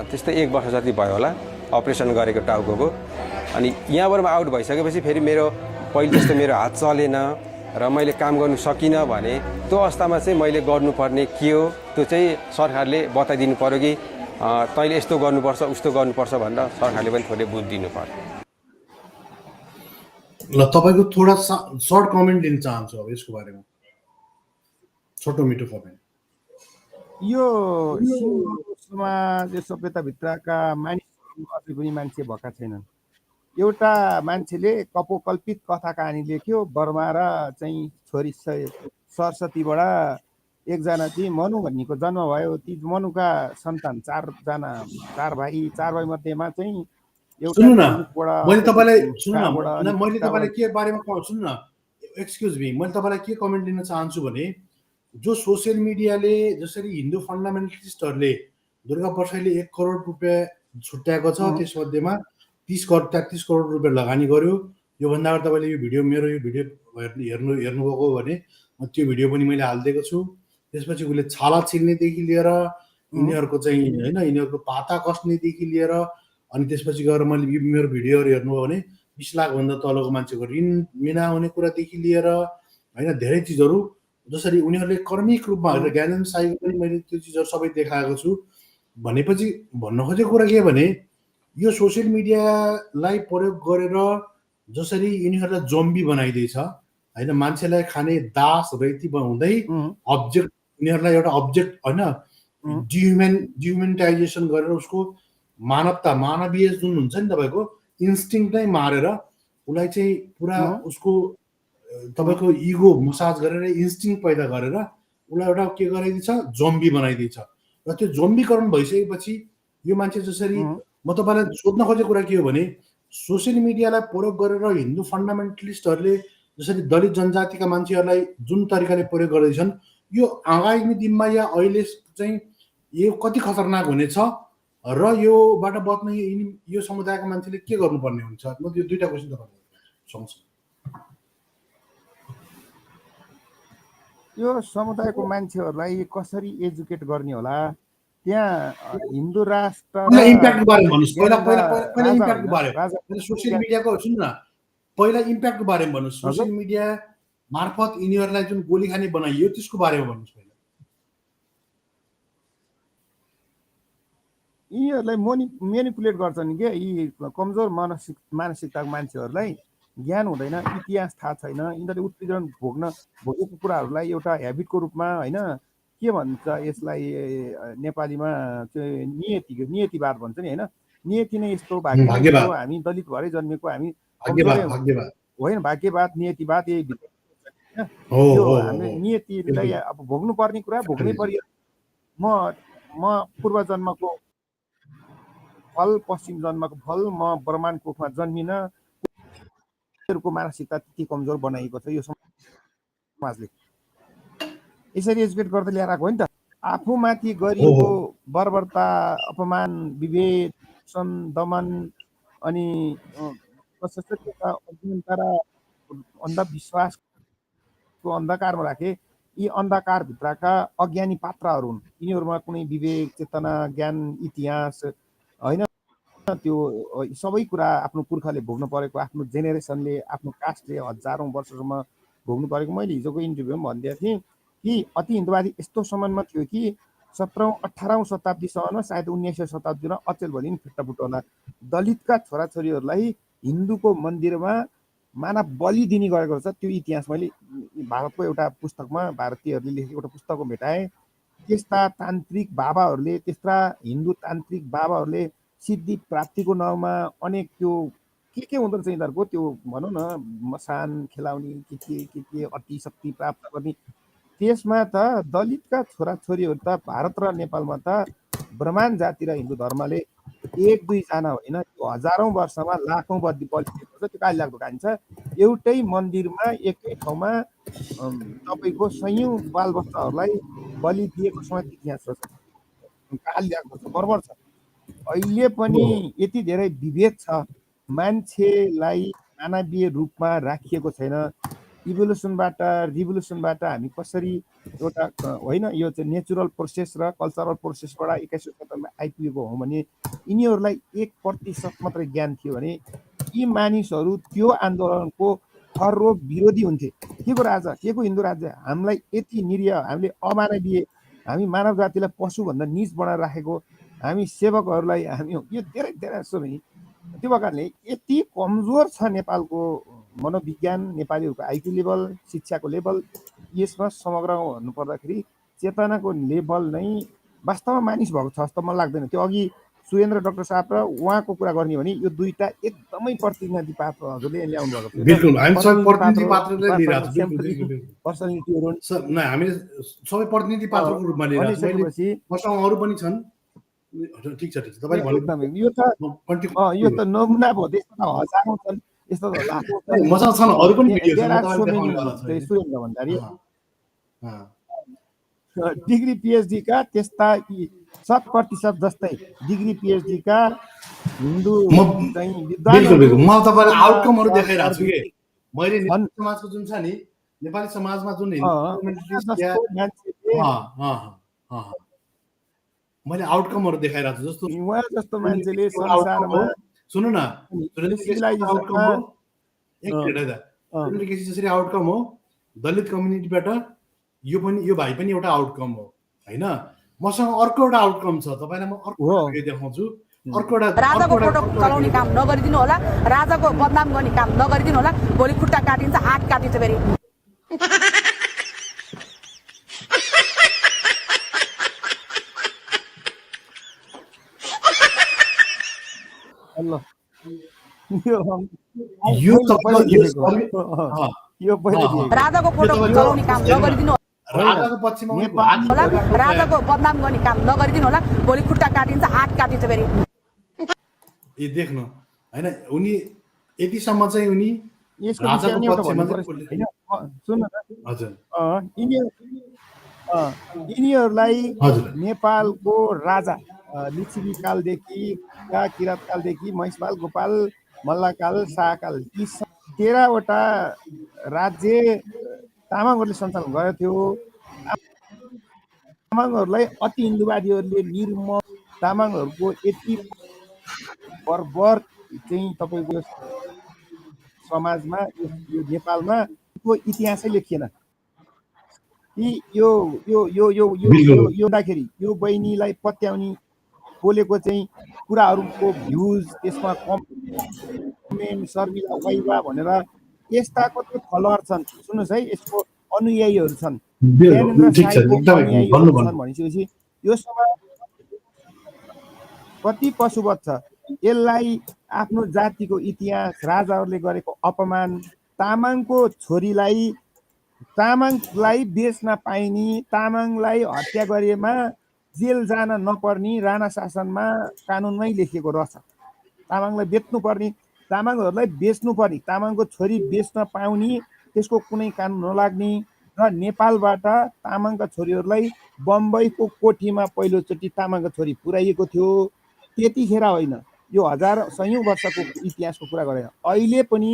Speaker 11: त्यस्तै 1 वर्ष जति भयो होला अपरेसन गरेको टाउकोको। अनि यहाँबाट आउट भइसकेपछि फेरि मेरो पहिले जस्तो मेरो हात चलेन र मैले काम गर्नु सकिनँ भने त्यो अवस्थामा चाहिँ मैले गर्नुपर्ने के हो त्यो चाहिँ सरकारले बताइदिनु पर्यो कि तैँले यस्तो गर्नुपर्छ उस्तो गर्नुपर्छ भनेर सरकारले पनि थोरै बुझ दिनु पर्यो।
Speaker 1: ल तपाईँको थोडा सर्ट कमेन्ट दिन चाहन्छु अब यसको बारेमा, छोटो मिठो कमेन्ट।
Speaker 6: यो समाज सभ्यताभित्रका मानिसहरू अझै पनि मान्छे भएका छैनन्। एउटा मान्छेले कपोकल्पित कथा कहानी लेख्यो। बर्मा र चाहिँ छोरी सरस्वतीबाट एकजना चाहिँ मनु भन्नेको जन्म भयो। ती मनुका सन्तान 4 भाइ मध्येमा चाहिँ
Speaker 1: सुन्नु न, मैले तपाईँलाई के बारेमा सुन्नु न, एक्सक्युज मी, मैले तपाईँलाई के कमेन्ट दिन चाहन्छु भने जो सोसियल मिडियाले जसरी हिन्दू फन्डामेन्टलिस्टहरूले दुर्गा प्रसाईले 1 करोड रुपियाँ छुट्याएको छ, त्यसमध्येमा 33 करोड रुपियाँ लगानी गर्यो। योभन्दा अगाडि तपाईँले यो भिडियो मेरो यो भिडियो हेर्नुभएको हो भने त्यो भिडियो पनि मैले हालिदिएको छु। त्यसपछि उसले छाला छिल्नेदेखि लिएर यिनीहरूको चाहिँ होइन यिनीहरूको पाता कस्नेदेखि लिएर अनि त्यसपछि गएर मैले मेरो भिडियोहरू हेर्नुभयो भने 20 लाखभन्दा तलको मान्छेको ऋण मिना हुने कुरादेखि लिएर होइन धेरै चिजहरू जसरी उनीहरूले कर्मिक रूपमा ज्ञानेन्द्र साईको पनि मैले त्यो चिजहरू सबै देखाएको छु। भनेपछि भन्न खोजेको कुरा के भने यो सोसियल मिडियालाई प्रयोग गरेर जसरी यिनीहरूलाई जम्बी बनाइदिएछ होइन, मान्छेलाई खाने दास रैती बनाउँदै अब्जेक्ट यिनीहरूलाई एउटा अब्जेक्ट होइन डिह्युमेनिटाइजेसन गरेर उसको मानवता मानवीय जुन हुन्छ नि तपाईँको इन्स्टिङ नै मारेर उसलाई चाहिँ पुरा उसको तपाईँको इगो मसाज गरेर इन्स्टिङ पैदा गरेर उसलाई एउटा के गराइदिन्छ जम्बी बनाइदिन्छ। र त्यो जम्बीकरण भइसकेपछि यो मान्छे जसरी म तपाईँलाई सोध्न खोजेको कुरा के हो भने सोसियल मिडियालाई प्रयोग गरेर हिन्दू फन्डामेन्टलिस्टहरूले जसरी दलित जनजातिका मान्छेहरूलाई जुन तरिकाले प्रयोग गर्दैछन् यो आगामी दिनमा या अहिले चाहिँ यो कति खतरनाक हुनेछ र योबाट बच्न यो समुदायका मान्छेले के गर्नुपर्ने हुन्छ। म त्यो 2टा क्वेसन तपाईँलाई सोध्छु।
Speaker 6: यो समुदायको मान्छेहरूलाई कसरी एजुकेट गर्ने होला? त्यहाँ हिन्दू राष्ट्र
Speaker 1: इम्प्याक्टको बारेमा भन्नुहोस्। पहिला इम्प्याक्टको बारेमा सोसियल मिडियाको सुन्नु न, पहिला इम्प्याक्टको बारेमा भन्नुहोस्। सोसियल मिडिया मार्फत यिनीहरूलाई जुन गोली खाने बनाइयो त्यसको बारेमा भन्नुहोस्। पहिला
Speaker 6: यिनीहरूलाई मेनिपुलेट गर्छन् के यी कमजोर मानसिकताको मान्छेहरूलाई ज्ञान हुँदैन, इतिहास थाहा छैन। यिनीहरूले उत्पीडन भोगेको कुराहरूलाई एउटा ह्याबिटको रूपमा होइन के भन्छ यसलाई नेपालीमा चाहिँ नियतिवाद भन्छ नि होइन। नियति नै यस्तो भाग्यवाद, हामी दलित भएरै जन्मेको हामी होइन, भाग्यवाद नियतिवाद यही हामीले नियतिलाई अब भोग्नु पर्ने कुरा भोग्नै परियो। म पूर्व जन्मको फल, पश्चिम जन्मको फल, म ब्रह्माण्ड कोखमा जन्मिन। मानसिकता त्यति कमजोर बनाइएको छ यो समाजले। यसरी एजुकेट गर्दै ल्याएर आएको हो नि त। आफूमाथि गरिएको बर्बरता, अपमान, विभेद, दमन अनि अज्ञानता र अन्धविश्वासको अन्धकारमा राखे यी अन्धकारभित्रका अज्ञानी पात्रहरू हुन्। यिनीहरूमा कुनै विवेक, चेतना, ज्ञान, इतिहास होइन त्यो सबै कुरा आफ्नो पुर्खाले भोग्नु परेको, आफ्नो जेनेरेसनले आफ्नो कास्टले हजारौँ वर्षसम्म भोग्नु परेको। मैले हिजोको इन्टरभ्यूमा भनिदिएको थिएँ कि अति हिन्दूवादी यस्तो सम्बन्धमा थियो कि 17औं 18औं शताब्दीसम्म सायद 19औं शताब्दीमा अचेल भोलि फिट्टाफुट होला दलितका छोराछोरीहरूलाई हिन्दूको मन्दिरमा मानव बलि दिने गरेको छ। त्यो इतिहास मैले भारतको एउटा पुस्तकमा भारतीयहरूले लेखेको एउटा पुस्तकमा भेटाएँ। त्यस्ता तान्त्रिक बाबाहरूले त्यस्ता हिन्दू तान्त्रिक बाबाहरूले सिद्धि प्राप्तिको नाउँमा अनेक त्यो के हुँदो रहेछ यिनीहरूको त्यो भनौँ न मसान खेलाउने के अति शक्ति प्राप्त गर्ने त्यसमा त दलितका छोराछोरीहरू त भारत र नेपालमा त ब्राह्मण जाति र हिन्दू धर्मले एक दुईजना होइन त्यो हजारौँ वर्षमा लाखौँ बलि दिएको छ त्यो कहिले लाग्दो खान्छ एउटै मन्दिरमा एकै ठाउँमा तपाईँको सयौँ बालबच्चाहरूलाई बलि दिएको समेत इतिहास छ काल ल्याएको छ बराबर छ अहिले पनि यति धेरै विभेद छ मान्छेलाई मानवीय रूपमा राखिएको छैन इभोल्युसनबाट रिभोल्युसनबाट हामी कसरी एउटा होइन यो चाहिँ नेचुरल प्रोसेस र कल्चरल प्रोसेसबाट 21औं शताब्दीमा आइपुगेको हो भने यिनीहरूलाई 1% मात्रै ज्ञान थियो भने यी मानिसहरू त्यो आन्दोलनको खर्रो विरोधी हुन्थे के को राजा के को हिन्दू राज्य हामीलाई यति निरीह हामीले अमानवीय हामी मानव जातिलाई पशुभन्दा नीच बनाएर राखेको हामी सेवकहरूलाई हामी यो धेरै धेरै जस्तो नि त्यो कारणले यति कमजोर छ नेपालको मनोविज्ञान नेपालीहरूको आइक्यू लेभल शिक्षाको लेभल यसमा समग्रमा भन्नुपर्दाखेरि चेतनाको लेभल नै वास्तवमा मानिस भएको छ जस्तो मलाई लाग्दैन त्यो अघि सुरेन्द्र डाक्टर साहब र उहाँको कुरा गर्ने भने यो दुईटा एकदमै प्रतिनिधि पात्र हजुरले ल्याउनु भएको थियो
Speaker 1: बिल्कुल हामी सबै प्रतिनिधि पात्रले लिइरहेको छौँ बिल्कुल
Speaker 6: पर्सनालिटीहरू
Speaker 1: सर न हामी सबै प्रतिनिधि पात्रको रूपमा लिइरहेको छौँ मसँग अरू पनि छन् ठिक छ तपाईले
Speaker 6: एकदमै यो त नमुना भयो त्यस्तो त हजारौँ छन् यस्तो त लाखौँ छन्
Speaker 1: मसँग छन् अरू पनि
Speaker 6: सुरेन्द्र भण्डारी डिग्री पिएचडी का त्यस्ता 100% जस्तै डिग्री पिएचडी का हिन्दू चाहिँ
Speaker 1: बिल्कुल म तपाईलाई आउटकमहरु देखाइराछु के मैले नेपाली समाजको जुन छ नि नेपाली समाजमा जुन मैले आउटकमहरु देखाइराछु जस्तो
Speaker 6: उहाँ जस्तो मान्छेले संसारमा
Speaker 1: सुन्नु न एक मिनेट है त जसरी आउटकम हो दलित कम्युनिटीबाट यो भाइ पनि एउटा आउटकम हो हैन मसँग अर्को एउटा आउटकम छ तपाईलाई म अर्को देखाउँछु अर्को एउटा
Speaker 12: राजाको फोटो चलाउने काम नगरिदिनु होला राजाको बदनाम गर्ने काम नगरिदिनु होला भोलि खुट्टा काटिन्छ हात काटिन्छ फेरि
Speaker 6: अल्लाह
Speaker 12: राजाको फोटो चलाउने काम नगरिदिनु
Speaker 1: राजाको पक्षमा
Speaker 12: होला राजाको बदनाम गर्ने काम नगरिदिनु होला भोलि खुट्टा काटिन्छ हात काटिन्छ फेरि
Speaker 1: ए देख्नु हैन उनी यतिसम्म चाहिँ उनी राजाको पक्षमा हैन
Speaker 6: सुन हजुर यिनीहरूलाई नेपालको राजा लिच्छवी कालदेखि किराँत कालदेखि महिषपाल गोपाल मल्लकाल शाहकाल यी 13वटा राज्य तामाङहरूले सञ्चालन गरेको थियो तामाङहरूलाई अति हिन्दूवादीहरूले निर्मम तामाङहरूको यति बर्बर चाहिँ तपाईँको समाजमा यो नेपालमा को इतिहासै लेखिएन कि यो यो यो यो यो दाखेरि यो बहिनीलाई पत्याउने बोलेको चाहिँ कुराहरूको भ्युज त्यसमा कमेन्ट शर्मिला वाइवा भनेर यस्ताको त्यो फलोअर छन् सुन्नुहोस् है यसको अनुयायीहरू छन् भनेपछि यो समाज कति पशुवत छ यसलाई आफ्नो जातिको इतिहास राजाहरूले गरेको अपमान तामाङको छोरीलाई तामाङलाई बेच्न पाइने तामाङलाई हत्या गरेमा जेल जान नपर्ने राणा शासनमा कानुनमै लेखिएको रहेछ तामाङलाई बेच्नुपर्ने तामाङहरूलाई बेच्नुपर्ने तामाङको छोरी बेच्न पाउने त्यसको कुनै कानुन नलाग्ने र नेपालबाट तामाङका छोरीहरूलाई बम्बईको कोठीमा पहिलोचोटि तामाङका छोरी पुर्याइएको थियो त्यतिखेर होइन यो सयौं वर्षको इतिहासको कुरा गरेर अहिले पनि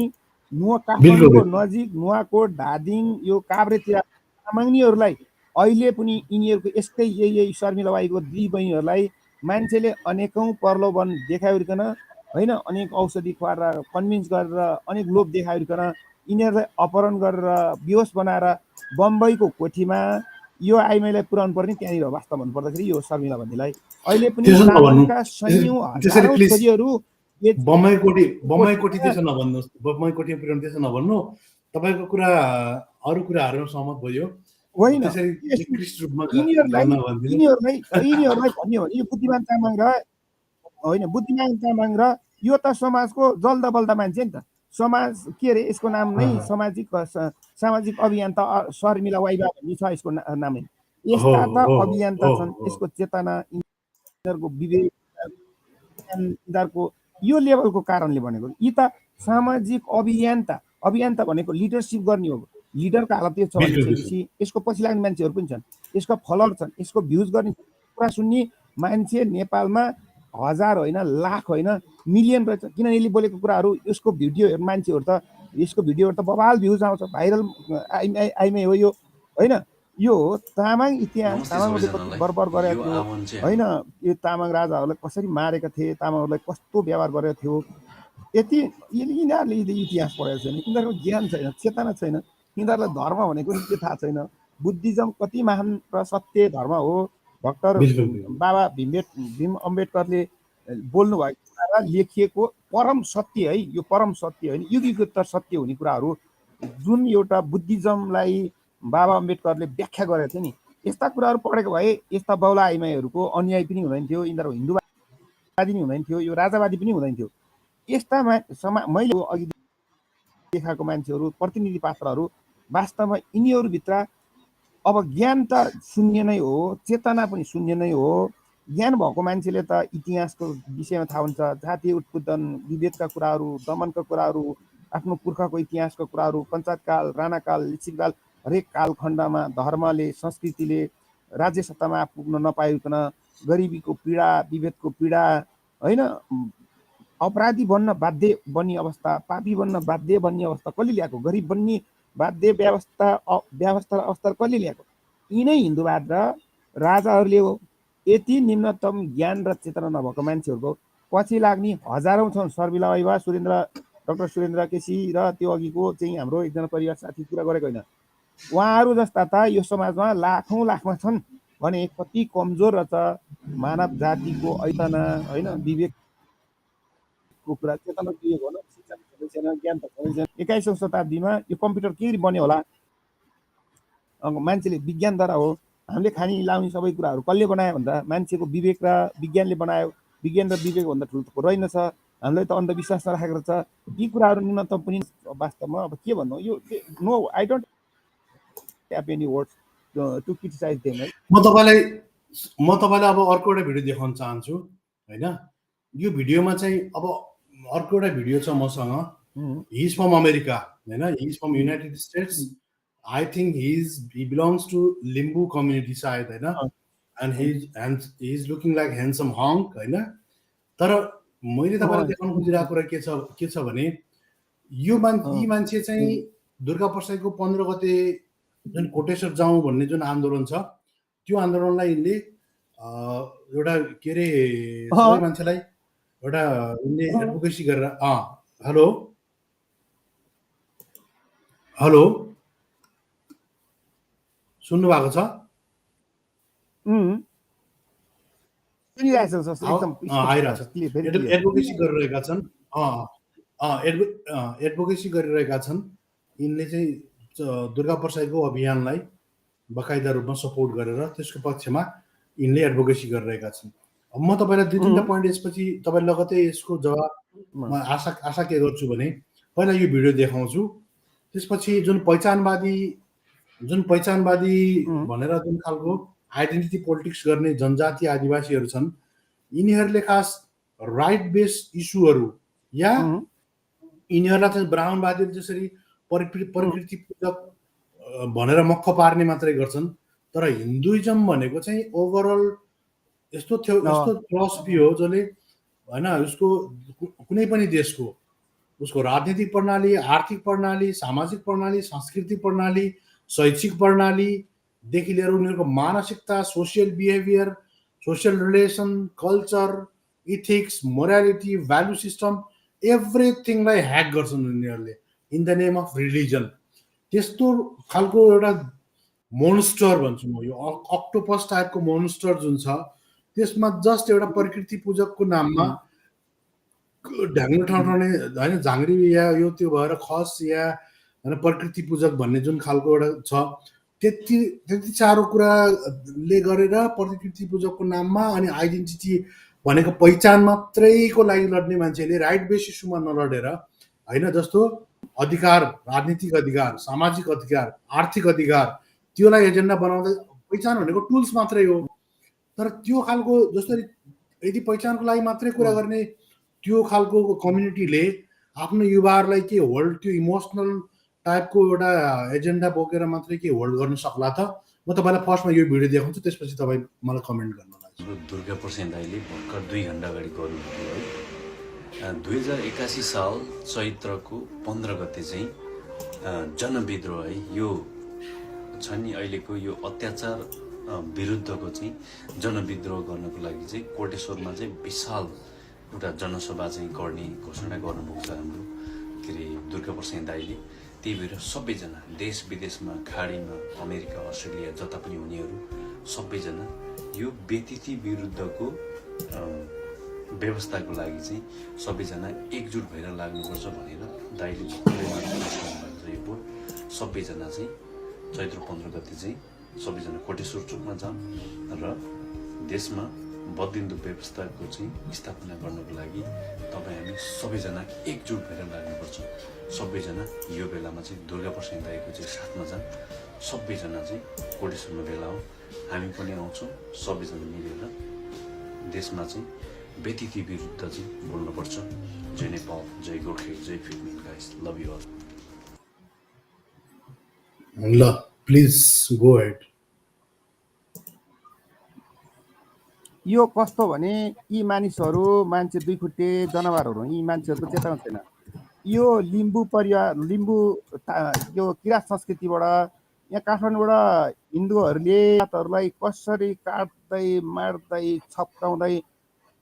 Speaker 6: काठमाडौँको नजिक नुवाकोट धादिङ यो काभ्रेतिर तामाङनीहरूलाई अहिले पनि यिनीहरूको यस्तै यही शर्मिलाबाईको दुई बहिनीहरूलाई मान्छेले अनेकौं प्रलोभन देखाइकन होइन अनेक औषधि खुवाएर कन्भिन्स गरेर अनेक लोभ देखाइकन यिनीहरूलाई अपहरण गरेर बेहोस बनाएर बम्बईको कोठीमा यो आइमाईलाई पुर्याउनु पर्ने त्यहाँनिर वास्तव भन्नुपर्दाखेरि यो शर्मिला भन्नेलाई अहिले पनि
Speaker 1: बम्बई कोठी त्यसो नभन्नुहोस् बम्बई कोठीमा पुर्याउनु त्यसो नभन्नु तपाईँको कुरा अरू कुराहरूमा सहमत भयो
Speaker 6: होइन
Speaker 1: त्यसरी निकृष्ट रूपमा
Speaker 6: यिनीहरूलाई
Speaker 1: गर्न भन्दिनु।
Speaker 6: यिनीहरूलाई भन्यो भने यो बुद्धिमान तामाङ र होइन बुद्धिमान तामाङ र यो त समाजको जल्दा बल्दा मान्छे नि त समाज के अरे यसको नाम नै सामाजिक अभियन्ता शर्मिला वाइबा भन्ने छ यसको नामै यस्ता त अभियन्ता छन् यसको चेतना यिनीहरूको विवेक यिनीहरूको यो लेभलको कारणले भनेको यी त सामाजिक अभियन्ता भनेको लिडरसिप गर्ने हो लिडरको हालत यो छ भनेपछि यसको पछि लाग्ने मान्छेहरू पनि छन् यसको फलोअर छन् यसको भ्युज गर्ने कुरा सुन्ने मान्छे नेपालमा हजार होइन लाख होइन मिलियन रहेछ किन यसले बोलेको कुराहरू यसको भिडियोहरू मान्छेहरू त यसको भिडियोहरू त बवाल भ्युज आउँछ भाइरल आइमै हो यो होइन यो तामाङ इतिहास तामाङहरूले कति बर्बर गरेको थियो होइन यो तामाङ राजाहरूलाई कसरी मारेका थिए तामाङहरूलाई कस्तो व्यवहार गरेको थियो यति यिनीहरूले इतिहास पढेको छैन यिनीहरूको ज्ञान छैन चेतना छैन यिनीहरूलाई धर्म भनेको के थाहा छैन बुद्धिज्म कति महान र सत्य धर्म हो डाक्टर बाबा भीम अम्बेडकरले बोल्नु भएको कुरा लेखिएको परम सत्य है यो परम सत्य होइन युगयुगोत्तर सत्य हुने कुराहरू जुन एउटा बुद्धिज्मलाई बाबा अम्बेडकरले व्याख्या गरेको थियो नि यस्ता कुराहरू पढेको भए यस्ता बाउला आइमाईहरूको अन्याय पनि हुँदैन थियो यिनीहरू हिन्दूवादी पनि हुँदैन थियो यो राजावादी पनि हुँदैन थियो यस्ता मैले अघि देखाएको मान्छेहरू प्रतिनिधि पात्रहरू वास्तवमा यिनीहरूभित्र अब ज्ञान त शून्य नै हो चेतना पनि शून्य नै हो ज्ञान भएको मान्छेले त इतिहासको विषयमा थाहा हुन्छ जातीय उत्पीडन विभेदका कुराहरू दमनका कुराहरू आफ्नो पुर्खाको इतिहासका कुराहरू पञ्चायतकाल राणाकाल लिच्छिकाल हरेक कालखण्डमा धर्मले संस्कृतिले राज्य सत्तामा पुग्न नपाइकन गरिबीको पीडा विभेदको पीडा होइन अपराधी बन्न बाध्य बन्ने अवस्था पापी बन्न बाध्य बन्ने अवस्था कसले ल्याएको गरिब बन्ने बाध्य व्यवस्था अवस्था कसले ल्याएको यिनै हिन्दूवाद र राजाहरूले हो यति निम्नतम ज्ञान र चेतना नभएको मान्छेहरूको पछि लाग्ने हजारौँ छन् शर्मिला वाइबा डाक्टर सुरेन्द्र केसी र त्यो अघिको चाहिँ हाम्रो एकजना परिवार साथी कुरा गरेको होइन उहाँहरू जस्ता त यो समाजमा लाखौँ छन् भने कति कमजोर रहेछ मानव जातिको ऐतना होइन विवेकको कुरा चेतना विवेक होला शिक्षा छैन ज्ञान त छैन 21औं शताब्दीमा यो कम्प्युटर के बन्यो होला मान्छेले विज्ञानद्वारा हो हामीले खानी लाउने सबै कुराहरू कसले बनायो भन्दा मान्छेको विवेक र विज्ञानले बनायो विज्ञान र विवेक भन्दा ठुलो रहेनछ हामीलाई त अन्धविश्वास राखेको रहेछ यी कुराहरू न्यूनतम पनि वास्तवमा अब के भन्नु यो no I don't have any words to criticise them है
Speaker 1: म तपाईलाई अब अर्को एउटा भिडियो देखाउन चाहन्छु हैन यो भिडियोमा चाहिँ अब अर्को एउटा भिडियो छ मसँग ही इज फ्रम अमेरिका हैन he is from United states I think he belongs to Limbu community side, हैन and he's looking like handsome honk, हैन तर मैले तपाईलाई देखाउन खोजिरहेको कुरा के छ भने यो मान्छे चाहिँ दुर्गा प्रसादको 15 गते जुन कोटेश्वर जाउँ भन्ने जुन आन्दोलन छ त्यो आन्दोलनलाई यिनले एउटा के रे सबै मान्छेलाई एउटा यिनले एडभोकेसी गरेर हेलो सुन्नु भएको छ एडभोकेसी गरिरहेका छन् एडभोकेसी गरिरहेका छन् यिनले चाहिँ दुर्गा प्रसादको अभियानलाई बकाइदा रूपमा सपोर्ट गरेर त्यसको पक्षमा यिनले एडभोकेसी गरिरहेका छन् अब म तपाईलाई दुई तीनटा पोइन्ट यसपछि तपाईँ लगतै यसको जवाब आशा के गर्छु भने पहिला यो भिडियो देखाउँछु त्यसपछि जुन पहिचानवादी भनेर जुन खालको आइडेन्टिटी पोलिटिक्स गर्ने जनजाति आदिवासीहरू छन् यिनीहरूले खास राइट बेस्ड इस्युहरू या यिनीहरूलाई चाहिँ ब्राह्मणवादीहरू जसरी प्रकृति पूजक भनेर मक्ख पार्ने मात्रै गर्छन् तर हिन्दुइजम भनेको चाहिँ ओभरअल यस्तो फिलोसफी हो जसले हैन उसको कुनै पनि देशको उसको राजनीतिक प्रणाली आर्थिक प्रणाली सामाजिक प्रणाली सांस्कृतिक प्रणाली शैक्षिक प्रणालीदेखि लिएर उनीहरूको मानसिकता social behaviour social relation culture ethics morality value system एभ्रिथिङलाई ह्याक गर्छन् उनीहरूले in the name of religion त्यस्तो खालको एउटा मोन्स्टर भन्छु म यो अक्टोपस टाइपको मोन्स्टर जुन छ त्यसमा जस्ट एउटा प्रकृति पूजकको नाममा ढ्याङ्ग्रो ठाउँठाउने होइन झाङ्ग्री या यो त्यो भएर खस या प्रकृति पूजक भन्ने जुन खालको एउटा छ त्यति त्यति चारो कुराले गरेर प्रतिकृति पूजकको नाममा अनि आइडेन्टिटी भनेको पहिचान मात्रैको लागि लड्ने मान्छेले राइट बेस इस्युमा नलडेर होइन जस्तो अधिकार, राजनीतिक अधिकार, सामाजिक अधिकार, आर्थिक अधिकार त्योलाई एजेन्डा बनाउँदा पहिचान भनेको टुल्स मात्रै हो। तर त्यो खालको जसरी यदि पहिचानको लागि मात्रै कुरा गर्ने त्यो खालको कम्युनिटीले आफ्नो युवाहरूलाई के होल्ड त्यो इमोसनल टाइपको एउटा एजेन्डा बोकेर मात्रै के होल्ड गर्न सक्ला त? म तपाईँलाई फर्स्टमा यो भिडियो देखाउँछु, त्यसपछि तपाईँ मलाई कमेन्ट गर्नु।
Speaker 13: दुर्गा प्रसाद दाइले भर्खर 2 घन्टा अगाडि गर्नुभयो है। 2081 साल चैत्रको 15 गते चाहिँ जनविद्रोह है, यो छ नि अहिलेको यो अत्याचार विरुद्धको चाहिँ जनविद्रोह गर्नको लागि चाहिँ कोटेश्वरमा चाहिँ विशाल एउटा जनसभा चाहिँ गर्ने घोषणा गर्नुभएको छ हाम्रो के अरे दुर्गा प्रसाद दाइले। त्यही भएर सबैजना देश विदेशमा, खाडीमा, अमेरिका, अस्ट्रेलिया जता पनि हुनेहरू सबैजना यो व्यतिथि विरुद्धको व्यवस्थाको लागि चाहिँ सबैजना एकजुट भएर लाग्नुपर्छ भनेर दाइले भर्खरै मार्च यो बोर्ड सबैजना चाहिँ चैत्र 15 गते चाहिँ सबैजना कोटेश्वर चोकमा जाऊँ र देशमा बदलिँदो व्यवस्थाको चाहिँ स्थापना गर्नको लागि तपाईँ हामी सबैजना एकजुट भएर लाग्नुपर्छ। सबैजना यो बेलामा चाहिँ दुर्गा प्रसाद दाइको चाहिँ साथमा जाऊँ, सबैजना चाहिँ कोटेश्वरमा भेला हौँ, हामी पनि आउँछौँ, सबैजना मिलेर देशमा चाहिँ व्यतिथि विरुद्ध चाहिँ बोल्नुपर्छ। जय नेपाल, जय गोर्खे, जय फिटमेन गाइस, लभ यु अल।
Speaker 1: ल प्लिज गो हेड।
Speaker 6: यो कस्तो भने यी मानिसहरू मान्छे 2 खुट्टे जनावरहरू, यी मान्छेहरूको चेतना छैन। यो लिम्बू परिवार, लिम्बू यो किराँत संस्कृतिबाट यहाँ काठमाडौँबाट हिन्दूहरूले किराँतहरूलाई कसरी काट्दै मार्दै छप्काउँदै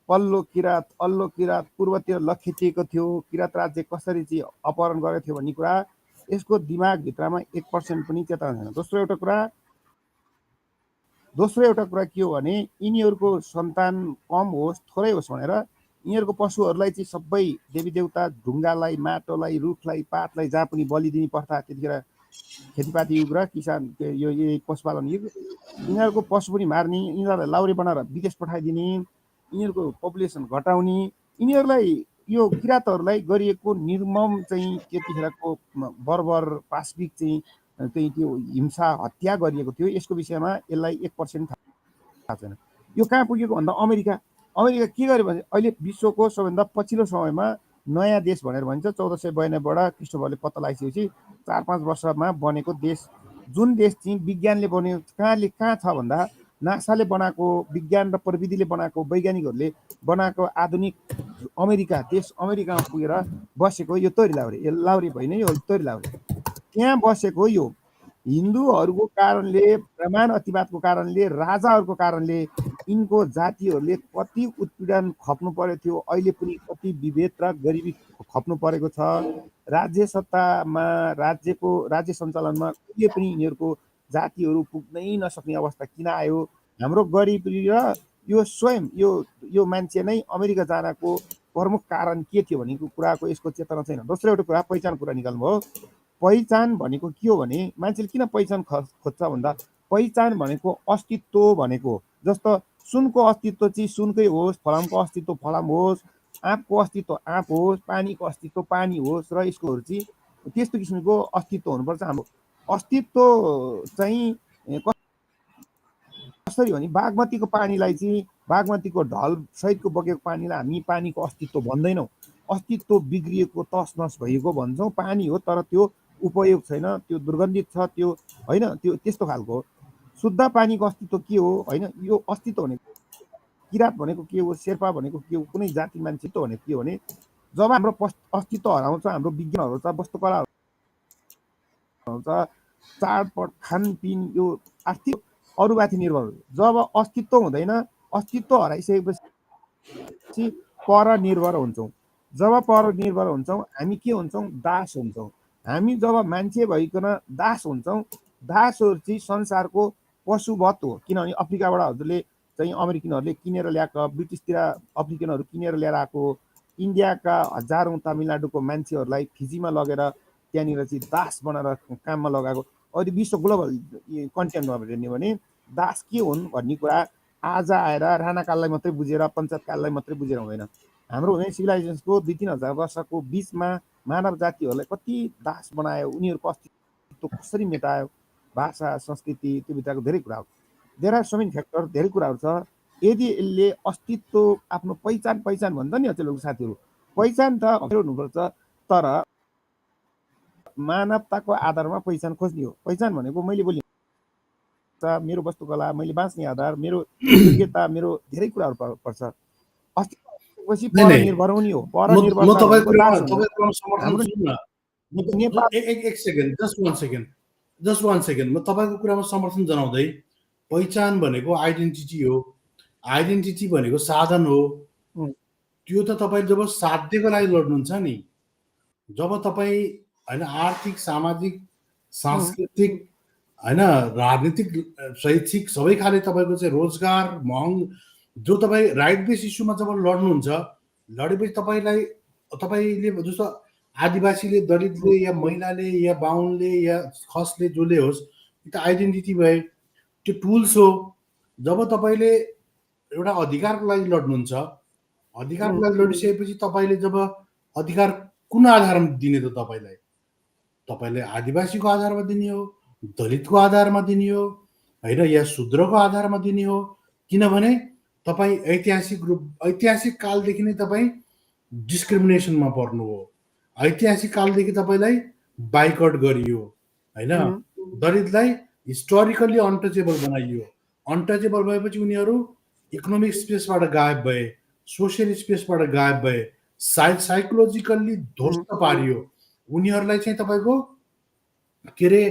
Speaker 6: पल्लो किराँत अल्लो किराँत पूर्वतिर लखेटिएको थियो, किराँत राज्य कसरी चाहिँ अपहरण गरेको थियो भन्ने कुरा यसको दिमागभित्रमा 1% पनि चेतना छैन। दोस्रो एउटा कुरा के हो भने यिनीहरूको सन्तान कम होस् थोरै होस् भनेर यिनीहरूको पशुहरूलाई चाहिँ सबै देवी देवता, ढुङ्गालाई, माटोलाई, रुखलाई, पातलाई जहाँ पनि बलि दिने प्रथा त्यतिखेर खेतीपाती युग र किसान यो पशुपालन युग, यिनीहरूको पशु पनि मार्ने, यिनीहरूलाई लाउरे बनाएर विदेश पठाइदिने, यिनीहरूको पपुलेसन घटाउने, यिनीहरूलाई यो किराँतहरूलाई गरिएको निर्मम चाहिँ त्यतिखेरको बर्बर पाशविक चाहिँ त्यो हिंसा हत्या गरिएको थियो। यसको विषयमा यसलाई 1% थाहा छैन। यो कहाँ पुगेको भन्दा अमेरिका के गर्यो भने अहिले विश्वको सबैभन्दा पछिल्लो समयमा नयाँ देश भनेर भनिन्छ 1492बाट क्रिस्टोफरले पत्ता लगाइसकेपछि 4-5 वर्षमा बनेको देश, जुन देश चाहिँ विज्ञानले बन्यो, कहाँ छ भन्दा नासाले बनाएको, विज्ञान र प्रविधिले बनाएको, वैज्ञानिकहरूले बनाएको आधुनिक अमेरिका देश, अमेरिकामा पुगेर बसेको यो तोरी लाउरे होइन, यो तोरी लाउरे त्यहाँ बसेको यो हिन्दूहरूको कारणले, ब्राह्मण अतिवादको कारणले, राजाहरूको कारणले यिनको जातिहरूले कति उत्पीडन खप्नु परेको थियो, अहिले पनि कति विभेद र गरिबी खप्नु परेको छ। राज्य सत्तामा, राज्य सञ्चालनमा कहिले पनि यिनीहरूको जातिहरू पुग्नै नसक्ने अवस्था किन आयो? हाम्रो गरिबी र यो स्वयं यो मान्छे नै अमेरिका जानको प्रमुख कारण के थियो भनेको कुराको यसको चेतना छैन। दोस्रो एउटा कुरा पहिचान कुरा निकाल्नुभयो। पहिचान भनेको के हो भने मान्छेले किन पहिचान खोज्छ भन्दा पहिचान भनेको अस्तित्व भनेको, जस्तो सुनको अस्तित्व चाहिँ सुनकै होस्, फलामको अस्तित्व फलाम होस्, आँपको अस्तित्व आँप होस्, पानीको अस्तित्व पानी होस् र यसकोहरू चाहिँ त्यस्तो किसिमको अस्तित्व हुनुपर्छ। हाम्रो अस्तित्व चाहिँ कसरी भने बागमतीको पानीलाई चाहिँ बागमतीको ढल सहितको बगेको पानीलाई हामी पानीको अस्तित्व भन्दैनौँ, अस्तित्व बिग्रिएको तसनस भएको भन्छौँ। पानी हो तर त्यो उपयोग छैन, त्यो दुर्गन्धित छ, त्यो होइन, त्यो त्यस्तो खालको। शुद्ध पानीको अस्तित्व के हो होइन, यो अस्तित्व भनेको किराँत भनेको के हो, शेर्पा भनेको के हो, कुनै जाति मान्छे भनेको के हो भने जब हाम्रो अस्तित्व हराउँछ, हाम्रो विज्ञान हराउँछ, वस्तुकला हराउँछ, चाडपर्ड खानपिन यो आर्थिक अरूमाथि निर्भर हुन्छ। जब अस्तित्व हुँदैन, अस्तित्व हराइसकेपछि परनिर्भर हुन्छौँ। जब परनिर्भर हुन्छौँ हामी के हुन्छौँ? दास हुन्छौँ। हामी जब मान्छे भइकन दास हुन्छौँ, दासहरू चाहिँ संसारको पशुवत हो। किनभने अफ्रिकाबाट हजुरले चाहिँ अमेरिकनहरूले किनेर ल्याएको, ब्रिटिसतिर अफ्रिकनहरू किनेर ल्याएर आएको, इन्डियाका हजारौँ तमिलनाडुको मान्छेहरूलाई फिजीमा लगेर त्यहाँनिर चाहिँ दास बनाएर काममा लगाएको अहिले विश्व ग्लोबल कन्टेन्टमा हेर्ने भने दास के हुन् भन्ने कुरा आज आएर राणाकाललाई मात्रै बुझेर पञ्चायतकाललाई मात्रै बुझेर हुँदैन। हाम्रो हुने सिभिलाइजेसनको 2-3 हजार वर्षको बिचमा मानव जातिहरूलाई कति दास बनायो, उनीहरूको अस्तित्व कसरी मेटायो, भाषा संस्कृति त्यो भित्रको धेरै कुरा हो। There are so many factor, धेरै कुराहरू छ। यदि यसले अस्तित्व आफ्नो पहिचान भन्छ नि अचेल साथीहरू, पहिचान त हुनुपर्छ, तर मानवताको आधारमा पहिचान खोज्ने हो। पहिचान भनेको मैले बोले मेरो वस्तुकला, मैले बाँच्ने आधार, मेरो योग्यता, मेरो धेरै कुराहरू पर्छ। अस्तित्वपछि परनिर्भर हुने हो। परनिर्भर
Speaker 1: म तपाईँको कुरामा समर्थन छु न। एक सेकेन्ड, जस्ट वान सेकेन्ड, म तपाईँको कुरामा समर्थन जनाउँदै, पहिचान भनेको आइडेन्टिटी हो, आइडेन्टिटी भनेको साधन हो। त्यो त तपाईँ जब साध्यको लागि लड्नुहुन्छ नि, जब तपाईँ होइन आर्थिक, सामाजिक, सांस्कृतिक, होइन राजनीतिक, शैक्षिक सबै खाले तपाईँको चाहिँ रोजगार, महँग, जो तपाईँ राइट बेस इस्युमा जब लड्नुहुन्छ, लडेपछि तपाईँले जस्तो आदिवासीले, दलितले, या महिलाले, या बाहुनले, या खसले, जसले होस्, त्यो आइडेन्टिटी भए, त्यो टुल्स हो। जब तपाईँले एउटा अधिकारको लागि लड्नुहुन्छ, अधिकारको लागि लडिसकेपछि तपाईँले जब अधिकार कुन आधारमा दिने त तपाईँले आदिवासीको आधारमा दिने हो, दलितको आधारमा दिने हो, होइन, या शूद्रको आधारमा दिने हो। किनभने तपाईँ ऐतिहासिक कालदेखि नै तपाईँ डिस्क्रिमिनेसनमा पर्नु हो। ऐतिहासिक कालदेखि तपाईँलाई बाइकआउट गरियो, होइन, दलितलाई हिस्टोरिकल्ली अनटचेबल बनाइयो। अनटचेबल भएपछि उनीहरू इकोनोमिक स्पेसबाट गायब भए, सोसियल स्पेसबाट गायब भए, साइकोलोजिकल्ली ध्वस्त पारियो। उनीहरूलाई चाहिँ तपाईँको के अरे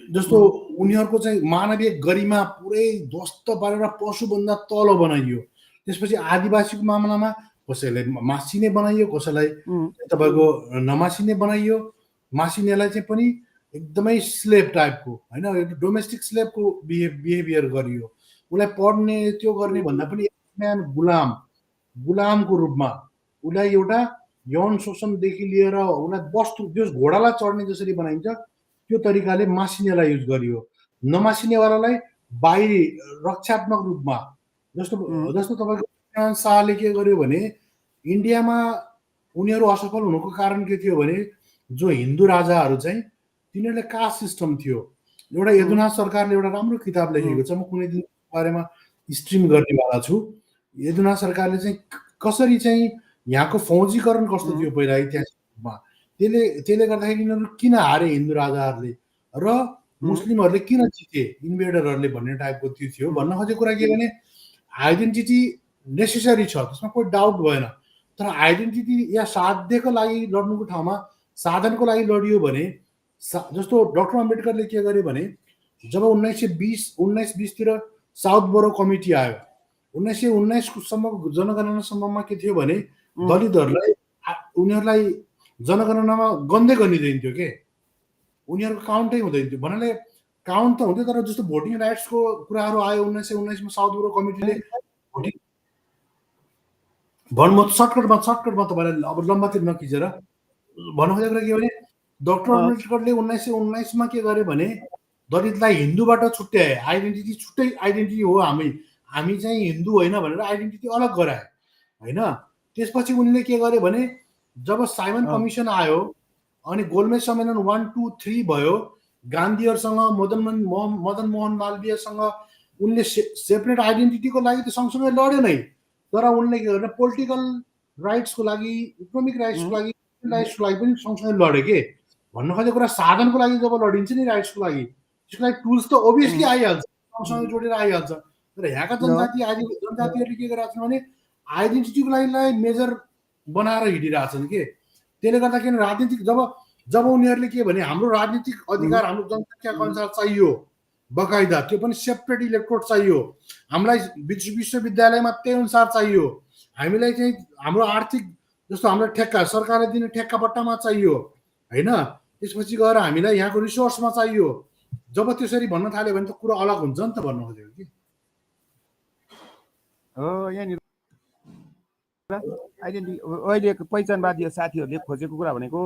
Speaker 1: जस्तो उनीहरूको चाहिँ मानवीय गरिमा पुरै ध्वस्त पारेर पशुभन्दा तल बनाइयो। त्यसपछि आदिवासीको मामलामा कसैलाई मासिने बनाइयो, कसैलाई तपाईँको नमासिने बनाइयो। मासिनेलाई चाहिँ पनि एकदमै स्लेभ टाइपको, होइन, डोमेस्टिक स्लेभको बिहेभियर गरियो। उसलाई पढ्ने त्यो गर्ने भन्दा पनि गुलामको रूपमा उसलाई एउटा यौन शोषणदेखि लिएर उसलाई वस्तु, जो घोडालाई चढ्ने जसरी बनाइन्छ त्यो तरिकाले मासिनेलाई युज गरियो। नमासिनेवालालाई बाहिरी रक्षात्मक रूपमा, जस्तो तपाईँको शाहले के गर्यो भने इन्डियामा उनीहरू असफल हुनुको कारण के थियो भने जो हिन्दू राजाहरू चाहिँ तिनीहरूले कास्ट सिस्टम थियो। एउटा यदुनाथ सरकारले एउटा राम्रो किताब लेखेको छ, म कुनै दिन बारेमा स्ट्रिम गर्नेवाला छु। यदुनाथ सरकारले चाहिँ कसरी चाहिँ यहाँको फौजीकरण कस्तो थियो पहिला इतिहासमा, त्यसले गर्दाखेरि यिनीहरू किन हारे हिन्दू राजाहरूले र मुस्लिमहरूले किन जिते इन्भेडरहरूले भन्ने टाइपको त्यो थियो। भन्न खोजेको कुरा के भने आइडेन्टिटी नेसेसरी छ, त्यसमा कोही डाउट भएन। तर आइडेन्टिटी या साध्यको लागि लड्नुको ठाउँमा साधनको लागि लडियो भने, जस्तो डक्टर अम्बेडकरले के गर्यो भने जब 1920तिर साउथ बोरो कमिटी आयो, 1919 जनगणनासम्ममा के थियो भने उनीहरूलाई जनगणनामा गन्दै गरिदिन्थ्यो के, उनीहरूको काउन्टै हुँदैन थियो। भन्नाले काउन्ट त हुन्थ्यो, तर जस्तो भोटिङ राइट्सको कुराहरू आयो 1919मा साउथ बोरो कमिटीले भोटिङ सर्टकटमा तपाईँलाई अब लम्बातिर नखिचेर भन्नु खोजेको कुरा के भने डक्टर अम्बेडकरले 1919मा के गर्यो भने दलितलाई हिन्दूबाट छुट्याए। आइडेन्टिटी छुट्टै आइडेन्टिटी हो, हामी चाहिँ हिन्दू होइन भनेर आइडेन्टिटी अलग गराए, होइन। त्यसपछि उनले के गर्यो भने जब साइमन कमिसन आयो अनि गोलमेज सम्मेलन 1, 2, 3 भयो, गान्धीहरूसँग मदन मोहन मालवीयसँग उनले सेपरेट आइडेन्टिटीको लागि त सँगसँगै लड्यो नै, तर उनले के गर्यो पोलिटिकल राइट्सको लागि, इकोनोमिक राइट्सको लागि पनि सँगसँगै लड्यो के। भन्न खोजेको कुरा साधनको लागि जब लडिन्छ नि राइट्सको लागि, त्यसको लागि टुल्स त ओभियसली आइहाल्छ, सँगसँगै जोडेर आइहाल्छ। तर यहाँका जनजातिहरूले के गरिरहेको छन् भने आइडेन्टिटीको लागि मेजर बनाएर हिँडिरहेछन् के। त्यसले गर्दा के राजनीतिक जब उनीहरूले के भने हाम्रो राजनीतिक अधिकार हाम्रो जनसङ्ख्याको अनुसार चाहियो बकाइदा, त्यो पनि सेपरेट इलेक्ट्रोड चाहियो, हामीलाई विश्वविद्यालयमा त्यही अनुसार चाहियो, हामीलाई चाहिँ हाम्रो आर्थिक जस्तो हाम्रो ठेक्का सरकारले दिने ठेक्का पट्टामा चाहियो, होइन। त्यसपछि गएर हामीलाई यहाँको रिसोर्समा चाहियो। जब त्यसरी भन्न थाल्यो भने त कुरा अलग हुन्छ नि त, भन्नु खोजेको कि
Speaker 6: हो। यहाँनिर आइडेन्टिटी अहिले पहिचानवादी साथीहरूले खोजेको कुरा भनेको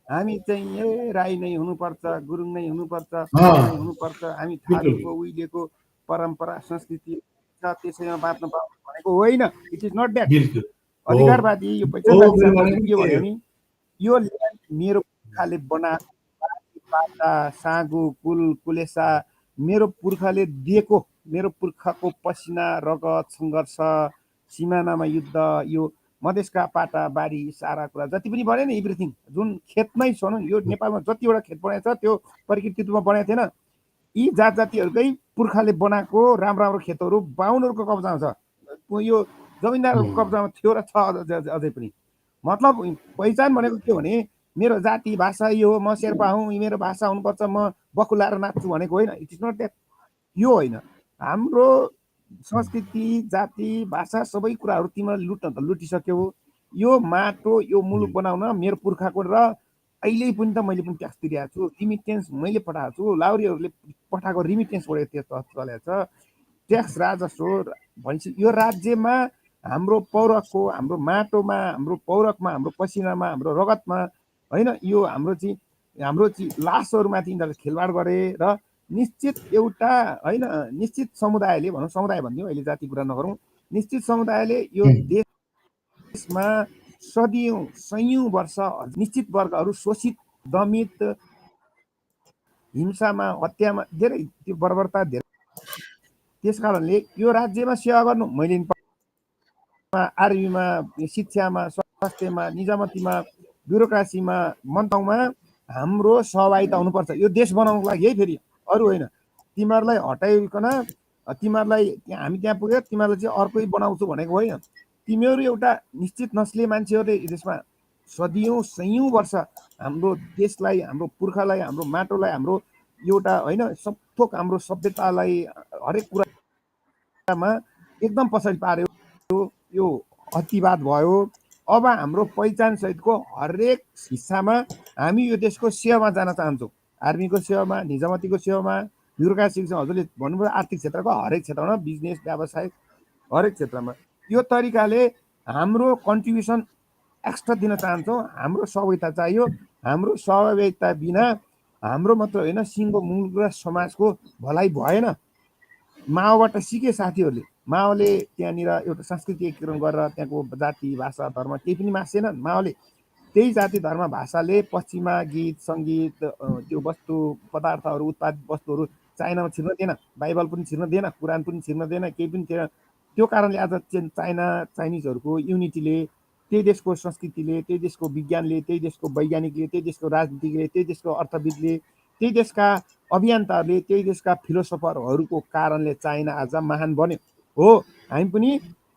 Speaker 6: हामी चाहिँ राई नै हुनुपर्छ, गुरुङ नै हुनुपर्छ, नै हुनुपर्छ, हामी थारूको उहिलेको परम्परा संस्कृति छ त्यसैमा बाँच्न पाउँ भनेको होइन। It is not that. अधिकारवादी यो पहिचानवादी के भन्यो भने यो ल्यान्ड मेरो पुर्खाले बनाएको पाटा साँगो कुल कुलेसा मेरो पुर्खाले दिएको, मेरो पुर्खाको पसिना रगत सङ्घर्ष सिमानामा युद्ध, यो मधेसका पाटा बारी सारा कुरा जति पनि भन्यो नि एभ्रिथिङ, जुन खेतमै छ यो नेपालमा जतिवटा खेत बनाएको छ त्यो प्रकृतिमा बनाएको थिएन। यी जात जातिहरूकै पुर्खाले बनाएको राम्रो राम्रो खेतहरू बाहुनहरूको कब्जामा छ, यो जमिनदारहरूको कब्जामा थियो र छ अझै पनि। मतलब पहिचान भनेको के भने मेरो जाति भाषा यो हो, म शेर्पा हुँ, मेरो भाषा हुनुपर्छ, म बक्खु लाएर नाच्छु भनेको होइन। It is not that. यो होइन। हाम्रो संस्कृति जाति भाषा सबै कुराहरू तिमीले लुट्न त लुटिसक्यौ। यो माटो यो मुलुक बनाउन मेरो पुर्खाको र अहिले पनि त मैले पनि ट्याक्स तिरेको छु, रिमिटेन्स मैले पठाएको छु, लाउरीहरूले पठाएको रिमिटेन्सबाट त्यो चलेको छ। ट्याक्स राजस्व भनेपछि यो राज्यमा हाम्रो पौरखको, हाम्रो माटोमा, हाम्रो पौरखमा, हाम्रो पसिनामा, हाम्रो रगतमा होइन, यो हाम्रो चाहिँ लासहरूमाथि यिनीहरूले खेलवाड गरे र निश्चित एउटा होइन निश्चित समुदायले भनौँ, समुदाय भनिदिउँ अहिले जाति कुरा नगरौँ, निश्चित समुदायले यो देशमा सयौँ वर्ष निश्चित वर्गहरू शोषित दमित हिंसामा हत्यामा धेरै त्यो बर्बरता धेरै। त्यस कारणले यो राज्यमा सेवा गर्नु मैले आर्मीमा शिक्षामा स्वास्थ्यमा निजामतीमा ब्युरोक्रासीमा मन्त्रालयमा हाम्रो सहभागिता हुनुपर्छ यो देश बनाउनको लागि। है फेरि अरू होइन, तिमीहरूलाई हटाइकन तिमीहरूलाई हामी त्यहाँ पुग्यो तिमीहरूलाई चाहिँ अर्कै बनाउँछु भनेको होइन। तिमीहरू एउटा निश्चित नस्ले मान्छेहरूले देशमा सयौँ वर्ष हाम्रो देशलाई, हाम्रो पुर्खालाई, हाम्रो माटोलाई, हाम्रो एउटा होइन सबथोक हाम्रो सभ्यतालाई हरेक कुरामा एकदम पछाडि पार्यो। यो अतिवाद भयो। अब हाम्रो पहिचान सहितको हरेक हिस्सामा हामी यो देशको सेवामा जान चाहन्छौँ। आर्मीको सेवामा, निजामतीको सेवामा, ब्युरोक्रासीको सेवा, हजुरले भन्नुभयो आर्थिक क्षेत्रको हरेक क्षेत्रमा, बिजनेस व्यवसाय हरेक क्षेत्रमा यो तरिकाले हाम्रो कन्ट्रिब्युसन एक्स्ट्रा दिन चाहन्छौँ। हाम्रो सहभागिता चाहियो। हाम्रो सहभागिता बिना हाम्रो मात्र होइन सिङ्गो मुलुक र समाजको भलाइ भएन। माओबाट सिके साथीहरूले, माओले त्यहाँनिर एउटा सांस्कृतिक एकीकरण गरेर त्यहाँको जाति भाषा धर्म केही पनि मासेनन्। माओले त्यही जाति धर्म भाषाले पश्चिमा गीत सङ्गीत त्यो वस्तु पदार्थहरू उत्पादित वस्तुहरू चाइनामा छिर्न दिएन, बाइबल पनि छिर्न दिएन, कुरान पनि छिर्न दिएन, केही पनि थिएन। त्यो कारणले आज चाइनिजहरूको युनिटीले, त्यही देशको संस्कृतिले, त्यही देशको विज्ञानले, त्यही देशको वैज्ञानिकले, त्यही देशको राजनीतिकले, त्यही देशको अर्थविदले, त्यही देशका अभियन्ताहरूले, त्यही देशका फिलोसफरहरूको कारणले चाइना आज महान बन्यो हो। हामी पनि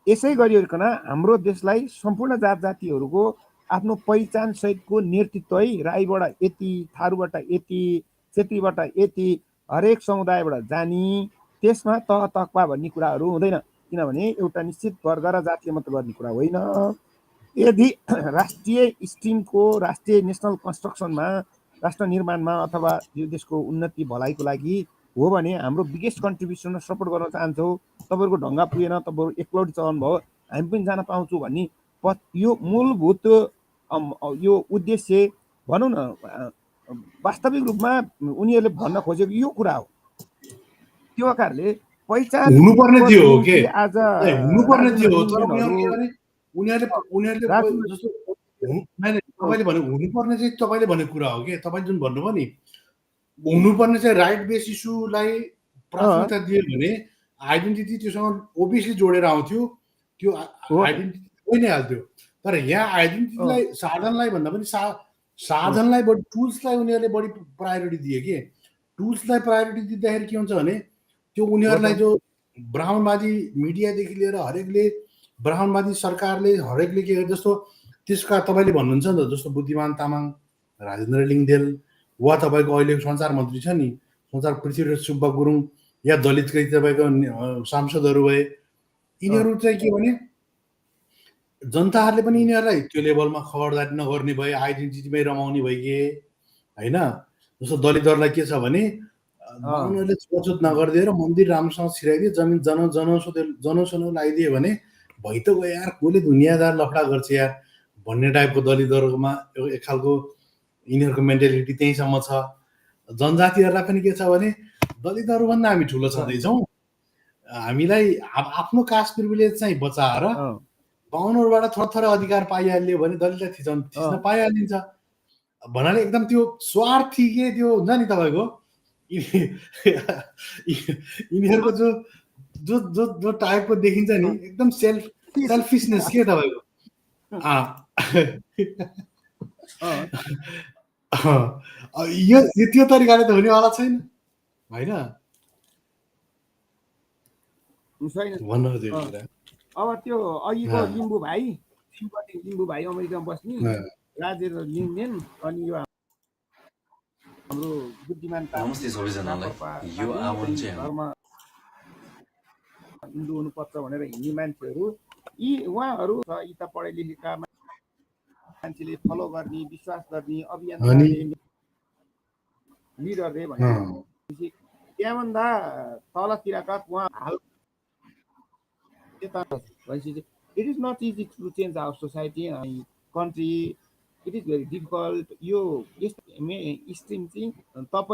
Speaker 6: यसै गरिकन हाम्रो देशलाई सम्पूर्ण जात जातिहरूको आफ्नो पहिचान सहितको नेतृत्व है, राईबाट यति, थारूबाट यति, छेत्रीबाट यति, हरेक समुदायबाट जानी, त्यसमा तह तकवा भन्ने कुराहरू हुँदैन। किनभने एउटा निश्चित वर्ग र जातीय मात्र गर्ने कुरा होइन। यदि राष्ट्रिय स्ट्रिमको, राष्ट्रिय नेसनल कन्स्ट्रक्सनमा, राष्ट्र निर्माणमा अथवा यो देशको उन्नति भलाइको लागि हो भने हाम्रो बिगेस्ट कन्ट्रिब्युसन सपोर्ट गर्न चाहन्छौँ। तपाईँहरूको ढङ्गा पुगेन, तपाईँहरू एकलौटी चलन भयो, हामी पनि जान पाउँछौँ भन्ने यो मूलभूत यो उद्देश्य भनौँ न वास्तविक रूपमा उनीहरूले भन्न खोजेको यो कुरा हो। त्यो कारणले पहिचान
Speaker 1: हुनुपर्ने थियो हो के
Speaker 6: आज
Speaker 1: हुनुपर्ने थियो। उनीहरूले जस्तो तपाईँले भने हुनुपर्ने चाहिँ तपाईँले भनेको कुरा हो कि तपाईँले जुन भन्नुभयो नि, हुनुपर्ने चाहिँ राइट बेस इस्युलाई प्राथमिकता दियो भने आइडेन्टिटी त्योसँग ओभियसली जोडेर आउँथ्यो, त्यो आइडेन्टिटी होइ नै हाल्थ्यो। तर यहाँ आइडेन्टिटीलाई साधनलाई भन्दा पनि साधनलाई बढी टुल्सलाई उनीहरूले बढी प्रायोरिटी दिए कि टुल्सलाई प्रायोरिटी दिँदाखेरि के हुन्छ भने त्यो उनीहरूलाई जो ब्राह्मणवादी मिडियादेखि लिएर हरेकले ब्राह्मणवादी सरकारले हरेकले के गर्छ जस्तो त्यसका तपाईँले भन्नुहुन्छ नि त, जस्तो बुद्धिमान तामाङ, राजेन्द्र लिङदेल वा तपाईँको अहिलेको सञ्चार मन्त्री छ नि सञ्चार पृथ्वीराज सुब्बा गुरुङ या दलितकै तपाईँको सांसदहरू भए, यिनीहरू चाहिँ के भने जनताहरूले पनि यिनीहरूलाई त्यो लेभलमा खबरदारी नगर्ने भए, आइडेन्टिटीमै रमाउने भइए होइन। जस्तो दलितहरूलाई के छ भने उनीहरूले छुवाछुत नगरिदिएर मन्दिर राम्रोसँग छिराइदिए, जमिन जनौषधि लगाइदियो भने भइ त गयो यार, कसले दुनियाँदार लफडा गर्छ यार भन्ने टाइपको दलितहरूमा एक खालको यिनीहरूको मेन्टालिटी त्यहीसम्म छ। जनजातिहरूलाई पनि के छ भने दलितहरूभन्दा हामी ठुलो छँदैछौँ, हामीलाई आफ्नो कास्ट प्रिभिलेज चाहिँ बचाएर बाहुनहरूबाट थोरै थोरै अधिकार पाइहाल्यो भने दलितलाई थिच्न पाइहालिन्छ भन्नाले एकदम त्यो स्वार्थी के त्यो हुन्छ नि तपाईँको यिनीहरूको जो जो जो जो टाइपको देखिन्छ नि एकदम सेल्फिसनेस के तपाईँको यो त्यो तरिकाले त हुनेवाला छैन होइन।
Speaker 6: अब त्यो अघिको लिम्बू भाइ अमेरिकामा बस्ने राजेन्द्र लिङ्गदेन अनि यो हाम्रो बुद्धिमान
Speaker 13: नमस्ते सबैजनालाई। यो आह्वान चाहिँ
Speaker 6: हिन्दू हुनुपर्छ भनेर हिँड्ने मान्छेहरू यी उहाँहरू यी त पढे लेखेका मान्छेले फलो गर्ने विश्वास गर्ने अभियान लिडरले भनेपछि त्यहाँभन्दा तलतिरका उहाँ हाल भनेपछि it is not easy to change our society country, it is very difficult. यो स्ट्रिम चाहिँ तपाईँ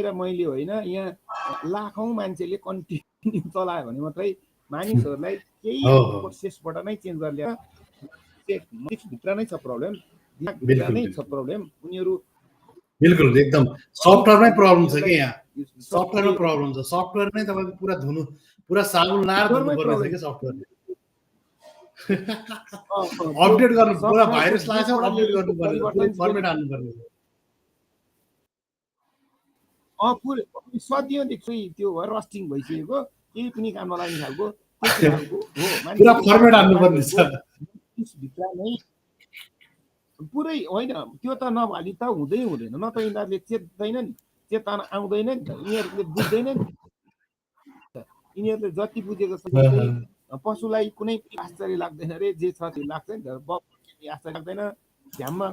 Speaker 6: र मैले होइन, यहाँ लाखौँ मान्छेले कन्टिन्यू चलायो भने मात्रै मानिसहरूलाई केही प्रोसेसबाट नै चेन्ज गरेर भित्र नै छ प्रब्लम, भित्र नै छ प्रब्लम। उनीहरू
Speaker 1: बिल्कुल एकदम सफ्टवेयरमै प्रब्लम छ कि यहाँ सफ्टवेयरमा प्रब्लम छ। सफ्टवेयर नै तपाईँको पुरा धुनु पुरा साबुन लाएर धुनुपर्ने छ कि सफ्टवेयर अपडेट गर्नु पुरा भाइरस लाग्छ अपडेट गर्नुपर्ने पुरै फर्मेट हाल्नुपर्ने छ।
Speaker 6: सदियोदेखि त्यो रस्टिङ भइसकेको केही पनि काम नलाग्ने खालको
Speaker 1: पुरा फर्मेट हाल्नुपर्ने छ
Speaker 6: भित्र नै पुरै होइन। त्यो त नभए त हुँदैन न त यिनीहरूले चेत्दैन नि, चेतना आउँदैन नि त, यिनीहरूले बुझ्दैन नि। यिनीहरूले जति बुझेको छ पशुलाई कुनै आश्चर्य लाग्दैन रे, जे छ त्यो लाग्छ नि त, आश्चर्य लाग्दैन। झ्याममा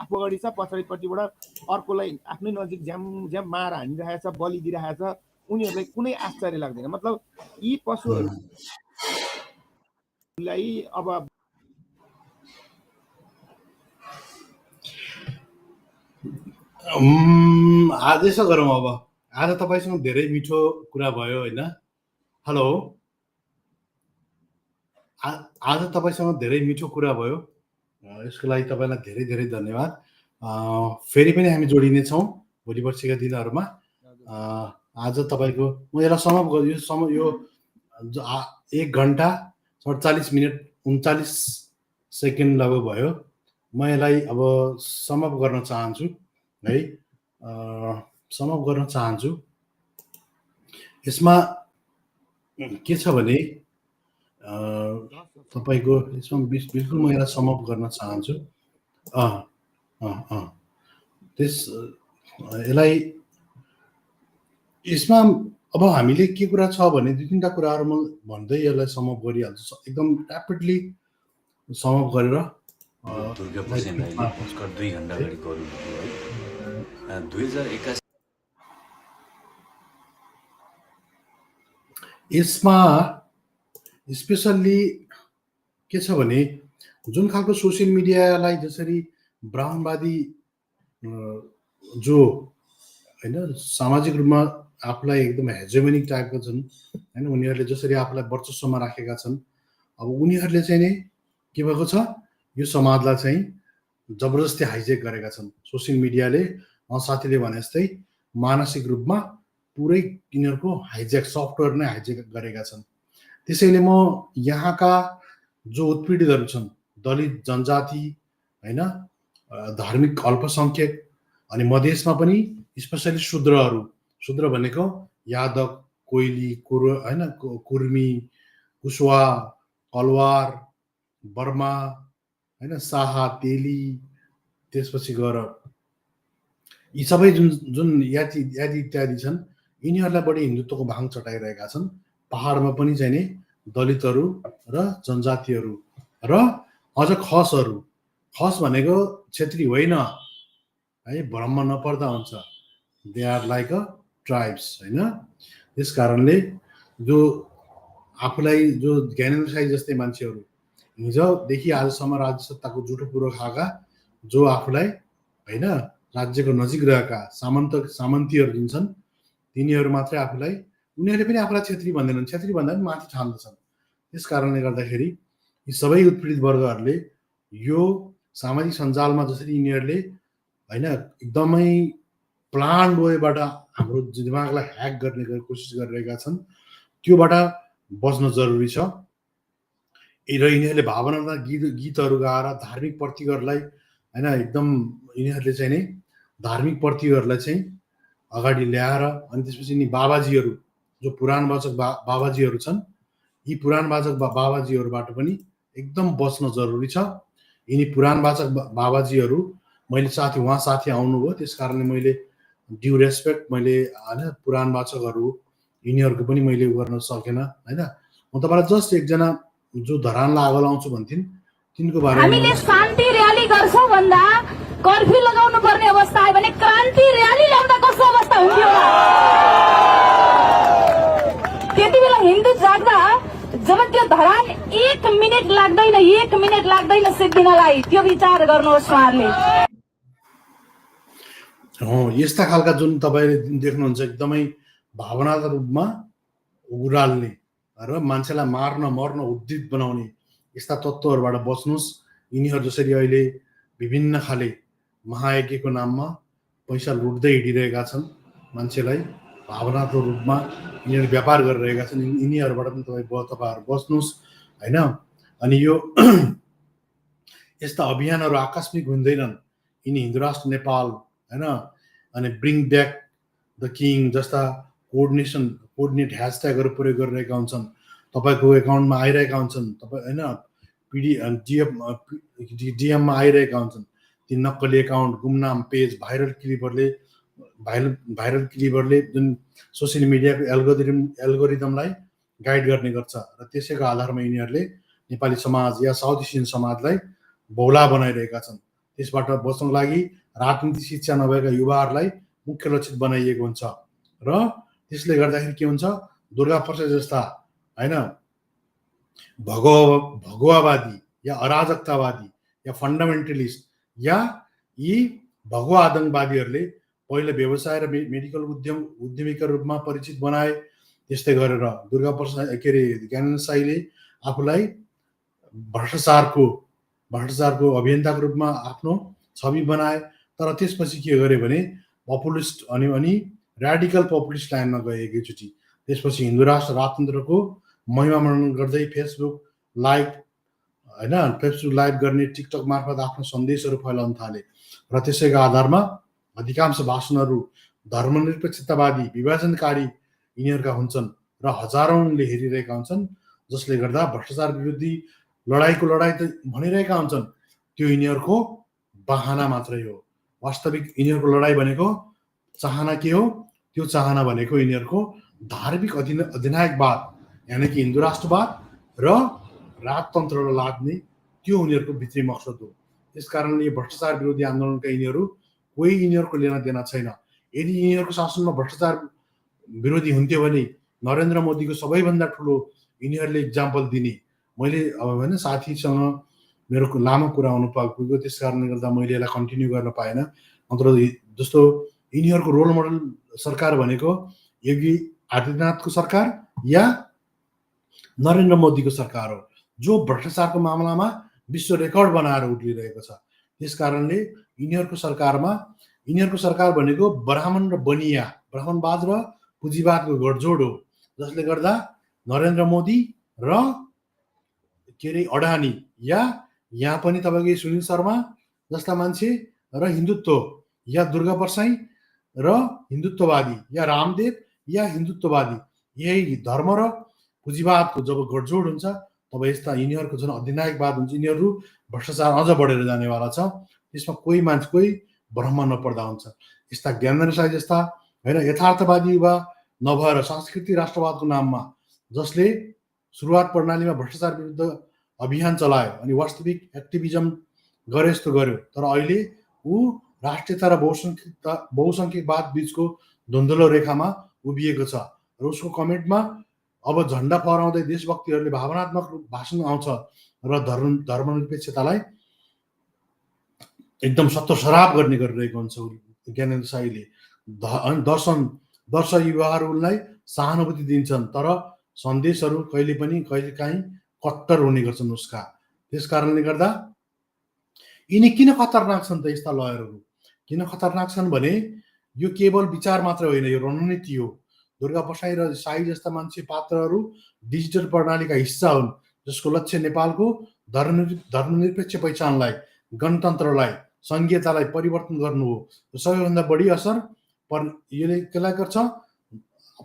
Speaker 6: आफू अगाडि छ पछाडिपट्टिबाट अर्कोलाई आफ्नै नजिक झ्याम मार हानिरहेको छ, बलि दिइरहेको छ, उनीहरूलाई कुनै आश्चर्य लाग्दैन। मतलब यी पशुहरूलाई अब
Speaker 1: आज यसो गरौँ। अब आज तपाईँसँग धेरै मिठो कुरा भयो होइन। हेलो, आज तपाईँसँग धेरै मिठो कुरा भयो, यसको लागि तपाईँलाई धेरै धेरै धन्यवाद। फेरि पनि हामी जोडिनेछौँ भोलि पर्सिका दिनहरूमा। आज तपाईँको म यसलाई समाप्त गर्छु। यो 1 घन्टा 47 मिनट 39 सेकेन्ड लगभग भयो। म यसलाई अब समाप्त गर्न चाहन्छु है, समाप्त गर्न चाहन्छु। यसमा के छ भने तपाईँको यसमा बिल्कुल म यसलाई समाप्त गर्न चाहन्छु। यसलाई यसमा अब हामीले के कुरा छ भने 2-3टा कुराहरू म भन्दै यसलाई समाप्त गरिहाल्छु, एकदम ऱ्यापिडली समाप्त गरेर।
Speaker 13: दुर्गा प्रसाद राईले भर्खर 2 घण्टा अगाडि गर्नुभयो है। 2081
Speaker 1: यसमा स्पेसल्ली के छ भने जुन खालको सोसियल मिडियालाई जसरी ब्राह्मणवादी जो होइन सामाजिक रूपमा आफूलाई एकदम हेजेमोनिक टाइपको छन् होइन, उनीहरूले जसरी आफूलाई वर्चस्वमा राखेका छन्, अब उनीहरूले चाहिँ नि के भएको छ, यो समाजलाई चाहिँ जबरजस्ती हाइजेक गरेका छन्। सोसियल मिडियाले साथीले भने जस्तै मानसिक रूपमा पुरै यिनीहरूको हाइजेक सफ्टवेयर नै हाइजेक गरेका छन्। त्यसैले म यहाँका जो उत्पीडितहरू छन्, दलित जनजाति होइन, धार्मिक अल्पसङ्ख्यक अनि मधेसमा पनि स्पेसली शूद्र भनेको यादव, कोइली, होइन, कुर्मी, कुशवा, कलवार, बर्मा होइन, शाह, तेली, त्यसपछि गएर यी सबै जुन यादी इत्यादि छन्, यिनीहरूलाई बढी हिन्दुत्वको भाङ चटाइरहेका छन्। पहाडमा पनि चाहिँ नि दलितहरू र जनजातिहरू र अझ खस भनेको क्षेत्री होइन है, भ्रम नपर्दा हुन्छ, they are like a tribes होइन। त्यस कारणले जो आफूलाई जो ज्ञानेन्द्र साई जस्तै मान्छेहरू हिजोदेखि आजसम्म राज्य सत्ताको जुठो कुरो खाएका जो आफूलाई होइन राज्यको नजिक रहेका सामन्तीहरू जुन छन् तिनीहरू मात्रै आफूलाई, उनीहरूले पनि आफूलाई छेत्री भन्दैनन्, छेत्री भन्दा पनि माथि ठान्दछन्। त्यस कारणले गर्दाखेरि यी सबै उत्पीडित वर्गहरूले यो सामाजिक सञ्जालमा जसरी यिनीहरूले होइन एकदमै प्लान वेबाट हाम्रो दिमागलाई ह्याक गर्ने कोसिस गरिरहेका छन्, त्योबाट बच्न जरुरी छ। र यिनीहरूले भावनात्मक गीतहरू गाएर धार्मिक प्रतीकहरूलाई होइन एकदम यिनीहरूले चाहिँ नै धार्मिक प्रतीकहरूलाई चाहिँ अगाडि ल्याएर अनि त्यसपछि नि बाबाजीहरू जो पुराणवाचक बाबाजीहरू छन्, यी पुराणवाचक बाबाजीहरूबाट पनि एकदम बच्न जरुरी छ। यिनी पुराणवाचक बाबाजीहरू उहाँ साथी आउनुभयो, त्यस कारणले मैले ड्यु रेस्पेक्ट मैले होइन पुराणवाचकहरू यिनीहरूको पनि मैले गर्न सकेन होइन। म तपाईँलाई जस्ट एकजना जो धरानलाई आगो लाउँछु भन्थिन् तिनको बारेमा
Speaker 12: हामीले शान्ति र्याली गर्छौँ भन्दा कर्फ्यू लगाउनु पर्ने अवस्था आयो भने क्रान्ति र्याली ल्याउँदा कस्तो अवस्था हुन्थ्यो होला। त्यति बेला हिन्दू जाग्दा जब त्यो धरान 1 मिनेट लाग्दैन सिद्धिनलाई, त्यो विचार गर्नुहोस् उहाँहरूले।
Speaker 1: यस्ता खालका जुन तपाईँले देख्नुहुन्छ एकदमै भावनात्मक रूपमा उराल्ने र मान्छेलाई मार्न मर्न उद्धित बनाउने यस्ता तत्त्वहरूबाट बच्नुहोस्। यिनीहरू जसरी अहिले विभिन्न खाले महायज्ञको नाममा पैसा लुट्दै हिँडिरहेका छन्, मान्छेलाई भावनात्मक रूपमा यिनीहरू व्यापार गरिरहेका छन्, यिनीहरूबाट पनि तपाईँहरू बच्नुहोस् होइन। अनि यो यस्ता अभियानहरू आकस्मिक हुँदैनन्। यिनी हिन्दू राष्ट्र नेपाल होइन अनि ब्रिङ ब्याक द किङ जस्ता कोअर्डिनेट ह्यासट्यागहरू प्रयोग गरिरहेका हुन्छन्, तपाईँको एकाउन्टमा आइरहेका हुन्छन्, तपाईँ होइन डिएममा आइरहेका हुन्छन्। ती नक्कली एकाउन्ट, गुमनाम पेज, भाइरल क्लिपरले जुन सोसियल मिडियाको एल्गोरिदमलाई गाइड गर्ने गर्छ र त्यसैको आधारमा यिनीहरूले नेपाली समाज या साउथ एसियन समाजलाई बौला बनाइरहेका छन्। त्यसबाट बच्नको लागि राजनीति शिक्षा नभएका युवाहरूलाई मुख्य लक्षित बनाइएको हुन्छ र त्यसले गर्दाखेरि के हुन्छ, दुर्गा प्रसाद जस्ता होइन भगुवावादी या अराजकतावादी या फन्डामेन्टलिस्ट या यी भगुवा आतङ्कवादीहरूले पहिलो व्यवसाय र मेडिकल उद्यमीका रूपमा परिचित बनाए। त्यस्तै गरेर दुर्गा प्रसाद ज्ञानेन्द्र साईले आफूलाई भ्रष्टाचारको अभियन्ताको रूपमा आफ्नो छवि बनाए। तर त्यसपछि के गरे भने पपुलिस्ट अनि ऱ्याडिकल पपुलिस्ट लाइनमा गए एकैचोटि। त्यसपछि हिन्दू राष्ट्र राजतन्त्रको महिमा मनन गर्दै फेसबुक लाइभ गर्ने, टिकटक मार्फत आफ्नो सन्देशहरू फैलाउन थाले र त्यसैको आधारमा अधिकांश भाषणहरू धर्मनिरपेक्षतावादी विभाजनकारी यिनीहरूका हुन्छन् र हजारौंले हेरिरहेका हुन्छन्, जसले गर्दा भ्रष्टाचार विरोधी लडाईको लडाई त भनिरहेका हुन्छन्, त्यो यिनीहरूको बहाना मात्रै हो। वास्तविक यिनीहरूको लडाई भनेको चाहना के हो? त्यो चाहना भनेको यिनीहरूको धार्मिक अधिनायकवाद यानि कि हिन्दू राष्ट्रवाद र राजतन्त्रलाई लाद्ने, त्यो उनीहरूको भित्री मकसद हो। त्यस कारणले यो भ्रष्टाचार विरोधी आन्दोलनका यिनीहरूको लेना देना छैन। यदि यिनीहरूको शासनमा भ्रष्टाचार विरोधी हुन्थ्यो भने नरेन्द्र मोदीको सबैभन्दा ठुलो यिनीहरूले इक्जाम्पल दिने। मैले अब होइन साथीसँग मेरो लामो कुरा हुनु पुग्यो, त्यस कारणले गर्दा मैले यसलाई कन्टिन्यू गर्न पाएन। नत्र जस्तो यिनीहरूको रोल मोडल सरकार भनेको योगी आदित्यनाथको सरकार या नरेन्द्र मोदीको सरकार हो, जो भ्रष्टाचारको मामलामा विश्व रेकर्ड बनाएर उक्लिरहेको छ। त्यस कारणले यिनीहरूको सरकार भनेको ब्राह्मण र बनिया, ब्राह्मणवाद र पुँजीवादको गठजोड हो, जसले गर्दा नरेन्द्र मोदी र अडानी या यहाँ पनि तपाईँको सुनिल शर्मा जस्ता मान्छे र हिन्दुत्व या दुर्गा परसाई र हिन्दुत्ववादी या रामदेव या हिन्दुत्ववादी, यही धर्म र पुँजीवादको जब गठजोड हुन्छ तब यस्ता यिनीहरूको जुन अधिनायकवाद हुन्छ, यिनीहरू भ्रष्टाचार अझ बढेर जानेवाला छ। त्यसमा कोही भ्रम नपर्दा हुन्छ। यस्ता ज्ञानेन्द्र साई जस्ता होइन यथार्थवादी युवा नभएर सांस्कृतिक राष्ट्रवादको नाममा जसले सुरुवात प्रणालीमा भ्रष्टाचार विरुद्ध अभियान चलायो अनि वास्तविक एक्टिभिजम गरे जस्तो गर्यो, तर अहिले ऊ राष्ट्रियता र बहुसंख्यकवाद बीचको धुन्धलो रेखामा उभिएको छ र उसको कमेन्टमा अब झण्डा फहराउँदै देशभक्तिहरूले भावनात्मक भाषण आउँछ र धर्मनिरपेक्षतालाई एकदम सत्तसराप गर्ने गरिरहेको हुन्छ ज्ञानेन्द्र साईले। दर्शन युवाहरूलाई सहानुभूति दिन्छन् तर सन्देशहरू कहिले काहीँ कट्टर हुने गर्छन् उसका। त्यस कारणले गर्दा यिनी किन खतरनाक छन् त? यस्ता लयरहरू किन खतरनाक छन् भने यो केवल विचार मात्र होइन, यो रणनीति हो। दुर्गा बसाई र साई जस्ता मान्छे पात्रहरू डिजिटल प्रणालीका हिस्सा हुन् जसको लक्ष्य नेपालको धर्मनिरपेक्ष पहिचानलाई, गणतन्त्रलाई, संघीयतालाई परिवर्तन गर्नु हो। सबैभन्दा बढी असर यसले कसलाई गर्छ?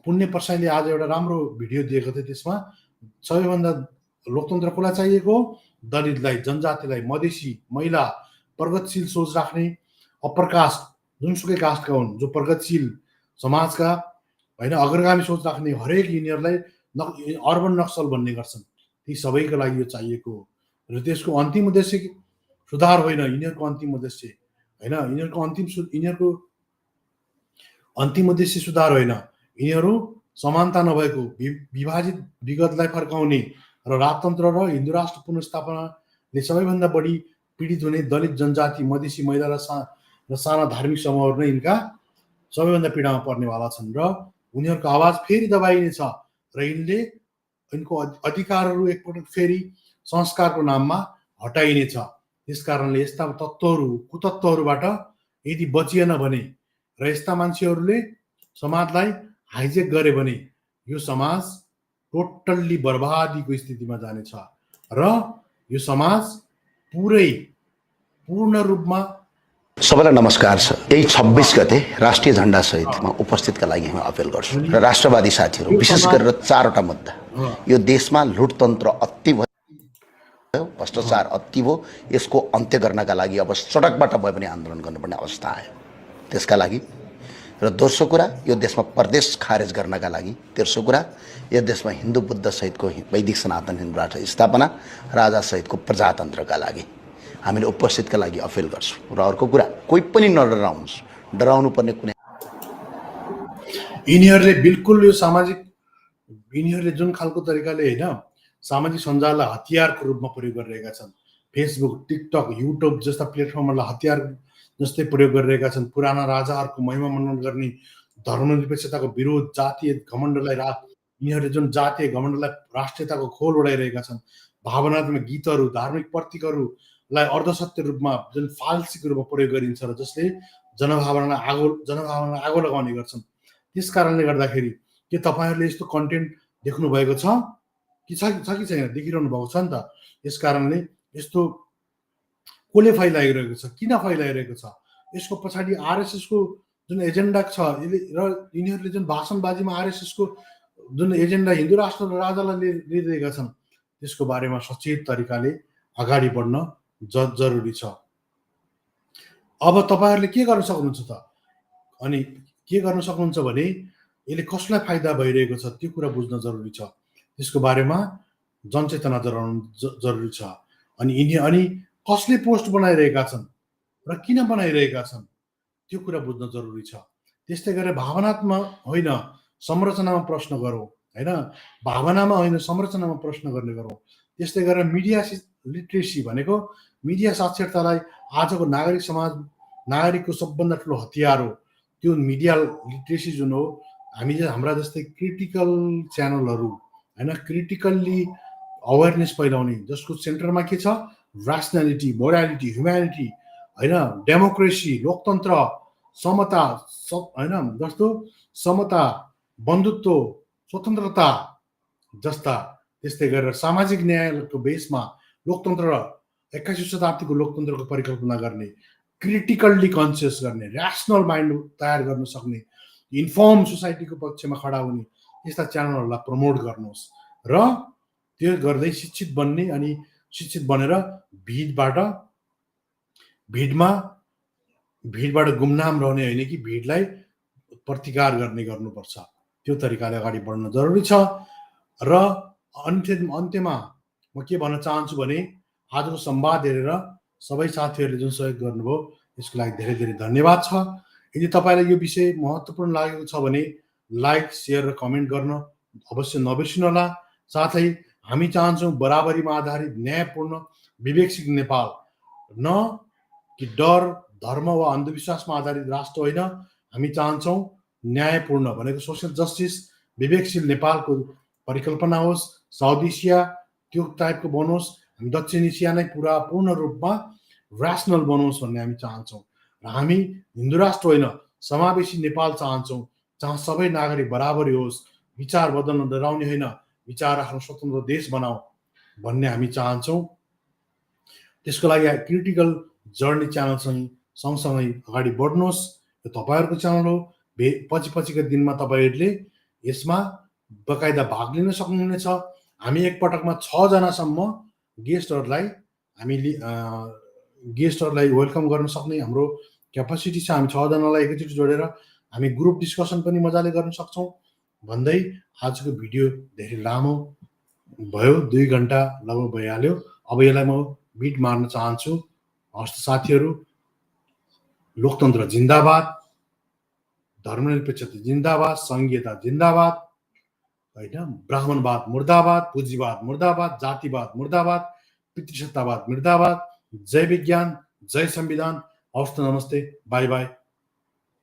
Speaker 1: पुण्य प्रसाईले आज एउटा राम्रो भिडियो दिएको थियो, त्यसमा सबैभन्दा लोकतन्त्र कसलाई चाहिएको? दलितलाई, जनजातिलाई, मधेसी, महिला, प्रगतिशील सोच राख्ने, अप्पर कास्ट जुनसुकै कास्टका हुन्, जो प्रगतिशील समाजका होइन अग्रगामी सोच राख्ने हरेक यिनीहरूलाई अर्बन नक्सल भन्ने गर्छन्। ती सबैको लागि यो चाहिएको हो। र त्यसको अन्तिम उद्देश्य सुधार होइन, यिनीहरूको अन्तिम उद्देश्य होइन, यिनीहरूको अन्तिम उद्देश्य सुधार होइन। यिनीहरू समानता नभएको विभाजित विगतलाई फर्काउने र राजतन्त्र र हिन्दू राष्ट्र पुनर्स्थापनाले सबैभन्दा बढी पीडित हुने दलित, जनजाति, मधेसी, महिला र साना धार्मिक समूहहरू नै यिनका सबैभन्दा पीडामा पर्नेवाला छन् र उनीहरूको आवाज फेरि दबाइनेछ र यिनको अधिकारहरू एकपटक फेरि संस्कारको नाममा हटाइनेछ। त्यस कारणले यस्ता कुतत्त्वहरूबाट यदि बचिएन भने र यस्ता मान्छेहरूले समाजलाई हाइजेक गरे भने यो समाज टोटल्ली बर्बादीको स्थितिमा जानेछ र यो समाज पूर्ण रूपमा।
Speaker 5: सबैलाई नमस्कार छ। यही 26 गते राष्ट्रिय झण्डा सहितमा उपस्थितका लागि हामी अपिल गर्छौँ र राष्ट्रवादी साथीहरू विशेष गरेर 4वटा मुद्दा। यो देशमा लुटतन्त्र अति भयो, भ्रष्टाचार अति भयो, यसको अन्त्य गर्नका लागि अब सडकबाट भए पनि आन्दोलन गर्नुपर्ने अवस्था आयो। त्यसका लागि र दोस्रो कुरा, यो देशमा प्रदेश खारेज गर्नका लागि। तेस्रो कुरा, यो देशमा हिन्दू बुद्ध सहितको वैदिक सनातन हिन्दू राष्ट्र स्थापना, राजा सहितको प्रजातन्त्रका लागि हामीले उपस्थितका लागि अपिल गर्छौँ। र अर्को कुरा, कोही पनि नडराउनुहोस्, डराउनु पर्ने कुनै
Speaker 1: यिनीहरूले बिल्कुल यो यिनीहरूले जुन खालको तरिकाले होइन सामाजिक सञ्जाललाई हतियारको रूपमा प्रयोग गरिरहेका छन्। फेसबुक, टिकटक, युट्युब जस्ता प्लेटफर्महरूलाई हतियार जस्तै प्रयोग गरिरहेका छन्। पुराना राजाहरूको महिमा मनन गर्ने, धर्मनिरपेक्षताको विरोध, जातीय घमण्डलाई यिनीहरूले जुन जातीय घमण्डलाई राष्ट्रियताको खोल उडाइरहेका छन्। भावनात्मक गीतहरू, धार्मिक प्रतीकहरूलाई अर्धसत्य रूपमा जुन फाल्सीको रूपमा प्रयोग गरिन्छ र जसले जनभावनालाई आगो लगाउने गर्छन्। त्यस कारणले गर्दाखेरि के तपाईँहरूले यस्तो कन्टेन्ट देख्नु भएको छ कि छैन? देखिरहनु भएको छ नि त। यस कारणले यस्तो कसले फैलाइरहेको छ, किन फैलाइरहेको छ? यसको पछाडि आरएसएसको जुन एजेन्डा छ र यिनीहरूले जुन भाषणबाजीमा आरएसएसको जुन एजेन्डा हिन्दू राष्ट्र र राजालाई लिइरहेका छन् त्यसको बारेमा सचेत तरिकाले अगाडि बढ्न जरुरी छ। अब तपाईँहरूले के गर्न सक्नुहुन्छ त? अनि के गर्न सक्नुहुन्छ भने यसले कसलाई फाइदा भइरहेको छ त्यो कुरा बुझ्न जरुरी छ। त्यसको बारेमा जनचेतना जगाउनु जरुरी छ। अनि कसले पोस्ट बनाइरहेका छन् र किन बनाइरहेका छन् त्यो कुरा बुझ्न जरुरी छ। त्यस्तै गरेर भावनात्मक होइन संरचनामा प्रश्न गरौँ, होइन भावनामा होइन संरचनामा प्रश्न गर्ने गरौँ। त्यस्तै गरेर मिडिया लिट्रेसी भनेको मिडिया साक्षरतालाई आजको नागरिकको सबभन्दा ठुलो हतियार हो। त्यो मिडिया लिट्रेसी जुन हो, हाम्रा जस्तै क्रिटिकल च्यानलहरू होइन, क्रिटिकल्ली अवेरनेस फैलाउने, जसको सेन्टरमा के छ? ऱ्यासनालिटी, मोरालिटी, ह्युम्यानिटी होइन, डेमोक्रेसी, लोकतन्त्र, समता होइन, जस्तो समता, बन्धुत्व, स्वतन्त्रता जस्ता। त्यस्तै गरेर सामाजिक न्यायको बेसमा लोकतन्त्र, 21औं शताब्दीको लोकतन्त्रको परिकल्पना गर्ने, क्रिटिकल्ली कन्सियस गर्ने, ऱ्यासनल माइन्ड तयार गर्न सक्ने, इन्फर्म सोसाइटीको पक्षमा खडा हुने यस्ता च्यानलहरूलाई प्रमोट गर्नुहोस् र त्यो गर्दै शिक्षित बन्ने, अनि शिक्षित बनेर भिडबाट गुमनाम रहने होइन कि भिडलाई प्रतिकार गर्नुपर्छ। त्यो तरिकाले अगाडि बढ्न जरुरी छ। र अन्त्यमा म के भन्न चाहन्छु भने आजको संवाद हेरेर सबै साथीहरूले जुन सहयोग गर्नुभयो यसको लागि धेरै धेरै धन्यवाद छ। यदि तपाईँलाई यो विषय महत्त्वपूर्ण लागेको छ भने लाइक, सेयर र कमेन्ट गर्न अवश्य नबिर्सिनुहोला। साथै हामी चाहन्छौँ बराबरीमा आधारित, न्यायपूर्ण, विवेकशील नेपाल, न कि डर धर्म वा अन्धविश्वासमा आधारित राष्ट्र होइन। हामी चाहन्छौँ न्यायपूर्ण भनेको सोसियल जस्टिस विवेकशील नेपालको परिकल्पना होस्। साउथ एसिया त्यो टाइपको बनोस्। हामी दक्षिण एसिया नै पुरा पूर्ण रूपमा ऱ्यासनल बनोस् भन्ने हामी चाहन्छौँ। र हामी हिन्दू राष्ट्र होइन समावेशी नेपाल चाहन्छौँ, जहाँ सबै नागरिक बराबरी होस्, विचार बदल्न डराउने होइन, विचार आफ्नो स्वतन्त्र देश बनाऊ भन्ने हामी चाहन्छौँ। त्यसको लागि क्रिटिकल जर्नी च्यानलसँग सँगसँगै अगाडि बढ्नुहोस्। यो तपाईँहरूको च्यानल हो। पछि दिनमा तपाईँहरूले यसमा बकाइदा भाग लिन सक्नुहुनेछ। हामी एकपटकमा 6 जनासम्म गेस्टहरूलाई वेलकम गर्न सक्ने हाम्रो क्यापासिटी छ। हामी 6 जनालाई एकैचोटि जोडेर हामी ग्रुप डिस्कसन पनि मजाले गर्न सक्छौँ भन्दै आजको भिडियो धेरै लामो भयो, 2 घन्टा लगभग भइहाल्यो। अब यसलाई म बिट मार्न चाहन्छु। हस्त साथीहरू, लोकतन्त्र जिन्दाबाद, धर्मनिरपेक्षता जिन्दाबाद, संघीयता जिन्दाबाद होइन, ब्राह्मणवाद मुर्दाबाद, पुँजीवाद मुर्दाबाद, जातिवाद मुर्दाबाद, पितृसत्तावाद मुर्दाबाद। जय विज्ञान, जय संविधान। हवस् त, नमस्ते, बाई बाई।